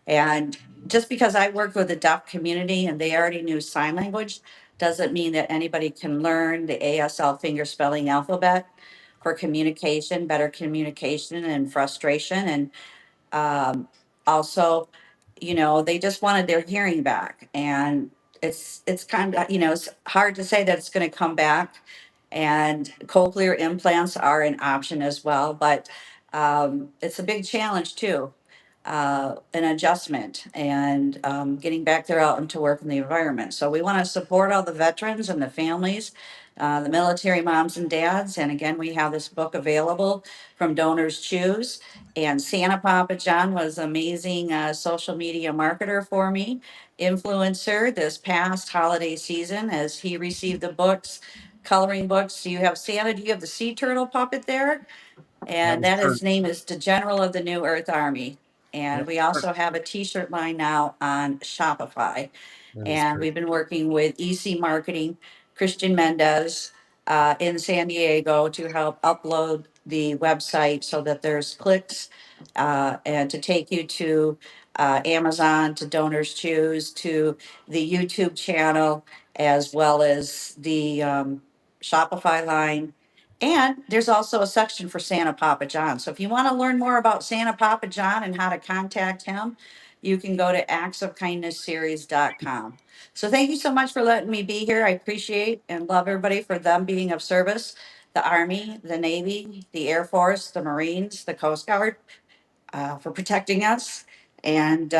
And just because I worked with the deaf community and they already knew sign language doesn't mean that anybody can learn the ASL finger spelling alphabet for communication, better communication and frustration. And also, they just wanted their hearing back. And it's kind of, it's hard to say that it's going to come back. And cochlear implants are an option as well, but it's a big challenge too, an adjustment and getting back there out into work in the environment. So we want to support all the veterans and the families, the military moms and dads. And again, we have this book available from Donors Choose. And Santa Papa John was an amazing social media marketer for me, influencer this past holiday season as he received the books, coloring books. Do you have Santa? Do you have the sea turtle puppet there? That And was that Kurt. his name is the General of the New Earth Army. And we also have a t-shirt line now on Shopify. That is And great. we've been working with EC Marketing, Christian Mendez in San Diego to help upload the website so that there's clicks and to take you to Amazon, to Donors Choose, to the YouTube channel, as well as the Shopify line. And there's also a section for Santa Papa John. So if you want to learn more about Santa Papa John and how to contact him, you can go to actsofkindnessseries.com. So thank you so much for letting me be here. I appreciate and love everybody for them being of service. The Army, the Navy, the Air Force, the Marines, the Coast Guard, for protecting us. And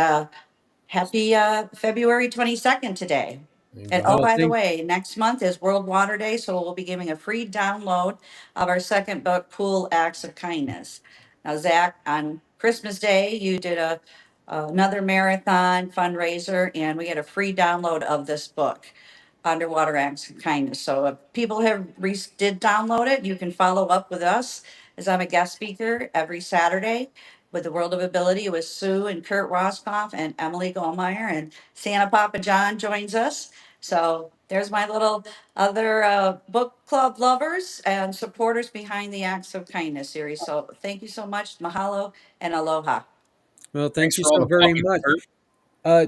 happy February 22nd today. There you And go. oh, Well, by the thank way, next month is World Water Day, so we'll be giving a free download of our second book, Pool Acts of Kindness. Now, Zach, on Christmas Day, you did another marathon fundraiser, and we get a free download of this book, Underwater Acts of Kindness. So if people did download it, you can follow up with us, as I'm a guest speaker every Saturday with the World of Ability with Sue and Kurt Roscoff and Emily Goldmeyer, and Santa Papa John joins us. So there's my little other book club lovers and supporters behind the Acts of Kindness series. So thank you so much. Mahalo and aloha. well, thank Thanks you for all so the very plugging, much. Kurt. Uh,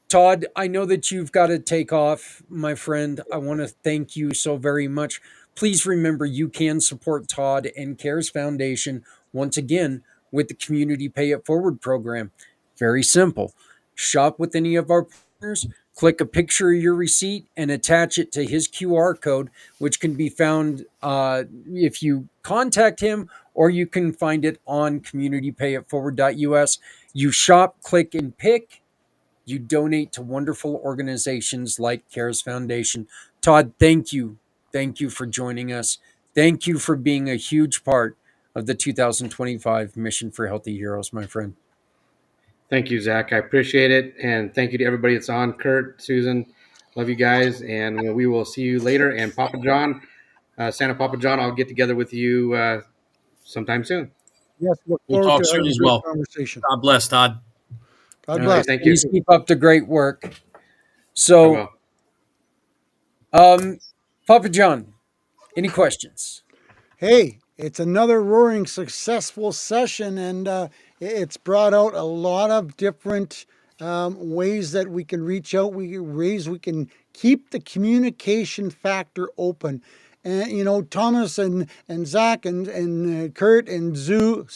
Todd, I know that you've got to take off, my friend. I want to thank you so very much. Please remember you can support Todd and CARES Foundation once again with the Community Pay It Forward program. Very simple. Shop with any of our partners, click a picture of your receipt, and attach it to his QR code, which can be found if you contact him, or you can find it on communitypayitforward.us. You shop, click, and pick. You donate to wonderful organizations like CARES Foundation. Todd, thank you. Thank you for joining us. Thank you for being a huge part of the 2025 Mission for Healthy Heroes, my friend. Thank you, Zach. I appreciate it. And thank you to everybody that's on. Kurt, Susan, love you guys. And we will see you later. And Papa John, Santa Papa John, I'll get together with you sometime soon. Yes, look We'll forward talk to soon having a as great well. conversation. God bless, Todd. God All bless. right, Thank you. please keep up the great work. I So, will. Papa John, any questions? Hey, it's another roaring successful session, and it's brought out a lot of different ways that we can reach out. Ways we can keep the communication factor open. And you know, Thomas and Zach and Kurt and Sue,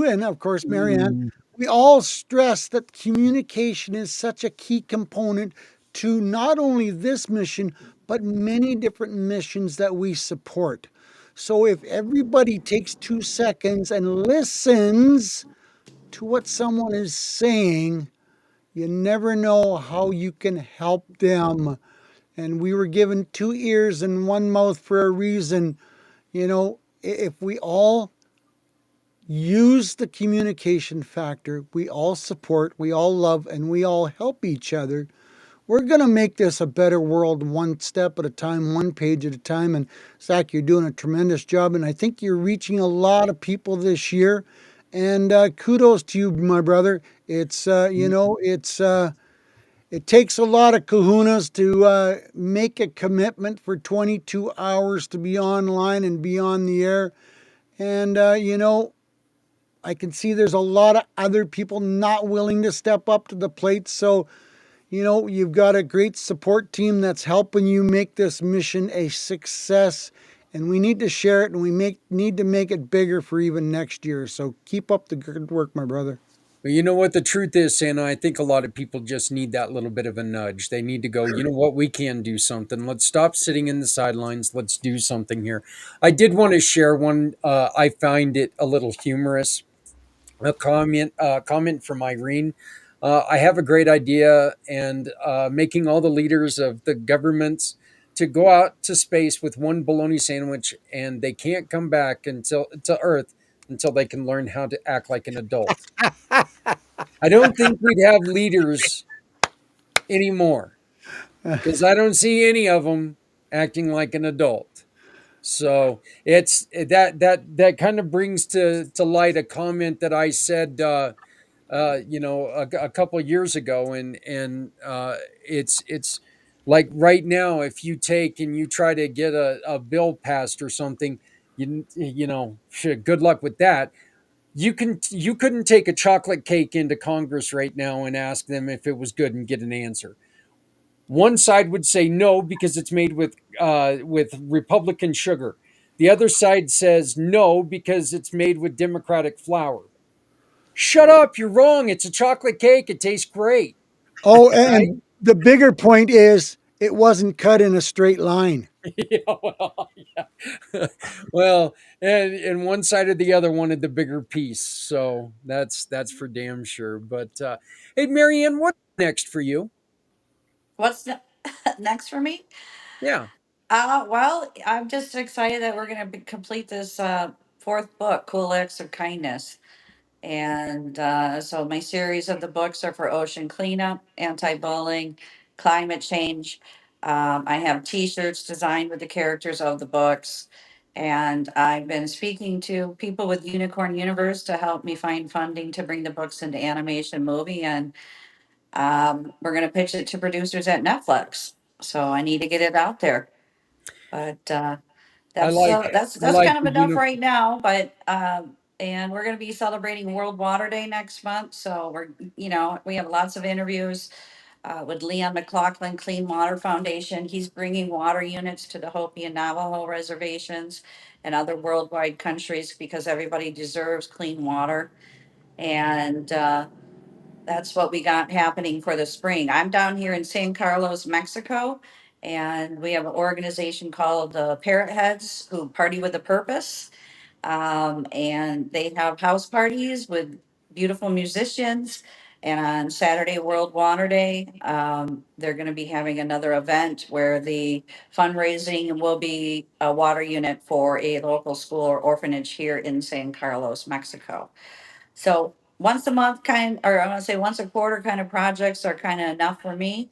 and of course Marianne, we all stress that communication is such a key component to not only this mission, but many different missions that we support. So if everybody takes 2 seconds and listens to what someone is saying, you never know how you can help them. And we were given 2 ears and 1 mouth for a reason. You know, if we all use the communication factor, we all support, we all love, and we all help each other, we're going to make this a better world one step at a time, one page at a time. And Zach, you're doing a tremendous job. And I think you're reaching a lot of people this year. And kudos to you, my brother. It's, it takes a lot of kahunas to make a commitment for 22 hours to be online and be on the air. And, I can see there's a lot of other people not willing to step up to the plate. So, you've got a great support team that's helping you make this mission a success. And we need to share it, and we need to make it bigger for even next year. So keep up the good work, my brother. But you know what the truth is, Santa? I think a lot of people just need that little bit of a nudge. They need to go, you know what, we can do something. Let's stop sitting in the sidelines. Let's do something here. I did want to share one. I find it a little humorous. A comment from Irene. I have a great idea, and making all the leaders of the governments to go out to space with one bologna sandwich, and they can't come back to Earth until they can learn how to act like an adult. I don't think we'd have leaders anymore because I don't see any of them acting like an adult. So it's that kind of brings to light a comment that I said, a couple of years ago, and it's like right now, if you take and you try to get a bill passed or something, good luck with that. You couldn't take a chocolate cake into Congress right now and ask them if it was good and get an answer. One side would say no because it's made with Republican sugar. The other side says no because it's made with Democratic flour. Shut up! You're wrong. It's a chocolate cake. It tastes great, Oh, right? and the bigger point is it wasn't cut in a straight line. Yeah, well, yeah. Well, and one side or the other wanted the bigger piece, so that's for damn sure. But hey, Marianne, what's next for you? What's next for me? Yeah. Well, I'm just excited that we're going to complete this fourth book, Cool Acts of Kindness. And so my series of the books are for ocean cleanup, anti-bullying, climate change. I have T-shirts designed with the characters of the books, and I've been speaking to people with Unicorn Universe to help me find funding to bring the books into animation movie, and we're going to pitch it to producers at Netflix. So I need to get it out there, but I that's like uh, that's I that's like kind of the enough right now. But and we're going to be celebrating World Water Day next month. So we have lots of interviews with Leon McLaughlin, Clean Water Foundation. He's bringing water units to the Hopi and Navajo reservations and other worldwide countries because everybody deserves clean water. And that's what we got happening for the spring. I'm down here in San Carlos, Mexico, and we have an organization called the Parrot Heads who party with a purpose. And they have house parties with beautiful musicians. And on Saturday, World Water Day, they're going to be having another event where the fundraising will be a water unit for a local school or orphanage here in San Carlos, Mexico. So once a month or I want to say once a quarter kind of projects are kind of enough for me.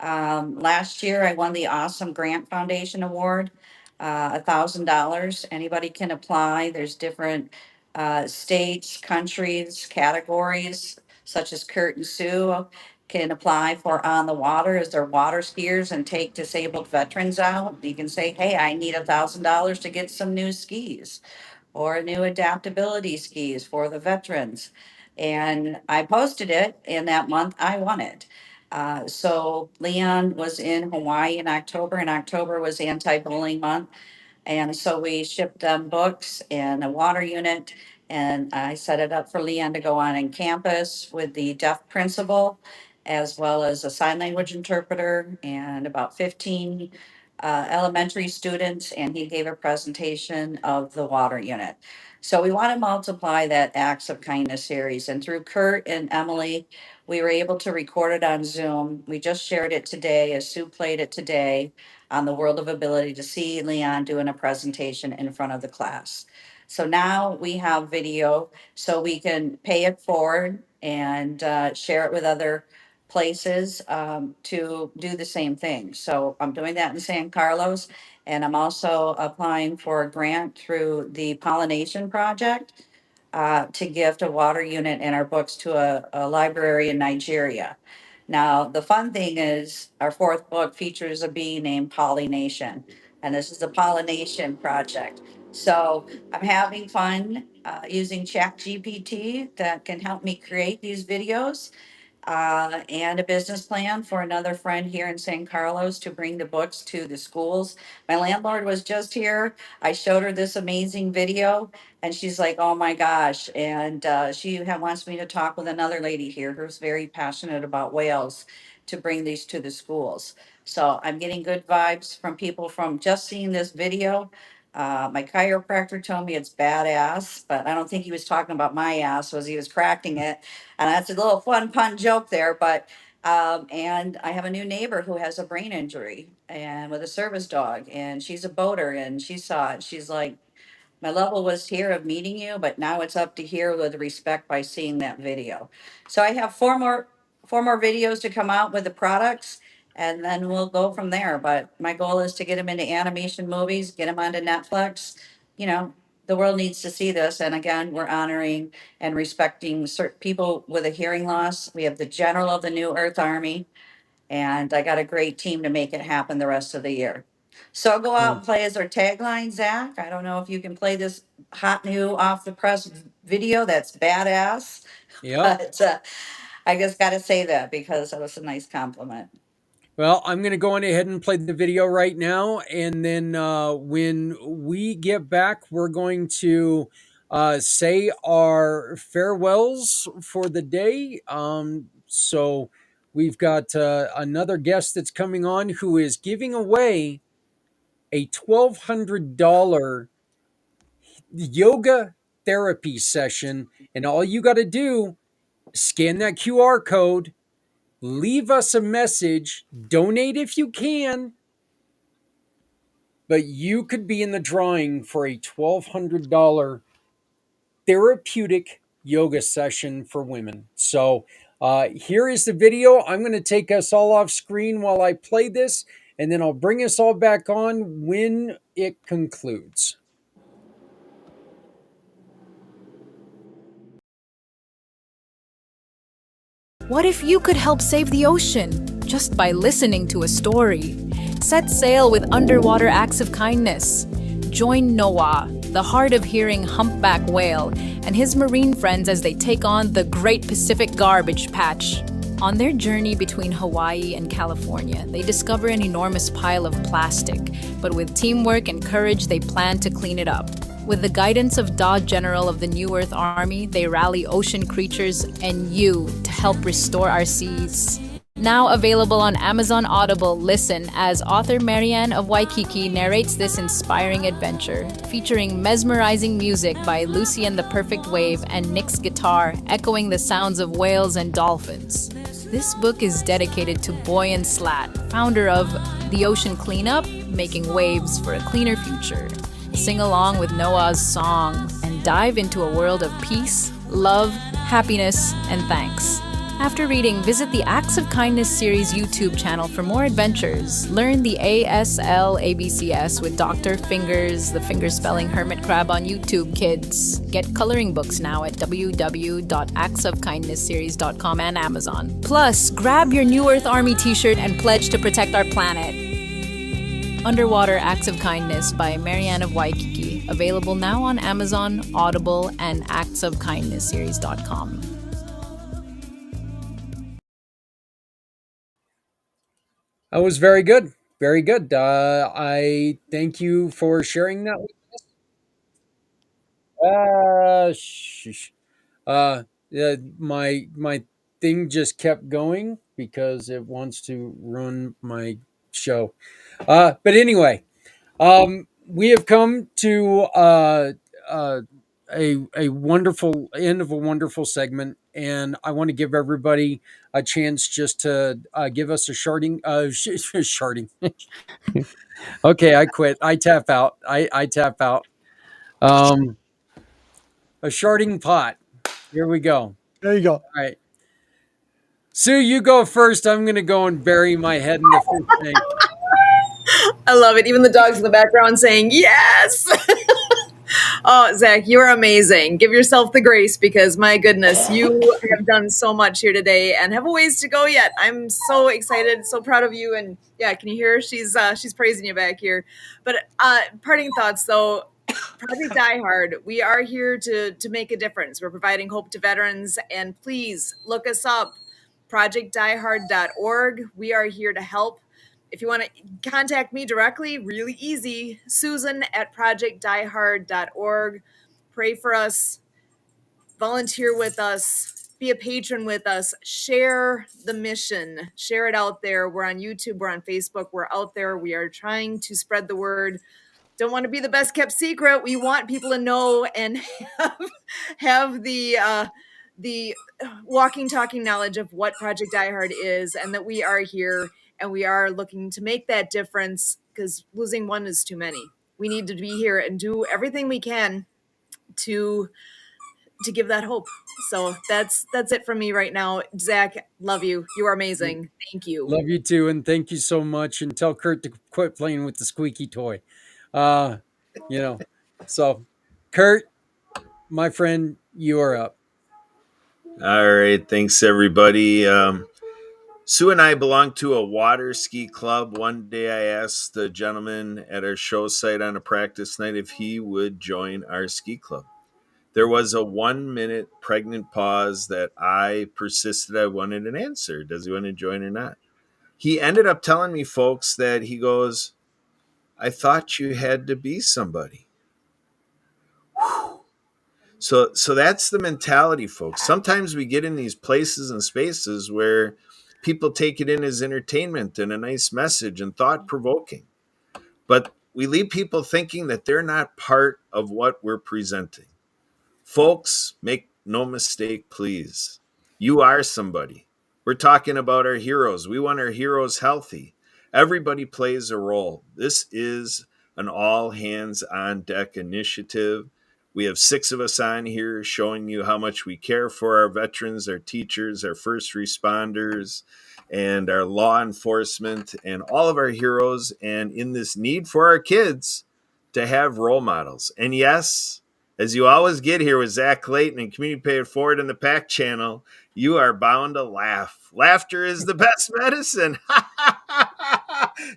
Last year I won the Awesome Grant Foundation Award, $1,000. Anybody can apply. There's different states, countries, categories, such as Kurt and Sue can apply for on the water as their water skiers and take disabled veterans out. You can say, hey, I need $1,000 to get some new skis or new adaptability skis for the veterans. And I posted it, and that month I won it. So Leon was in Hawaii in October, and October was anti-bullying month. And so we shipped them books and a water unit. And I set it up for Leon to go on in campus with the deaf principal, as well as a sign language interpreter and about 15 elementary students. And he gave a presentation of the water unit. So we want to multiply that Acts of Kindness series. And through Kurt and Emily, we were able to record it on Zoom. We just shared it today as Sue played it today on the World of Ability to see Leon doing a presentation in front of the class. So now we have video, so we can pay it forward and share it with other places to do the same thing. So I'm doing that in San Carlos, and I'm also applying for a grant through the Pollination Project to gift a water unit and our books to a library in Nigeria. Now, the fun thing is our fourth book features a bee named Pollination, and this is the Pollination Project. So I'm having fun using ChatGPT that can help me create these videos and a business plan for another friend here in San Carlos to bring the books to the schools. My landlord was just here. I showed her this amazing video, and she's like, "Oh my gosh!" And wants me to talk with another lady here who's very passionate about whales to bring these to the schools. So I'm getting good vibes from people from just seeing this video. My chiropractor told me it's badass, but I don't think he was talking about my ass, was he was cracking it. And that's a little fun pun joke there, but and I have a new neighbor who has a brain injury and with a service dog, and she's a boater, and she saw it. She's like, my level was here of meeting you, but now it's up to here with respect by seeing that video. So I have four more videos to come out with the products, and then we'll go from there. But my goal is to get them into animation movies, get them onto Netflix. You know, the world needs to see this. And again, we're honoring and respecting certain people with a hearing loss. We have the general of the New Earth Army, and I got a great team to make it happen the rest of the year. So go out and play as our tagline, Zach. I don't know if you can play this hot new off the press video. That's badass. Yep. But I just got to say that because that was a nice compliment. Well, I'm going to go on ahead and play the video right now. And then when we get back, we're going to say our farewells for the day. So we've got another guest that's coming on who is giving away a $1,200 yoga therapy session. And all you got to do, scan that QR code, leave us a message, donate if you can, but you could be in the drawing for a $1,200 therapeutic yoga session for women. So here is the video. I'm going to take us all off screen while I play this, and then I'll bring us all back on when it concludes. What if you could help save the ocean just by listening to a story? Set sail with Underwater Acts of Kindness. Join Noah, the hard of hearing humpback whale, and his marine friends as they take on the Great Pacific Garbage Patch. On their journey between Hawaii and California, they discover an enormous pile of plastic, but with teamwork and courage, they plan to clean it up. With the guidance of Dod General of the New Earth Army, they rally ocean creatures and you to help restore our seas. Now available on Amazon Audible, listen as author Marianne of Waikiki narrates this inspiring adventure, featuring mesmerizing music by Lucy and the Perfect Wave and Nick's guitar, echoing the sounds of whales and dolphins. This book is dedicated to Boy and Slat, founder of The Ocean Cleanup, making waves for a cleaner future. Sing along with Noah's song and dive into a world of peace, love, happiness, and thanks. After reading, visit the Acts of Kindness series YouTube channel for more adventures. Learn the ASL ABCS with Dr. Fingers, the fingerspelling hermit crab on YouTube, kids. Get coloring books now at www.actsofkindnessseries.com and Amazon. Plus, grab your New Earth Army t-shirt and pledge to protect our planet. Underwater Acts of Kindness by Marianne of Waikiki. Available now on Amazon, Audible, and actsofkindnessseries.com. That was very good. Very good. I thank you for sharing that with us. Yeah, my thing just kept going because it wants to run my show. But anyway, we have come to a wonderful end of a wonderful segment, and I want to give everybody a chance just to give us a sharding. Sharding. Okay, I quit. I tap out. I tap out. A sharding pot. Here we go. There you go. All right. Sue, you go first. I'm going to go and bury my head in the fish tank. I love it. Even the dogs in the background saying yes. Oh, Zach, you're amazing. Give yourself the grace because my goodness, you have done so much here today and have a ways to go yet. I'm so excited, so proud of you. And yeah, can you hear her? She's praising you back here. But parting thoughts though, Project Die Hard, we are here to make a difference. We're providing hope to veterans, and please look us up, projectdiehard.org. We are here to help. If you want to contact me directly, really easy, Susan@projectdiehard.org. Pray for us, volunteer with us, be a patron with us, share the mission, share it out there. We're on YouTube, we're on Facebook, we're out there. We are trying to spread the word. Don't want to be the best kept secret. We want people to know and have the walking, talking knowledge of what Project Die Hard is and that we are here and we are looking to make that difference because losing one is too many. We need to be here and do everything we can to to give that hope. So that's it from me right now. Zach, love you. You are amazing. Thank you. Love you too, and thank you so much. And tell Kurt to quit playing with the squeaky toy. You know, so Kurt, my friend, you are up. All right, thanks everybody. Sue and I belong to a water ski club. One day I asked the gentleman at our show site on a practice night if he would join our ski club. There was a 1 minute pregnant pause that I persisted I wanted an answer. Does he want to join or not? He ended up telling me, folks, that he goes, I thought you had to be somebody. Whew. So that's the mentality, folks. Sometimes we get in these places and spaces where people take it in as entertainment and a nice message and thought provoking. But we leave people thinking that they're not part of what we're presenting. Folks, make no mistake, please. You are somebody. We're talking about our heroes. We want our heroes healthy. Everybody plays a role. This is an all hands on deck initiative. We have 6 of us on here showing you how much we care for our veterans, our teachers, our first responders, and our law enforcement, and all of our heroes, and in this need for our kids to have role models. And yes, as you always get here with Zach Clayton and Community Pay It Forward in the PAC channel, you are bound to laugh. Laughter is the best medicine.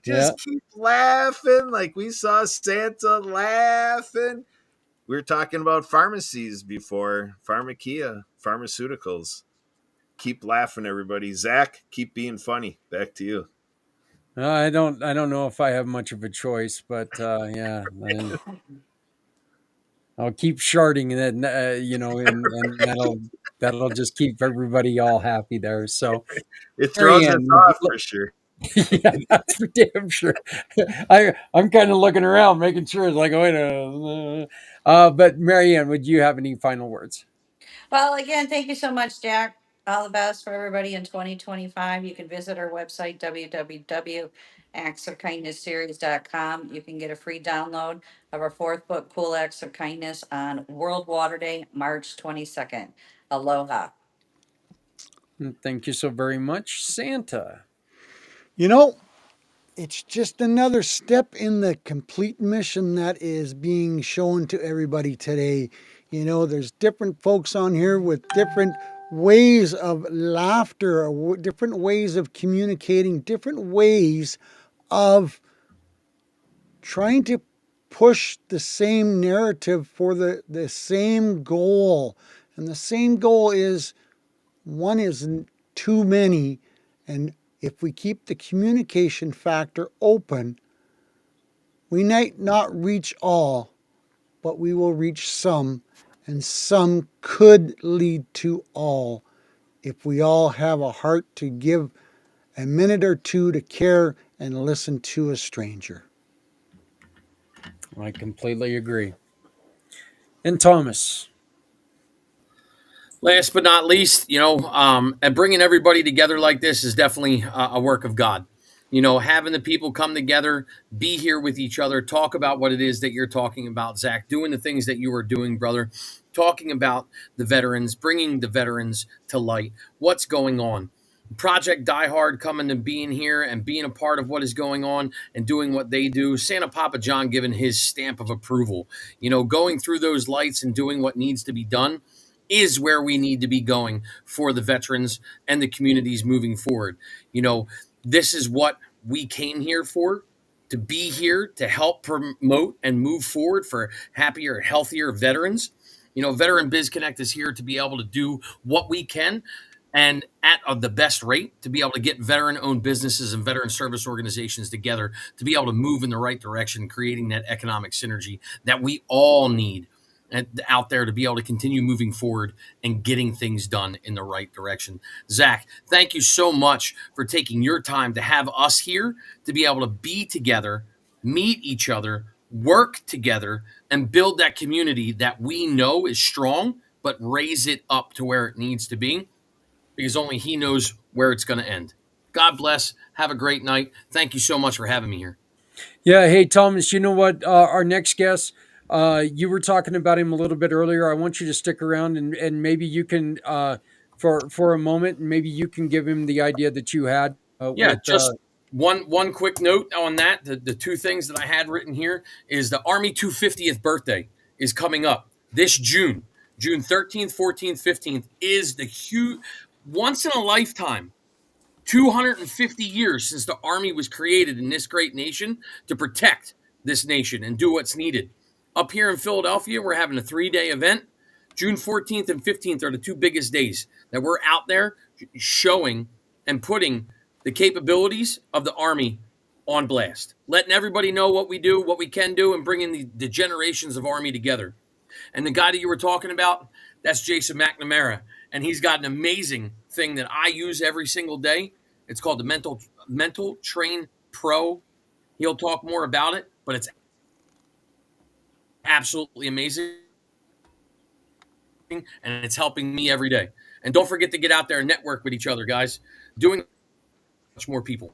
Just keep laughing like we saw Santa laughing. We were talking about pharmacies before, pharmacia, pharmaceuticals. Keep laughing, everybody. Zach, keep being funny. Back to you. I don't know if I have much of a choice, but yeah, I'll keep sharding, and then and that'll just keep everybody all happy there. So it throws us off for sure. Yeah, that's for damn sure. I'm kind of looking around, making sure it's like, wait a but Marianne, would you have any final words? Well, again, thank you so much, Jack. All the best for everybody in 2025. You can visit our website, www.actsofkindnessseries.com. You can get a free download of our 4th book, Cool Acts of Kindness, on World Water Day, March 22nd. Aloha. Thank you so very much, Santa. It's just another step in the complete mission that is being shown to everybody today. There's different folks on here with different ways of laughter, different ways of communicating, different ways of trying to push the same narrative for the same goal. And the same goal is one isn't too many, and if we keep the communication factor open, we might not reach all, but we will reach some, and some could lead to all if we all have a heart to give a minute or two to care and listen to a stranger. I completely agree. And Thomas. Last but not least, and bringing everybody together like this is definitely a work of God. Having the people come together, be here with each other, talk about what it is that you're talking about, Zach, doing the things that you are doing, brother, talking about the veterans, bringing the veterans to light, what's going on. Project Die Hard coming and being here and being a part of what is going on and doing what they do. Santa Papa John giving his stamp of approval. Going through those lights and doing what needs to be done is where we need to be going for the veterans and the communities moving forward. This is what we came here for, to be here to help promote and move forward for happier, healthier veterans. Veteran Biz Connect is here to be able to do what we can and at the best rate to be able to get veteran-owned businesses and veteran service organizations together to be able to move in the right direction, creating that economic synergy that we all need out there to be able to continue moving forward and getting things done in the right direction. Zach, thank you so much for taking your time to have us here to be able to be together, meet each other, work together, and build that community that we know is strong, but raise it up to where it needs to be, because only he knows where it's going to end. God bless. Have a great night. Thank you so much for having me here. Yeah. Hey, Thomas, you know what? Our next guest, You were talking about him a little bit earlier. I want you to stick around and maybe you can, for a moment, maybe you can give him the idea that you had Yeah, with. just one quick note on that. The two things that I had written here is the Army 250th birthday is coming up this June. June 13th, 14th, 15th is the huge, once in a lifetime, 250 years since the Army was created in this great nation to protect this nation and do what's needed. Up here in Philadelphia, we're having a 3-day event. June 14th and 15th are the two biggest days that we're out there showing and putting the capabilities of the Army on blast, letting everybody know what we do, what we can do, and bringing the generations of Army together. And the guy that you were talking about, that's Jason McNamara. And he's got an amazing thing that I use every single day. It's called the Mental Train Pro. He'll talk more about it, but it's absolutely amazing. And it's helping me every day. And don't forget to get out there and network with each other, guys. Doing much more people.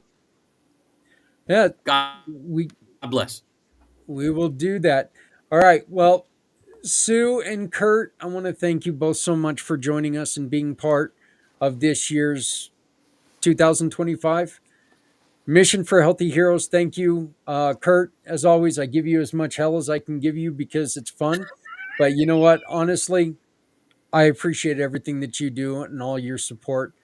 Yeah, God bless. We will do that. All right. Well, Sue and Kurt, I want to thank you both so much for joining us and being part of this year's 2025 Mission for Healthy Heroes. Thank you, Kurt. As always, I give you as much hell as I can give you because it's fun. But you know what? Honestly, I appreciate everything that you do and all your support.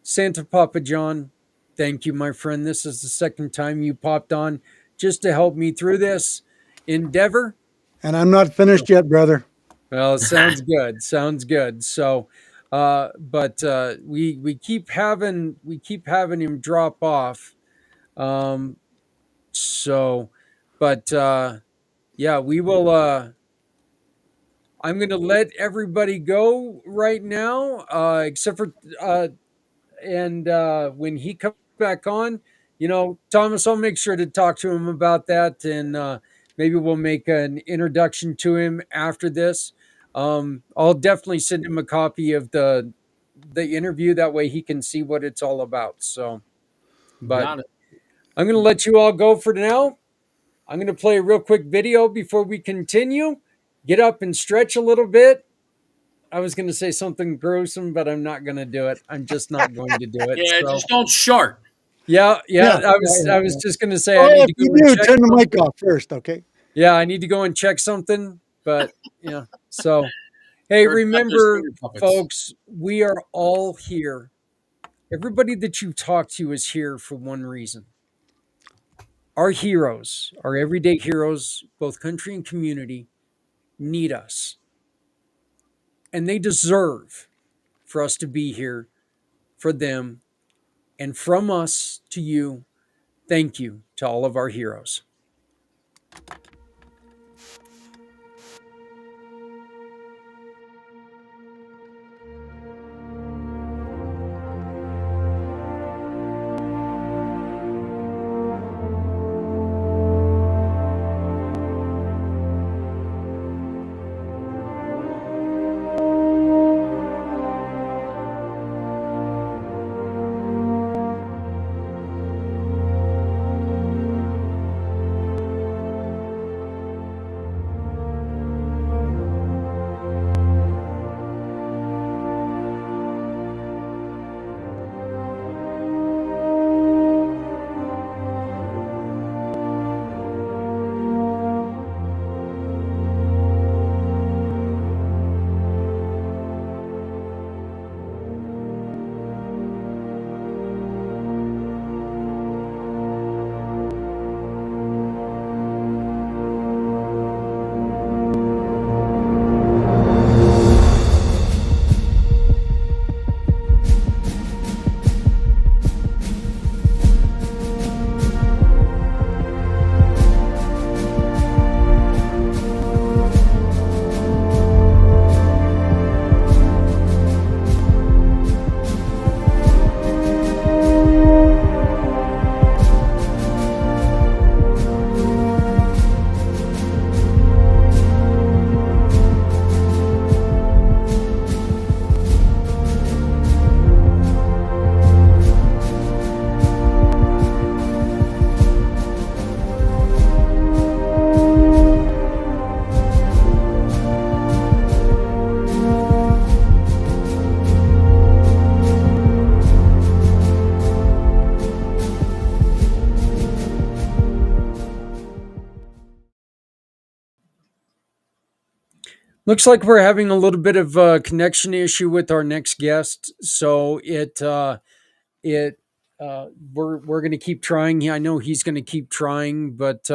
Santa Papa John, thank you, my friend. This is the second time you popped on just to help me through this endeavor. And I'm not finished yet, brother. Well, sounds good. Sounds good. So, but we keep having him drop off. So, but yeah, we will. I'm going to let everybody go right now, except for and when he comes back on, Thomas, I'll make sure to talk to him about that, and maybe we'll make an introduction to him after this. I'll definitely send him a copy of the interview. That way he can see what it's all about. So, but I'm going to let you all go for now. I'm going to play a real quick video before we continue. Get up and stretch a little bit. I was going to say something gruesome, but I'm not going to do it. I'm just not going to do it. Yeah, so. Just don't shart. Yeah. I was just going to say, I need to go turn the mic off first, okay? Yeah, I need to go and check something, but yeah. So, hey, remember, folks, we are all here. Everybody that you talk to is here for one reason. Our heroes, our everyday heroes, both country and community, need us. And they deserve for us to be here for them. And from us to you, thank you to all of our heroes. Looks like we're having a little bit of a connection issue with our next guest, so we're going to keep trying. I know he's going to keep trying, but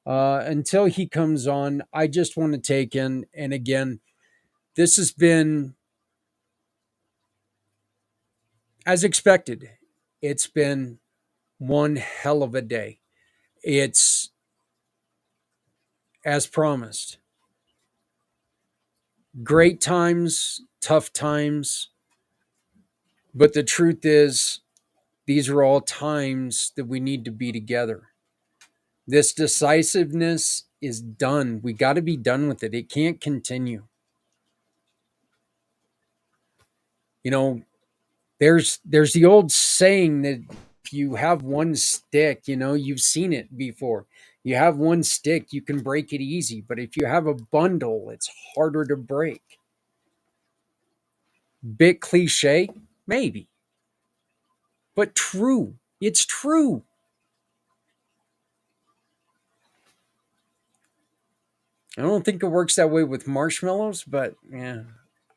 until he comes on, I just want to take in, and again, this has been as expected. It's been one hell of a day. It's as promised. Great times, tough times, but the truth is, these are all times that we need to be together. This decisiveness is done. We got to be done with it. It can't continue. You know, there's the old saying that if you have one stick, you know, you've seen it before. You have one stick, you can break it easy, but if you have a bundle, it's harder to break. Bit cliche, maybe, but true. It's true. I don't think it works that way with marshmallows, but yeah,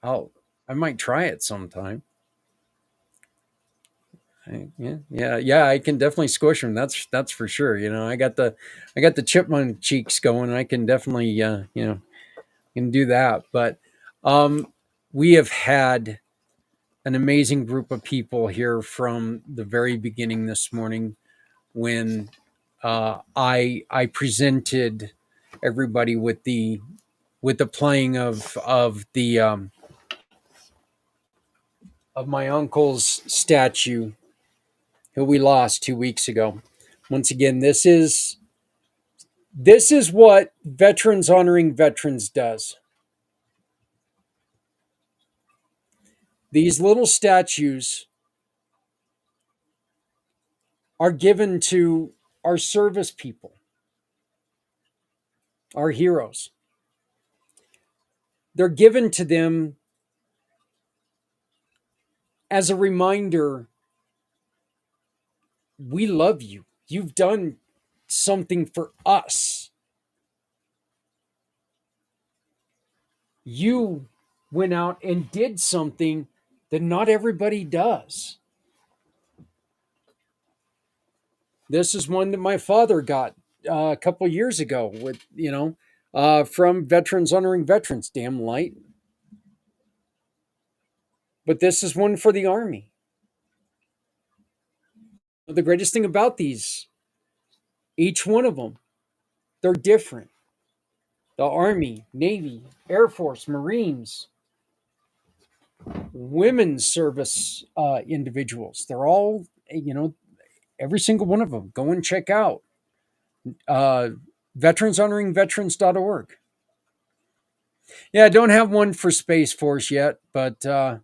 I might try it sometime. Yeah. I can definitely squish them. That's for sure. You know, I got the chipmunk cheeks going. I can definitely, can do that. But we have had an amazing group of people here from the very beginning this morning when I presented everybody with the playing of my uncle's statue who we lost 2 weeks ago. Once again, this is what Veterans Honoring Veterans does. These little statues are given to our service people, our heroes. They're given to them as a reminder, we love you. You've done something for us. You went out and did something that not everybody does. This is one that my father got a couple years ago with, from Veterans Honoring Veterans. Damn light. But this is one for the Army. The greatest thing about these, each one of them, they're different. The Army, Navy, Air Force, Marines, women's service individuals. They're all, every single one of them. Go and check out veteranshonoringveterans.org. Yeah, I don't have one for Space Force yet, but but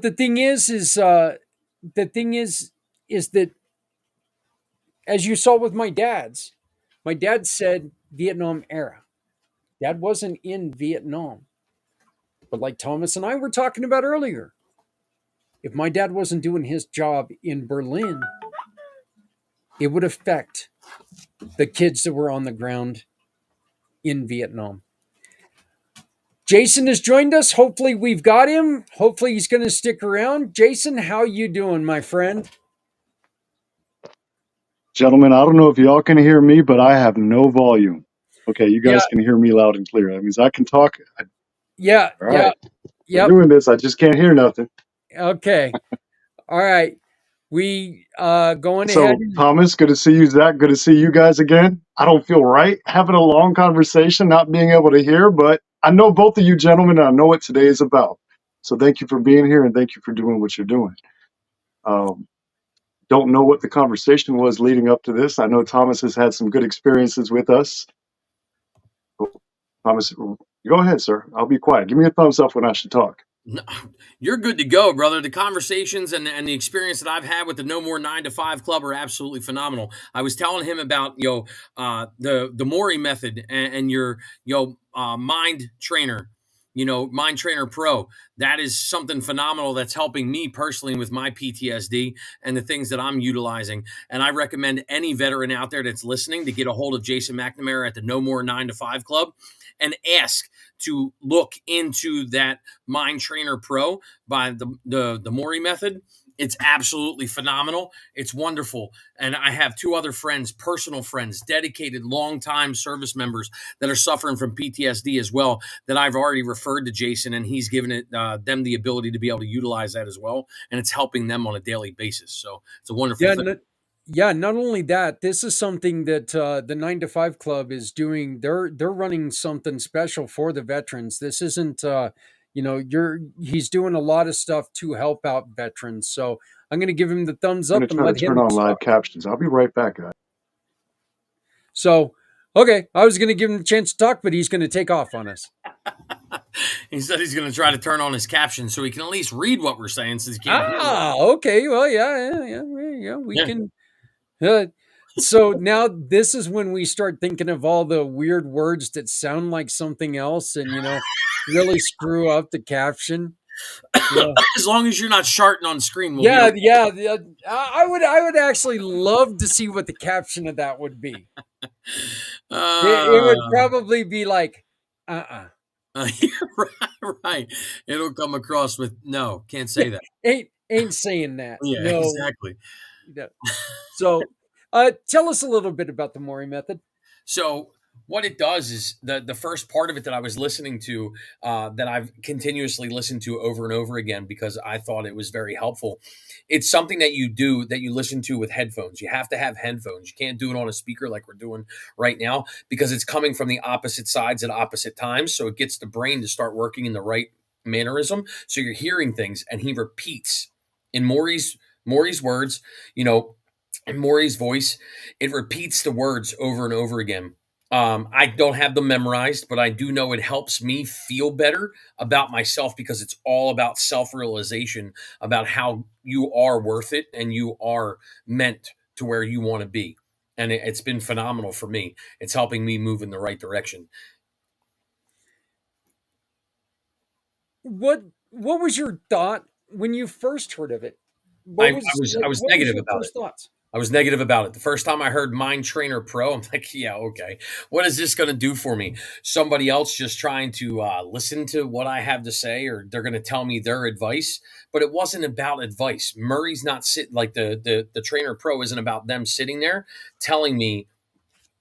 the thing is that, as you saw with my dad said Vietnam era. Dad wasn't in Vietnam. But like Thomas and I were talking about earlier, if my dad wasn't doing his job in Berlin, it would affect the kids that were on the ground in Vietnam. Jason has joined us. Hopefully we've got him. Hopefully he's going to stick around. Jason, how you doing, my friend? Gentlemen, I don't know if y'all can hear me, but I have no volume. Okay, you guys can hear me loud and clear. That means I can talk. Yeah. All right. Yeah. I'm doing this. I just can't hear nothing. Okay. All right. We going so, ahead. Thomas, good to see you. Zach, good to see you guys again. I don't feel right having a long conversation, not being able to hear, but I know both of you gentlemen, and I know what today is about. So thank you for being here, and thank you for doing what you're doing. Don't know what the conversation was leading up to this. I know Thomas has had some good experiences with us. Thomas, go ahead, sir. I'll be quiet. Give me a thumbs up when I should talk. No, you're good to go, brother. The conversations and the experience that I've had with the No More 9 to 5 Club are absolutely phenomenal. I was telling him about the Mori method and your Mind Trainer. Mind Trainer Pro, that is something phenomenal that's helping me personally with my PTSD and the things that I'm utilizing. And I recommend any veteran out there that's listening to get a hold of Jason McNamara at the No More 9 to 5 Club and ask to look into that Mind Trainer Pro by the Maury method. It's absolutely phenomenal. It's wonderful. And I have two other friends, personal friends, dedicated longtime service members that are suffering from PTSD as well, that I've already referred to Jason, and he's given them the ability to be able to utilize that as well. And it's helping them on a daily basis. So it's a wonderful thing. Not only that, this is something that the 9 to 5 Club is doing. They're running something special for the veterans. This isn't he's doing a lot of stuff to help out veterans. So I'm going to give him the thumbs I'm up going and to try let to turn him on live talk. captions. I'll be right back, guys. So, okay, I was going to give him a chance to talk, but he's going to take off on us. He said he's going to try to turn on his caption so he can at least read what we're saying, since he can't hear it. Okay. Well, yeah. We can. So now this is when we start thinking of all the weird words that sound like something else, and really screw up the caption. Yeah. As long as you're not sharting on screen. Yeah. I would actually love to see what the caption of that would be. It would probably be like, right. It'll come across with no, can't say that. ain't saying that. Yeah, no. Exactly. No. So, tell us a little bit about the Maury method. So what it does is the first part of it that I was listening to, that I've continuously listened to over and over again because I thought it was very helpful. It's something that you do, that you listen to with headphones. You have to have headphones. You can't do it on a speaker like we're doing right now, because it's coming from the opposite sides at opposite times. So it gets the brain to start working in the right mannerism. So you're hearing things, and he repeats in Maury's words, in Maury's voice. It repeats the words over and over again. I don't have them memorized, but I do know it helps me feel better about myself, because it's all about self-realization, about how you are worth it and you are meant to where you want to be. And it's been phenomenal for me. It's helping me move in the right direction. What was your thought when you first heard of it? I was negative about it. Thoughts? I was negative about it. The first time I heard Mind Trainer Pro, I'm like, yeah, okay. What is this going to do for me? Somebody else just trying to listen to what I have to say, or they're going to tell me their advice. But it wasn't about advice. Murray's not sitting, like the Trainer Pro isn't about them sitting there telling me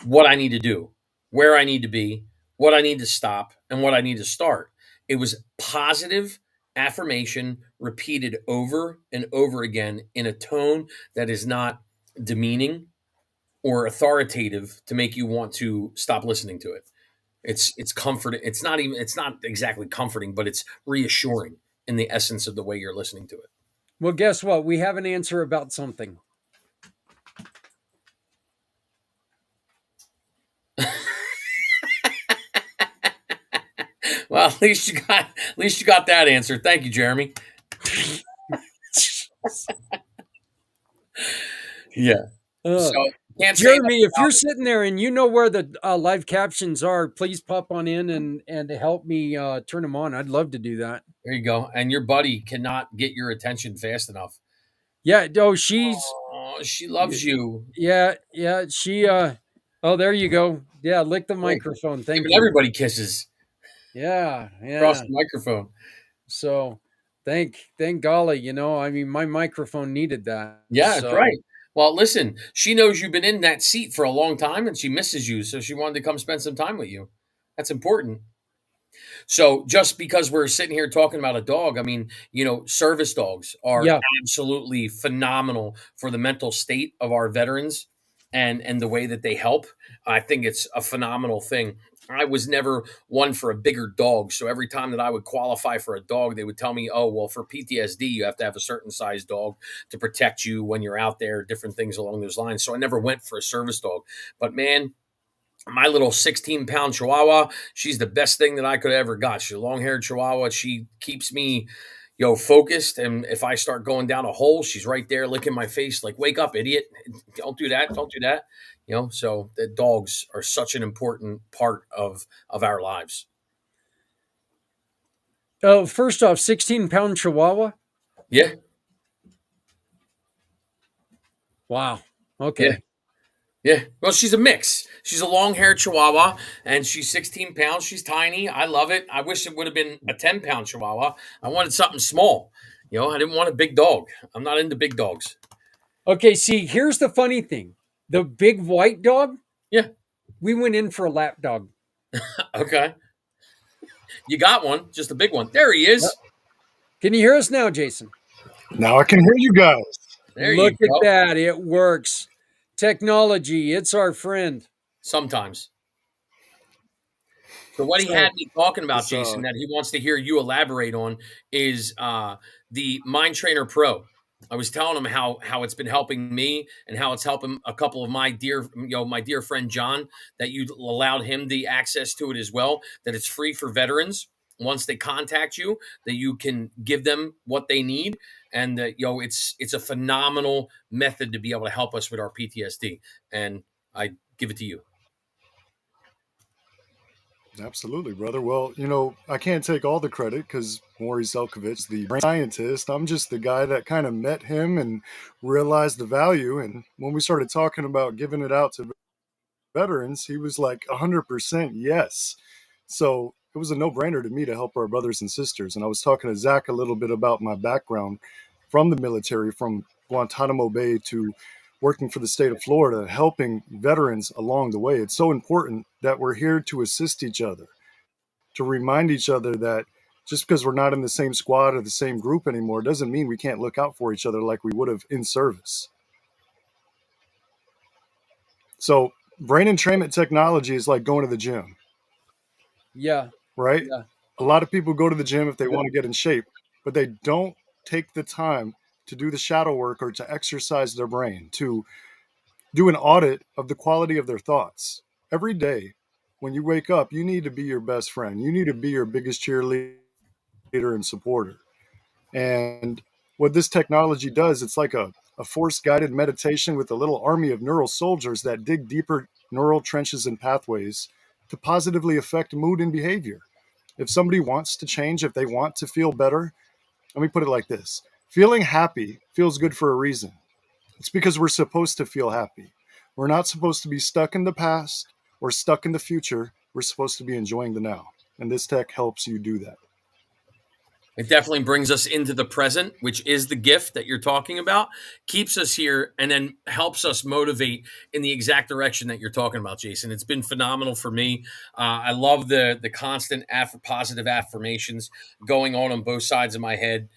what I need to do, where I need to be, what I need to stop, and what I need to start. It was positive affirmation repeated over and over again in a tone that is not demeaning or authoritative to make you want to stop listening to it. It's comforting. It's not exactly comforting, but it's reassuring in the essence of the way you're listening to it. Well, guess what? We have an answer about something. Well, at least you got that answer. Thank you, Jeremy. Yeah. So, Jeremy, if you're sitting there and you know where the live captions are, please pop on in and help me turn them on. I'd love to do that. There you go. And your buddy cannot get your attention fast enough. Yeah. Oh, she loves you. Yeah. She. Oh, there you go. Yeah, lick the microphone. Thank you. Everybody kisses. Yeah. Across the microphone. So, thank golly. I mean, my microphone needed that. Yeah, that's right. Well, listen, she knows you've been in that seat for a long time and she misses you. So she wanted to come spend some time with you. That's important. So just because we're sitting here talking about a dog, I mean, service dogs are absolutely phenomenal for the mental state of our veterans and the way that they help. I think it's a phenomenal thing. I was never one for a bigger dog. So every time that I would qualify for a dog, they would tell me, oh, well, for PTSD, you have to have a certain size dog to protect you when you're out there, different things along those lines. So I never went for a service dog. But man, my little 16-pound Chihuahua, she's the best thing that I could have ever got. She's a long-haired Chihuahua. She keeps me, focused. And if I start going down a hole, she's right there licking my face like, wake up, idiot. Don't do that. Don't do that. So the dogs are such an important part of our lives. Oh, first off, 16-pound Chihuahua? Yeah. Wow. Okay. Yeah. Well, she's a mix. She's a long-haired Chihuahua, and she's 16 pounds. She's tiny. I love it. I wish it would have been a 10-pound Chihuahua. I wanted something small. I didn't want a big dog. I'm not into big dogs. Okay, see, here's the funny thing. The big white dog, Yeah. we went in for a lap dog. Okay. You got one, just a big one. There he is. Can you hear us now, Jason? Now I can hear you guys. There Look you at go. that. It works. Technology, it's our friend. Sometimes. So what he So, had me talking about, it's, Jason, that he wants to hear you elaborate on is the Mind Trainer Pro. I was telling him how it's been helping me and how it's helping a couple of my dear friend John, that you allowed him the access to it as well, that it's free for veterans. Once they contact you, that you can give them what they need, and that it's a phenomenal method to be able to help us with our PTSD. And I give it to you. Absolutely, brother. Well, I can't take all the credit because Maury Zelkovich, the brain scientist, I'm just the guy that kind of met him and realized the value. And when we started talking about giving it out to veterans, he was like 100% yes. So it was a no-brainer to me to help our brothers and sisters. And I was talking to Zach a little bit about my background from the military, from Guantanamo Bay to working for the state of Florida, helping veterans along the way. It's so important that we're here to assist each other, to remind each other that just because we're not in the same squad or the same group anymore doesn't mean we can't look out for each other like we would have in service. So brain entrainment technology is like going to the gym. Yeah. Right? Yeah. A lot of people go to the gym if they want to get in shape, but they don't take the time to do the shadow work or to exercise their brain, to do an audit of the quality of their thoughts. Every day when you wake up, you need to be your best friend. You need to be your biggest cheerleader and supporter. And what this technology does, it's like a force-guided meditation with a little army of neural soldiers that dig deeper neural trenches and pathways to positively affect mood and behavior. If somebody wants to change, if they want to feel better, let me put it like this. Feeling happy feels good for a reason. It's because we're supposed to feel happy. We're not supposed to be stuck in the past or stuck in the future. We're supposed to be enjoying the now. And this tech helps you do that. It definitely brings us into the present, which is the gift that you're talking about, keeps us here, and then helps us motivate in the exact direction that you're talking about, Jason. It's been phenomenal for me. I love the constant positive affirmations going on both sides of my head.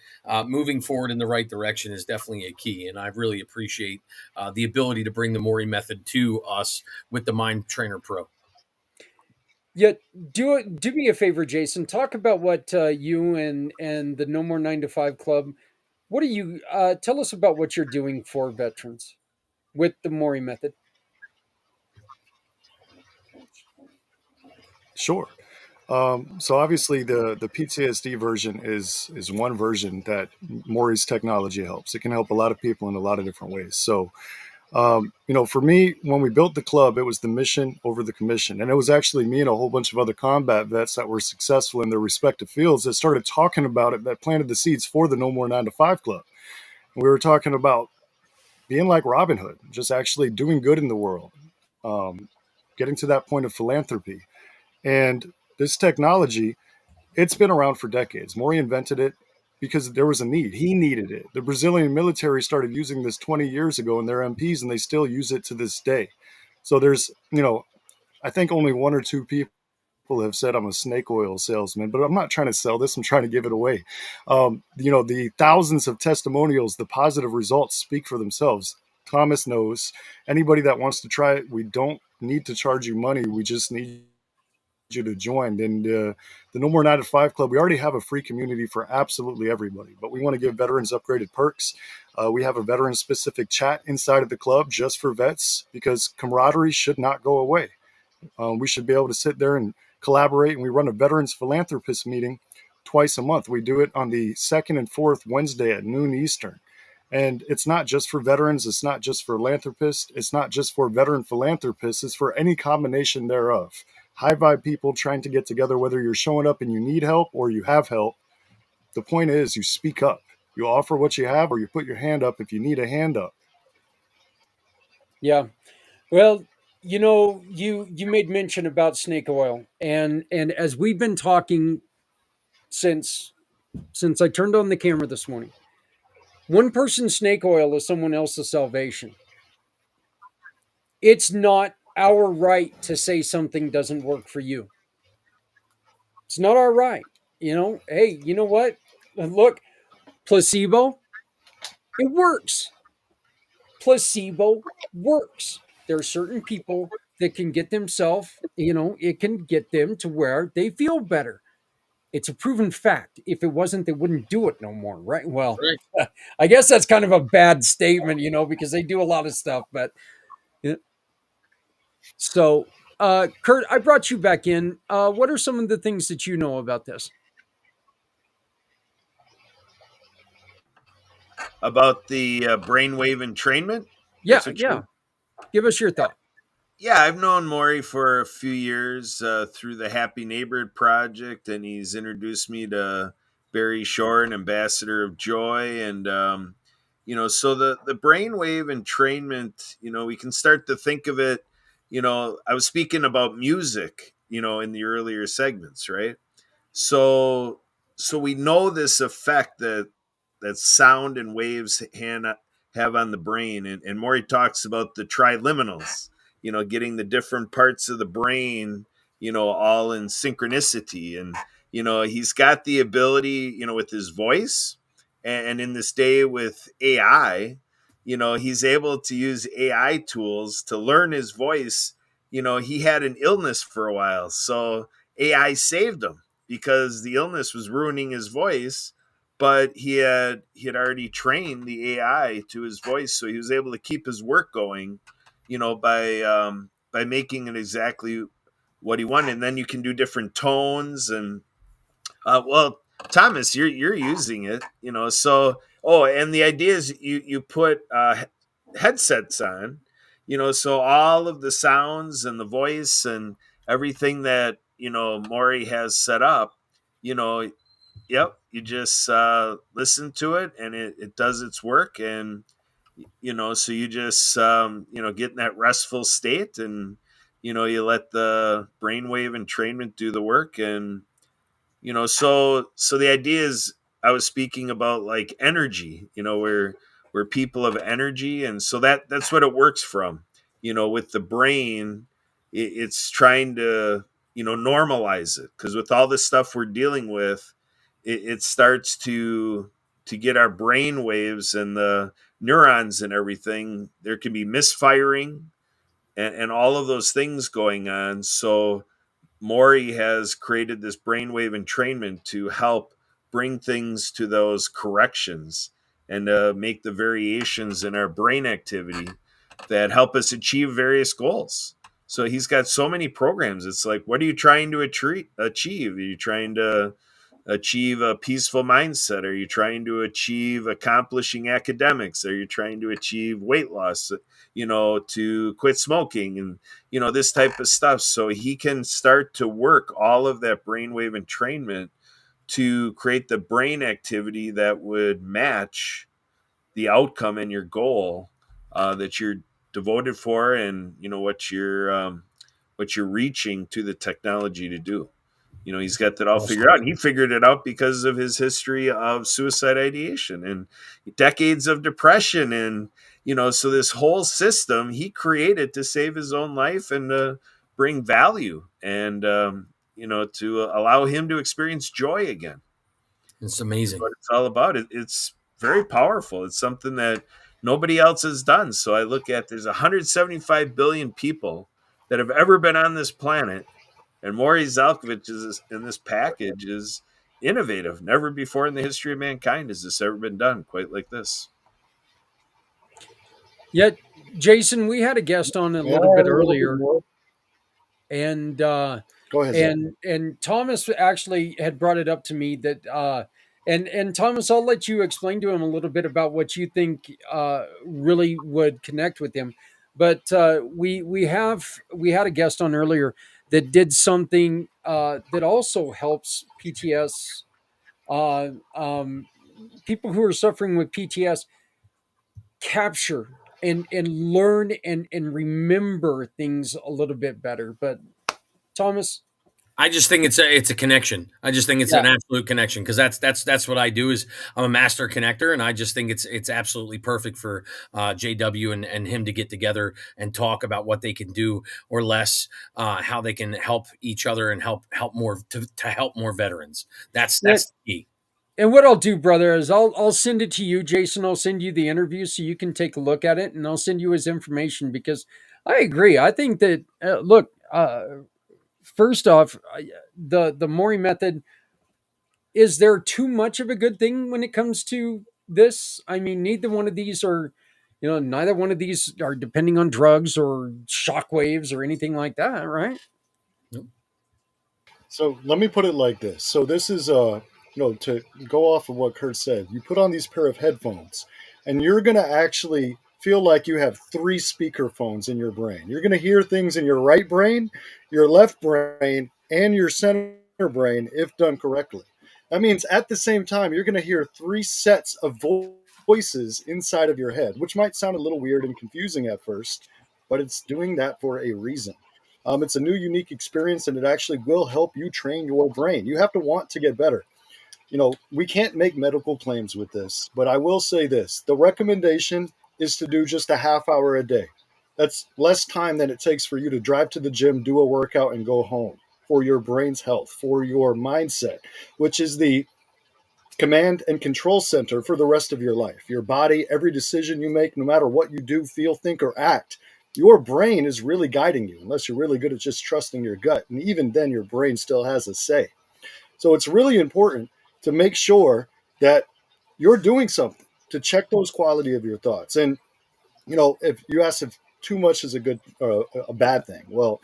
Moving forward in the right direction is definitely a key, and I really appreciate the ability to bring the Maury method to us with the Mind Trainer Pro. Yeah, do me a favor, Jason. Talk about what you and the No More 9 to 5 Club. What are you? Tell us about what you're doing for veterans with the Maury method. Sure. So obviously the PTSD version is one version that Maury's technology helps. It can help a lot of people in a lot of different ways. So for me, when we built the club, it was the mission over the commission. And it was actually me and a whole bunch of other combat vets that were successful in their respective fields that started talking about it, that planted the seeds for the No More 9 to 5 Club. And we were talking about being like Robin Hood, just actually doing good in the world, getting to that point of philanthropy. And this technology, it's been around for decades. Maury invented it because there was a need. He needed it. The Brazilian military started using this 20 years ago in their MPs, and they still use it to this day. So there's, I think only one or two people have said I'm a snake oil salesman, but I'm not trying to sell this. I'm trying to give it away. The thousands of testimonials, the positive results speak for themselves. Thomas knows. Anybody that wants to try it, we don't need to charge you money. We just need you to join. And the No More 9 to 5 Club, we already have a free community for absolutely everybody, but we want to give veterans upgraded perks. We have a veteran specific chat inside of the club just for vets, because camaraderie should not go away. We should be able to sit there and collaborate. And we run a veterans philanthropist meeting twice a month. We do it on the second and fourth Wednesday at noon Eastern. And it's not just for veterans. It's not just for philanthropists. It's not just for veteran philanthropists. It's for any combination thereof. High vibe people trying to get together, whether you're showing up and you need help or you have help. The point is you speak up. You offer what you have, or you put your hand up if you need a hand up. Yeah. Well, you made mention about snake oil, and as we've been talking since I turned on the camera this morning, one person's snake oil is someone else's salvation. It's not our right to say something doesn't work for you. It's not our right. Hey, you know what? Look, placebo, it works. Placebo works. There are certain people that can get themselves, it can get them to where they feel better. It's a proven fact. If it wasn't, they wouldn't do it no more, right? Well, Right. I guess that's kind of a bad statement, because they do a lot of stuff. But yeah. So, Kurt, I brought you back in. What are some of the things that you know about this? About the brainwave entrainment. Yeah, That's what yeah. you. Give us your thought. Yeah, I've known Maury for a few years through the Happy Neighborhood Project, and he's introduced me to Barry Shore, an ambassador of joy, and so the brainwave entrainment, we can start to think of it. I was speaking about music, in the earlier segments, right? So we know this effect that sound and waves have on the brain, and Maury talks about the triliminals, getting the different parts of the brain, all in synchronicity, and he's got the ability, with his voice, and in this day with AI, he's able to use AI tools to learn his voice. He had an illness for a while, so AI saved him because the illness was ruining his voice, but he had already trained the AI to his voice, so he was able to keep his work going, by making it exactly what he wanted. And then you can do different tones, and well, Thomas, you're using it, so and the idea is you put headsets on, so all of the sounds and the voice and everything that Maury has set up, you know yep, you just listen to it, and it does its work, and so you just get in that restful state, and you let the brainwave entrainment do the work. And so the idea is, I was speaking about like energy, where people have energy, and so that's what it works from. With the brain, it's trying to normalize it, because with all this stuff we're dealing with, it starts to get our brain waves and the neurons and everything. There can be misfiring, and all of those things going on. So Maury has created this brainwave entrainment to help bring things to those corrections, and make the variations in our brain activity that help us achieve various goals. So he's got so many programs. It's like, what are you trying to achieve? Are you trying to achieve a peaceful mindset? Are you trying to achieve accomplishing academics? Are you trying to achieve weight loss, to quit smoking, and, this type of stuff? So he can start to work all of that brainwave entrainment to create the brain activity that would match the outcome and your goal that you're devoted for, and what you're reaching to the technology to do. He's got that all figured out, and he figured it out because of his history of suicide ideation and decades of depression. And so this whole system he created to save his own life and to bring value, and to allow him to experience joy again. It's Is amazing. what it's all about. It's very powerful. It's something that nobody else has done. So I look at, there's 175 billion people that have ever been on this planet, and Maury Zalkovich is in this package is innovative. Never before in the history of mankind has this ever been done quite like this. Yet, Jason, we had a guest on a little bit earlier, and Go ahead, Zach. and Thomas actually had brought it up to me that and Thomas, I'll let you explain to him a little bit about what you think really would connect with him. But we had a guest on earlier that did something that also helps PTS, uh, um, people who are suffering with PTS capture and learn and remember things a little bit better. But Thomas, I just think it's a connection. I just think it's yeah, an absolute connection because that's what I do is I'm a master connector, and I just think it's absolutely perfect for JW and him to get together and talk about what they can do or less, how they can help each other and help more to help more veterans. That's yeah. the key. And what I'll do, brother, is I'll send it to you, Jason. I'll send you the interview so you can take a look at it, and I'll send you his information because I agree. I think that look, first off, the Maury method, is there too much of a good thing when it comes to this? I mean, neither one of these are, neither one of these are depending on drugs or shock waves or anything like that, right? So let me put it like this. So this is to go off of what Kurt said. You put on these pair of headphones, and you're going to actually feel like you have three speaker phones in your brain. You're going to hear things in your right brain, your left brain, and your center brain if done correctly. That means at the same time you're going to hear three sets of voices inside of your head, which might sound a little weird and confusing at first, but it's doing that for a reason. It's a new, unique experience, and it actually will help you train your brain. You have to want to get better. We can't make medical claims with this, but I will say this. The recommendation is to do just a half hour a day. That's less time than it takes for you to drive to the gym, do a workout, and go home for your brain's health, for your mindset, which is the command and control center for the rest of your life. Your body, every decision you make, no matter what you do, feel, think, or act, your brain is really guiding you, unless you're really good at just trusting your gut. And even then, your brain still has a say. So it's really important to make sure that you're doing something to check those quality of your thoughts. And, if you ask if too much is a bad thing, well,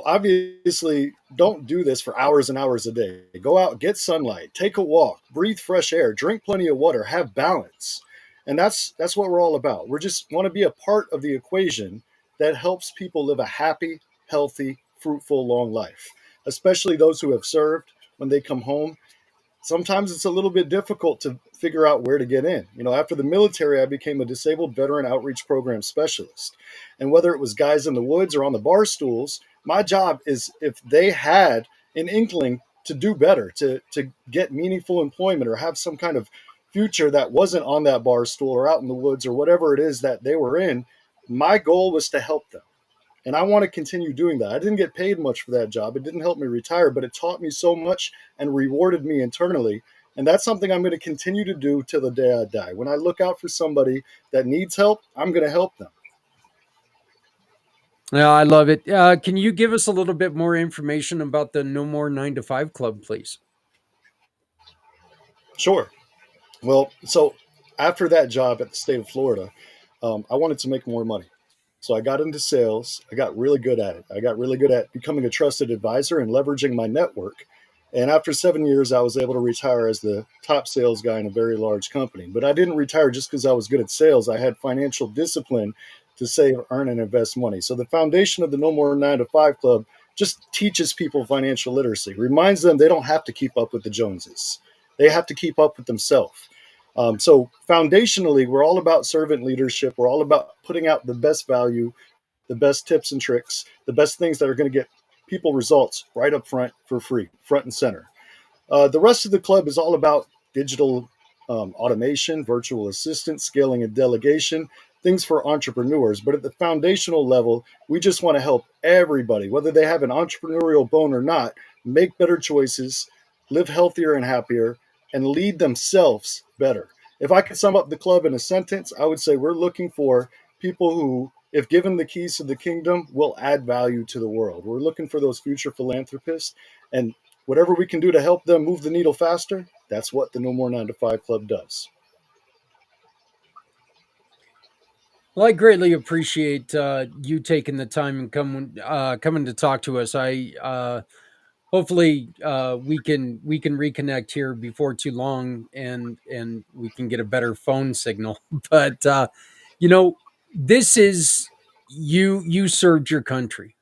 obviously don't do this for hours and hours a day. Go out, get sunlight, take a walk, breathe fresh air, drink plenty of water, have balance. And that's what we're all about. We just want to be a part of the equation that helps people live a happy, healthy, fruitful, long life, especially those who have served. When they come home, sometimes it's a little bit difficult to figure out where to get in. After the military, I became a disabled veteran outreach program specialist. And whether it was guys in the woods or on the bar stools, my job is, if they had an inkling to do better, to get meaningful employment or have some kind of future that wasn't on that bar stool or out in the woods or whatever it is that they were in, my goal was to help them. And I want to continue doing that. I didn't get paid much for that job. It didn't help me retire, but it taught me so much and rewarded me internally. And that's something I'm going to continue to do till the day I die. When I look out for somebody that needs help, I'm going to help them. Yeah, I love it. Can you give us a little bit more information about the No More 9 to 5 Club, please? Sure. Well, so after that job at the state of Florida, I wanted to make more money. So I got into sales. I got really good at it. I got really good at becoming a trusted advisor and leveraging my network. And after 7 years, I was able to retire as the top sales guy in a very large company. But I didn't retire just because I was good at sales. I had financial discipline to save, earn, and invest money. So the foundation of the No More 9 to 5 Club just teaches people financial literacy, reminds them they don't have to keep up with the Joneses. They have to keep up with themselves. So foundationally, we're all about servant leadership. We're all about putting out the best value, the best tips and tricks, the best things that are going to get people results right up front for free, front and center. The rest of the club is all about digital automation, virtual assistant, scaling and delegation, things for entrepreneurs. But at the foundational level, we just want to help everybody, whether they have an entrepreneurial bone or not, make better choices, live healthier and happier, and lead themselves better. If I could sum up the club in a sentence, I would say we're looking for people who, if given the keys to the kingdom, will add value to the world. We're looking for those future philanthropists, and whatever we can do to help them move the needle faster, that's what the No More 9 to 5 Club does. Well, I greatly appreciate you taking the time and coming to talk to us. Hopefully we can reconnect here before too long, and we can get a better phone signal. But this is you served your country.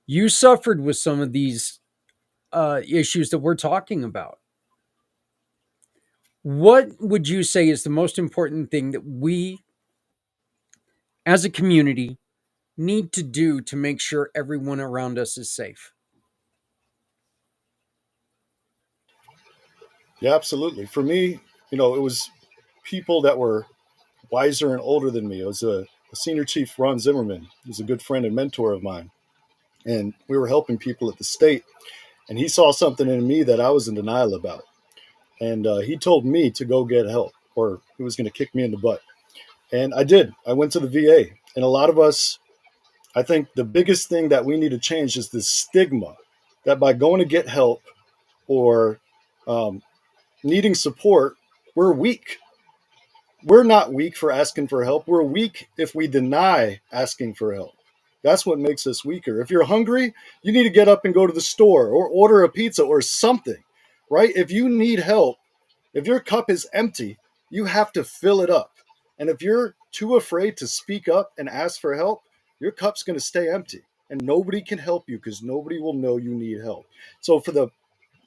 You suffered with some of these issues that we're talking about. What would you say is the most important thing that we as a community, need to do to make sure everyone around us is safe? Yeah, absolutely. For me, it was people that were wiser and older than me. It was a senior chief, Ron Zimmerman. He's a good friend and mentor of mine. And we were helping people at the state. And he saw something in me that I was in denial about. And he told me to go get help, or he was going to kick me in the butt. And I did. I went to the VA. And a lot of us, I think the biggest thing that we need to change is this stigma that by going to get help or needing support, we're weak. We're not weak for asking for help. We're weak if we deny asking for help. That's what makes us weaker. If you're hungry, you need to get up and go to the store or order a pizza or something, right? If you need help, if your cup is empty, you have to fill it up. And if you're too afraid to speak up and ask for help, your cup's going to stay empty and nobody can help you because nobody will know you need help. So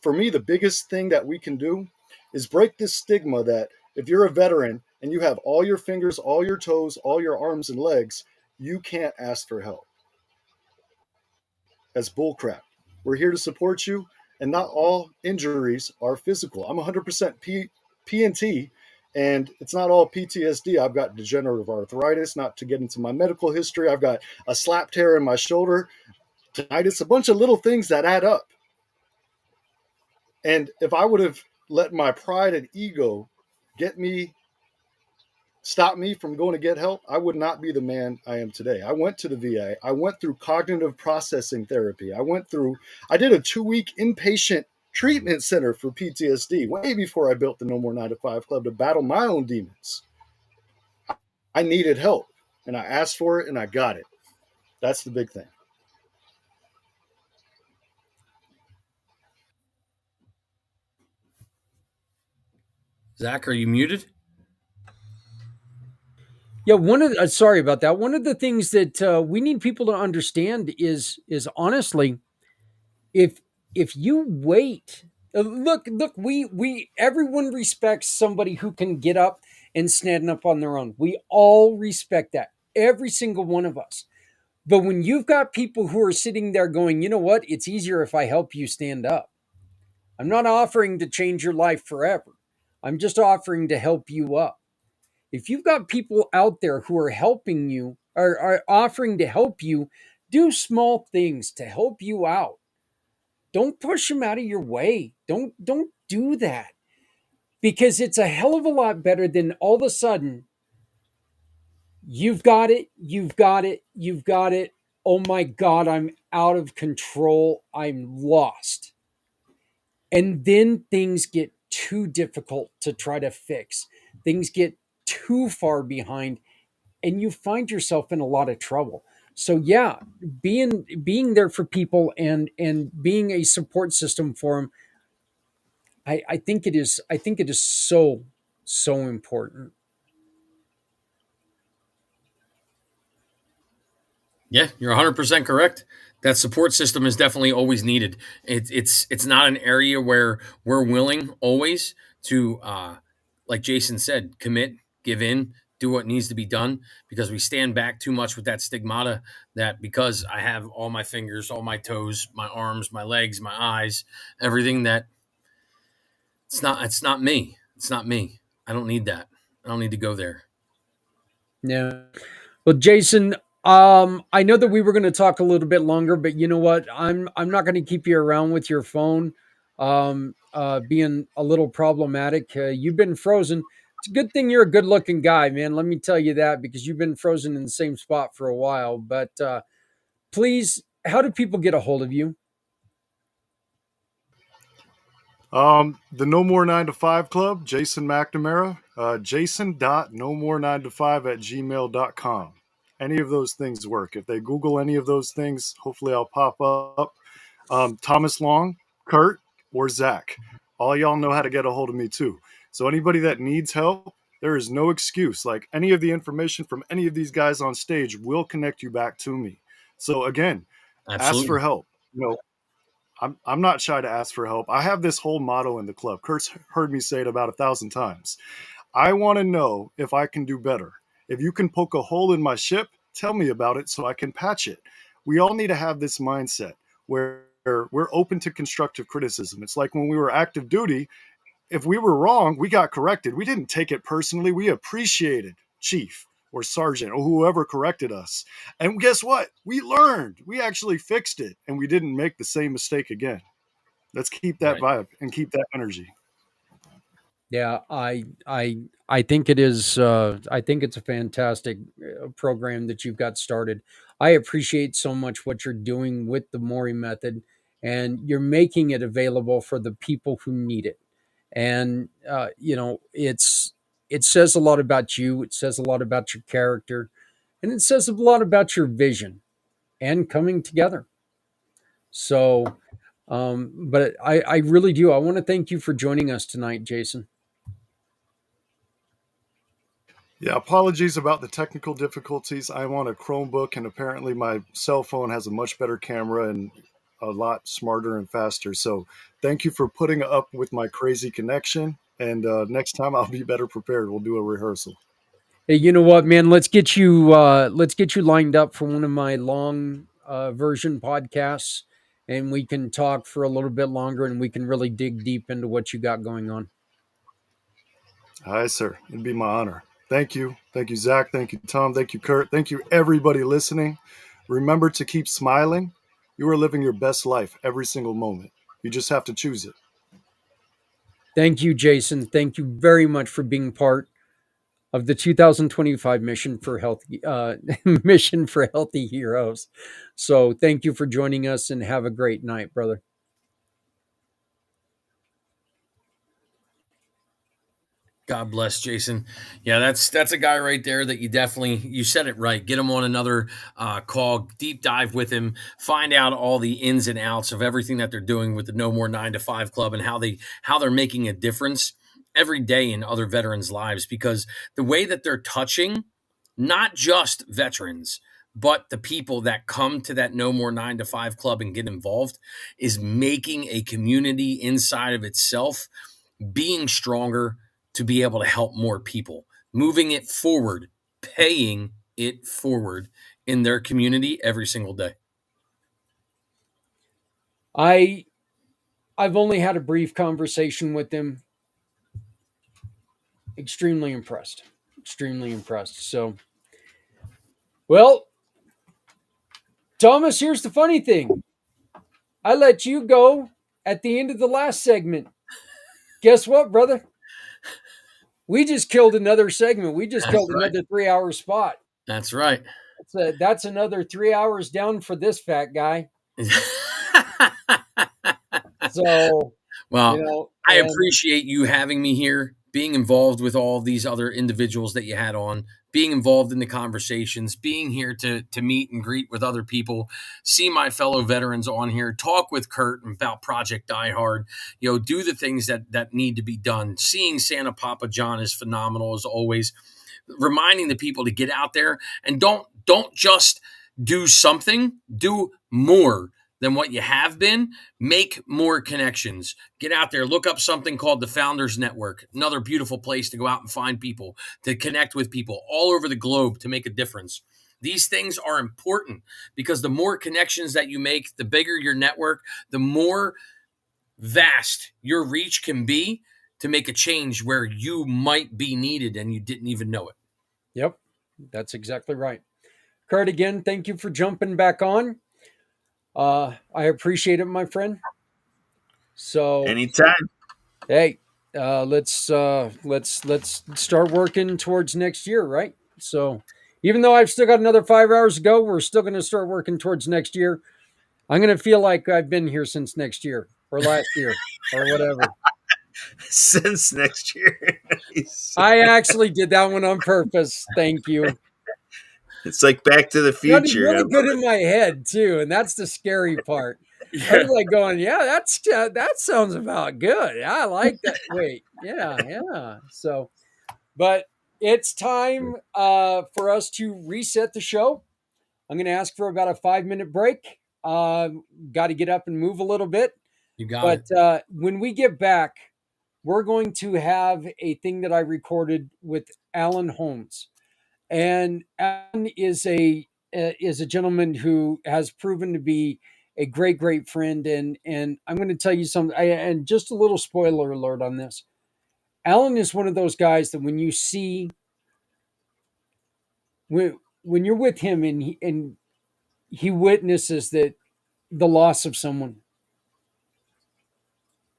for me, the biggest thing that we can do is break this stigma that if you're a veteran and you have all your fingers, all your toes, all your arms and legs, you can't ask for help. That's bullcrap. We're here to support you, and not all injuries are physical. I'm 100% PNT, and it's not all PTSD. I've got degenerative arthritis, not to get into my medical history. I've got a slap tear in my shoulder, tinnitus, a bunch of little things that add up. And if I would have let my pride and ego stop me from going to get help, I would not be the man I am today. I went to the VA. I went through cognitive processing therapy. I did a 2-week inpatient treatment center for PTSD way before I built the No More 9 to 5 Club to battle my own demons. I needed help and I asked for it and I got it. That's the big thing. Zach, are you muted? Yeah, sorry about that. One of the things that we need people to understand is honestly, if you wait, look, we everyone respects somebody who can get up and stand up on their own. We all respect that, every single one of us. But when you've got people who are sitting there going, you know what, it's easier if I help you stand up. I'm not offering to change your life forever. I'm just offering to help you up. If you've got people out there who are helping you or are offering to help you do small things to help you out, don't push them out of your way. Don't do that, because it's a hell of a lot better than all of a sudden you've got it. Oh my God, I'm out of control. I'm lost. And then things get too difficult to try to fix. Things get too far behind and you find yourself in a lot of trouble. So yeah, being there for people and being a support system for them, I think it is so important. Yeah, you're 100% correct. That support system is definitely always needed. It's not an area where we're willing always to, like Jason said, commit, give in, do what needs to be done, because we stand back too much with that stigmata that because I have all my fingers, all my toes, my arms, my legs, my eyes, everything, that it's not me. It's not me. I don't need that. I don't need to go there. Yeah. Well, Jason, I know that we were going to talk a little bit longer, but you know what? I'm not going to keep you around with your phone being a little problematic. You've been frozen. It's a good thing you're a good-looking guy, man. Let me tell you that, because you've been frozen in the same spot for a while. But please, how do people get a hold of you? The No More 9 to 5 Club, Jason McNamara, jason.nomore9to5@gmail.com. Any of those things work. If they Google any of those things, hopefully I'll pop up. Thomas Long, Kurt, or Zach. All y'all know how to get a hold of me too. So anybody that needs help, there is no excuse. Like, any of the information from any of these guys on stage will connect you back to me. So again, Absolutely. Ask for help. I'm not shy to ask for help. I have this whole motto in the club. Kurt's heard me say it about 1,000 times. I want to know if I can do better. If you can poke a hole in my ship, tell me about it so I can patch it. We all need to have this mindset where we're open to constructive criticism. It's like when we were active duty, if we were wrong, we got corrected. We didn't take it personally. We appreciated chief or sergeant or whoever corrected us. And guess what? We learned. We actually fixed it, and we didn't make the same mistake again. Let's keep that vibe and keep that energy. Yeah, I think it is. I think it's a fantastic program that you've got started. I appreciate so much what you're doing with the Mori method, and you're making it available for the people who need it. And it says a lot about you. It says a lot about your character, and it says a lot about your vision and coming together. So, but I really do. I want to thank you for joining us tonight, Jason. Yeah, apologies about the technical difficulties. I'm on a Chromebook, and apparently my cell phone has a much better camera and a lot smarter and faster. So thank you for putting up with my crazy connection. And next time I'll be better prepared. We'll do a rehearsal. Hey, you know what, man? Let's get you lined up for one of my long version podcasts, and we can talk for a little bit longer, and we can really dig deep into what you got going on. Hi, sir. It'd be my honor. Thank you. Thank you, Zach. Thank you, Tom. Thank you, Kurt. Thank you, everybody listening. Remember to keep smiling. You are living your best life every single moment. You just have to choose it. Thank you, Jason. Thank you very much for being part of the 2025 mission for healthy heroes. So thank you for joining us, and have a great night, brother. God bless, Jason. Yeah, that's a guy right there that you said it right. Get him on another call, deep dive with him, find out all the ins and outs of everything that they're doing with the No More 9 to 5 Club and how they're making a difference every day in other veterans' lives, because the way that they're touching not just veterans, but the people that come to that No More 9 to 5 Club and get involved is making a community inside of itself being stronger to be able to help more people, moving it forward, paying it forward in their community every single day. I've only had a brief conversation with him. Extremely impressed. So, well, Thomas, here's the funny thing. I let you go at the end of the last segment. Guess what, brother? We just killed another segment. We just killed another 3-hour spot. That's right. That's another 3 hours down for this fat guy. So, well, I appreciate you having me here, being involved with all these other individuals that you had on, being involved in the conversations, being here to meet and greet with other people, see my fellow veterans on here, talk with Kurt about Project Die Hard, do the things that need to be done. Seeing Santa Papa John is phenomenal as always. Reminding the people to get out there and don't just do something, do more than what you have been. Make more connections. Get out there. Look up something called the Founders Network. Another beautiful place to go out and find people, to connect with people all over the globe to make a difference. These things are important because the more connections that you make, the bigger your network, the more vast your reach can be to make a change where you might be needed and you didn't even know it. Yep, that's exactly right. Kurt, again, thank you for jumping back on. I appreciate it, my friend. So anytime. Hey, let's start working towards next year, right? So even though I've still got another 5 hours to go, we're still going to start working towards next year. I'm going to feel like I've been here since next year or last year or whatever. Since next year. I actually did that one on purpose. Thank you. It's like Back to the Future. It's really good in my head too, and that's the scary part. I was like going, yeah, that sounds about good. Yeah, I like that. Wait, yeah. So, but it's time for us to reset the show. I'm going to ask for about a 5-minute break. Got to get up and move a little bit. You got it. But when we get back, we're going to have a thing that I recorded with Alan Holmes. And Alan is a gentleman who has proven to be a great friend. And I'm going to tell you something. And just a little spoiler alert on this. Alan is one of those guys that when you see when you're with him and he witnesses that the loss of someone,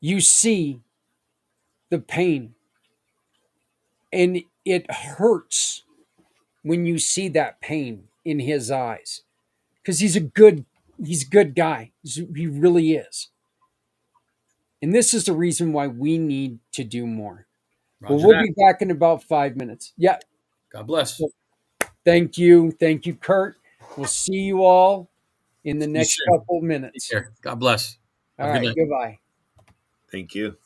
you see the pain, and it hurts when you see that pain in his eyes, because he's a good guy. He really is. And this is the reason why we need to do more. Well, Roger we'll that. be back in about 5 minutes. Yeah. God bless. Thank you, Kurt. We'll see you all in the See you next soon. couple Take minutes. care. God bless. All Have a good right, night. goodbye. Thank you.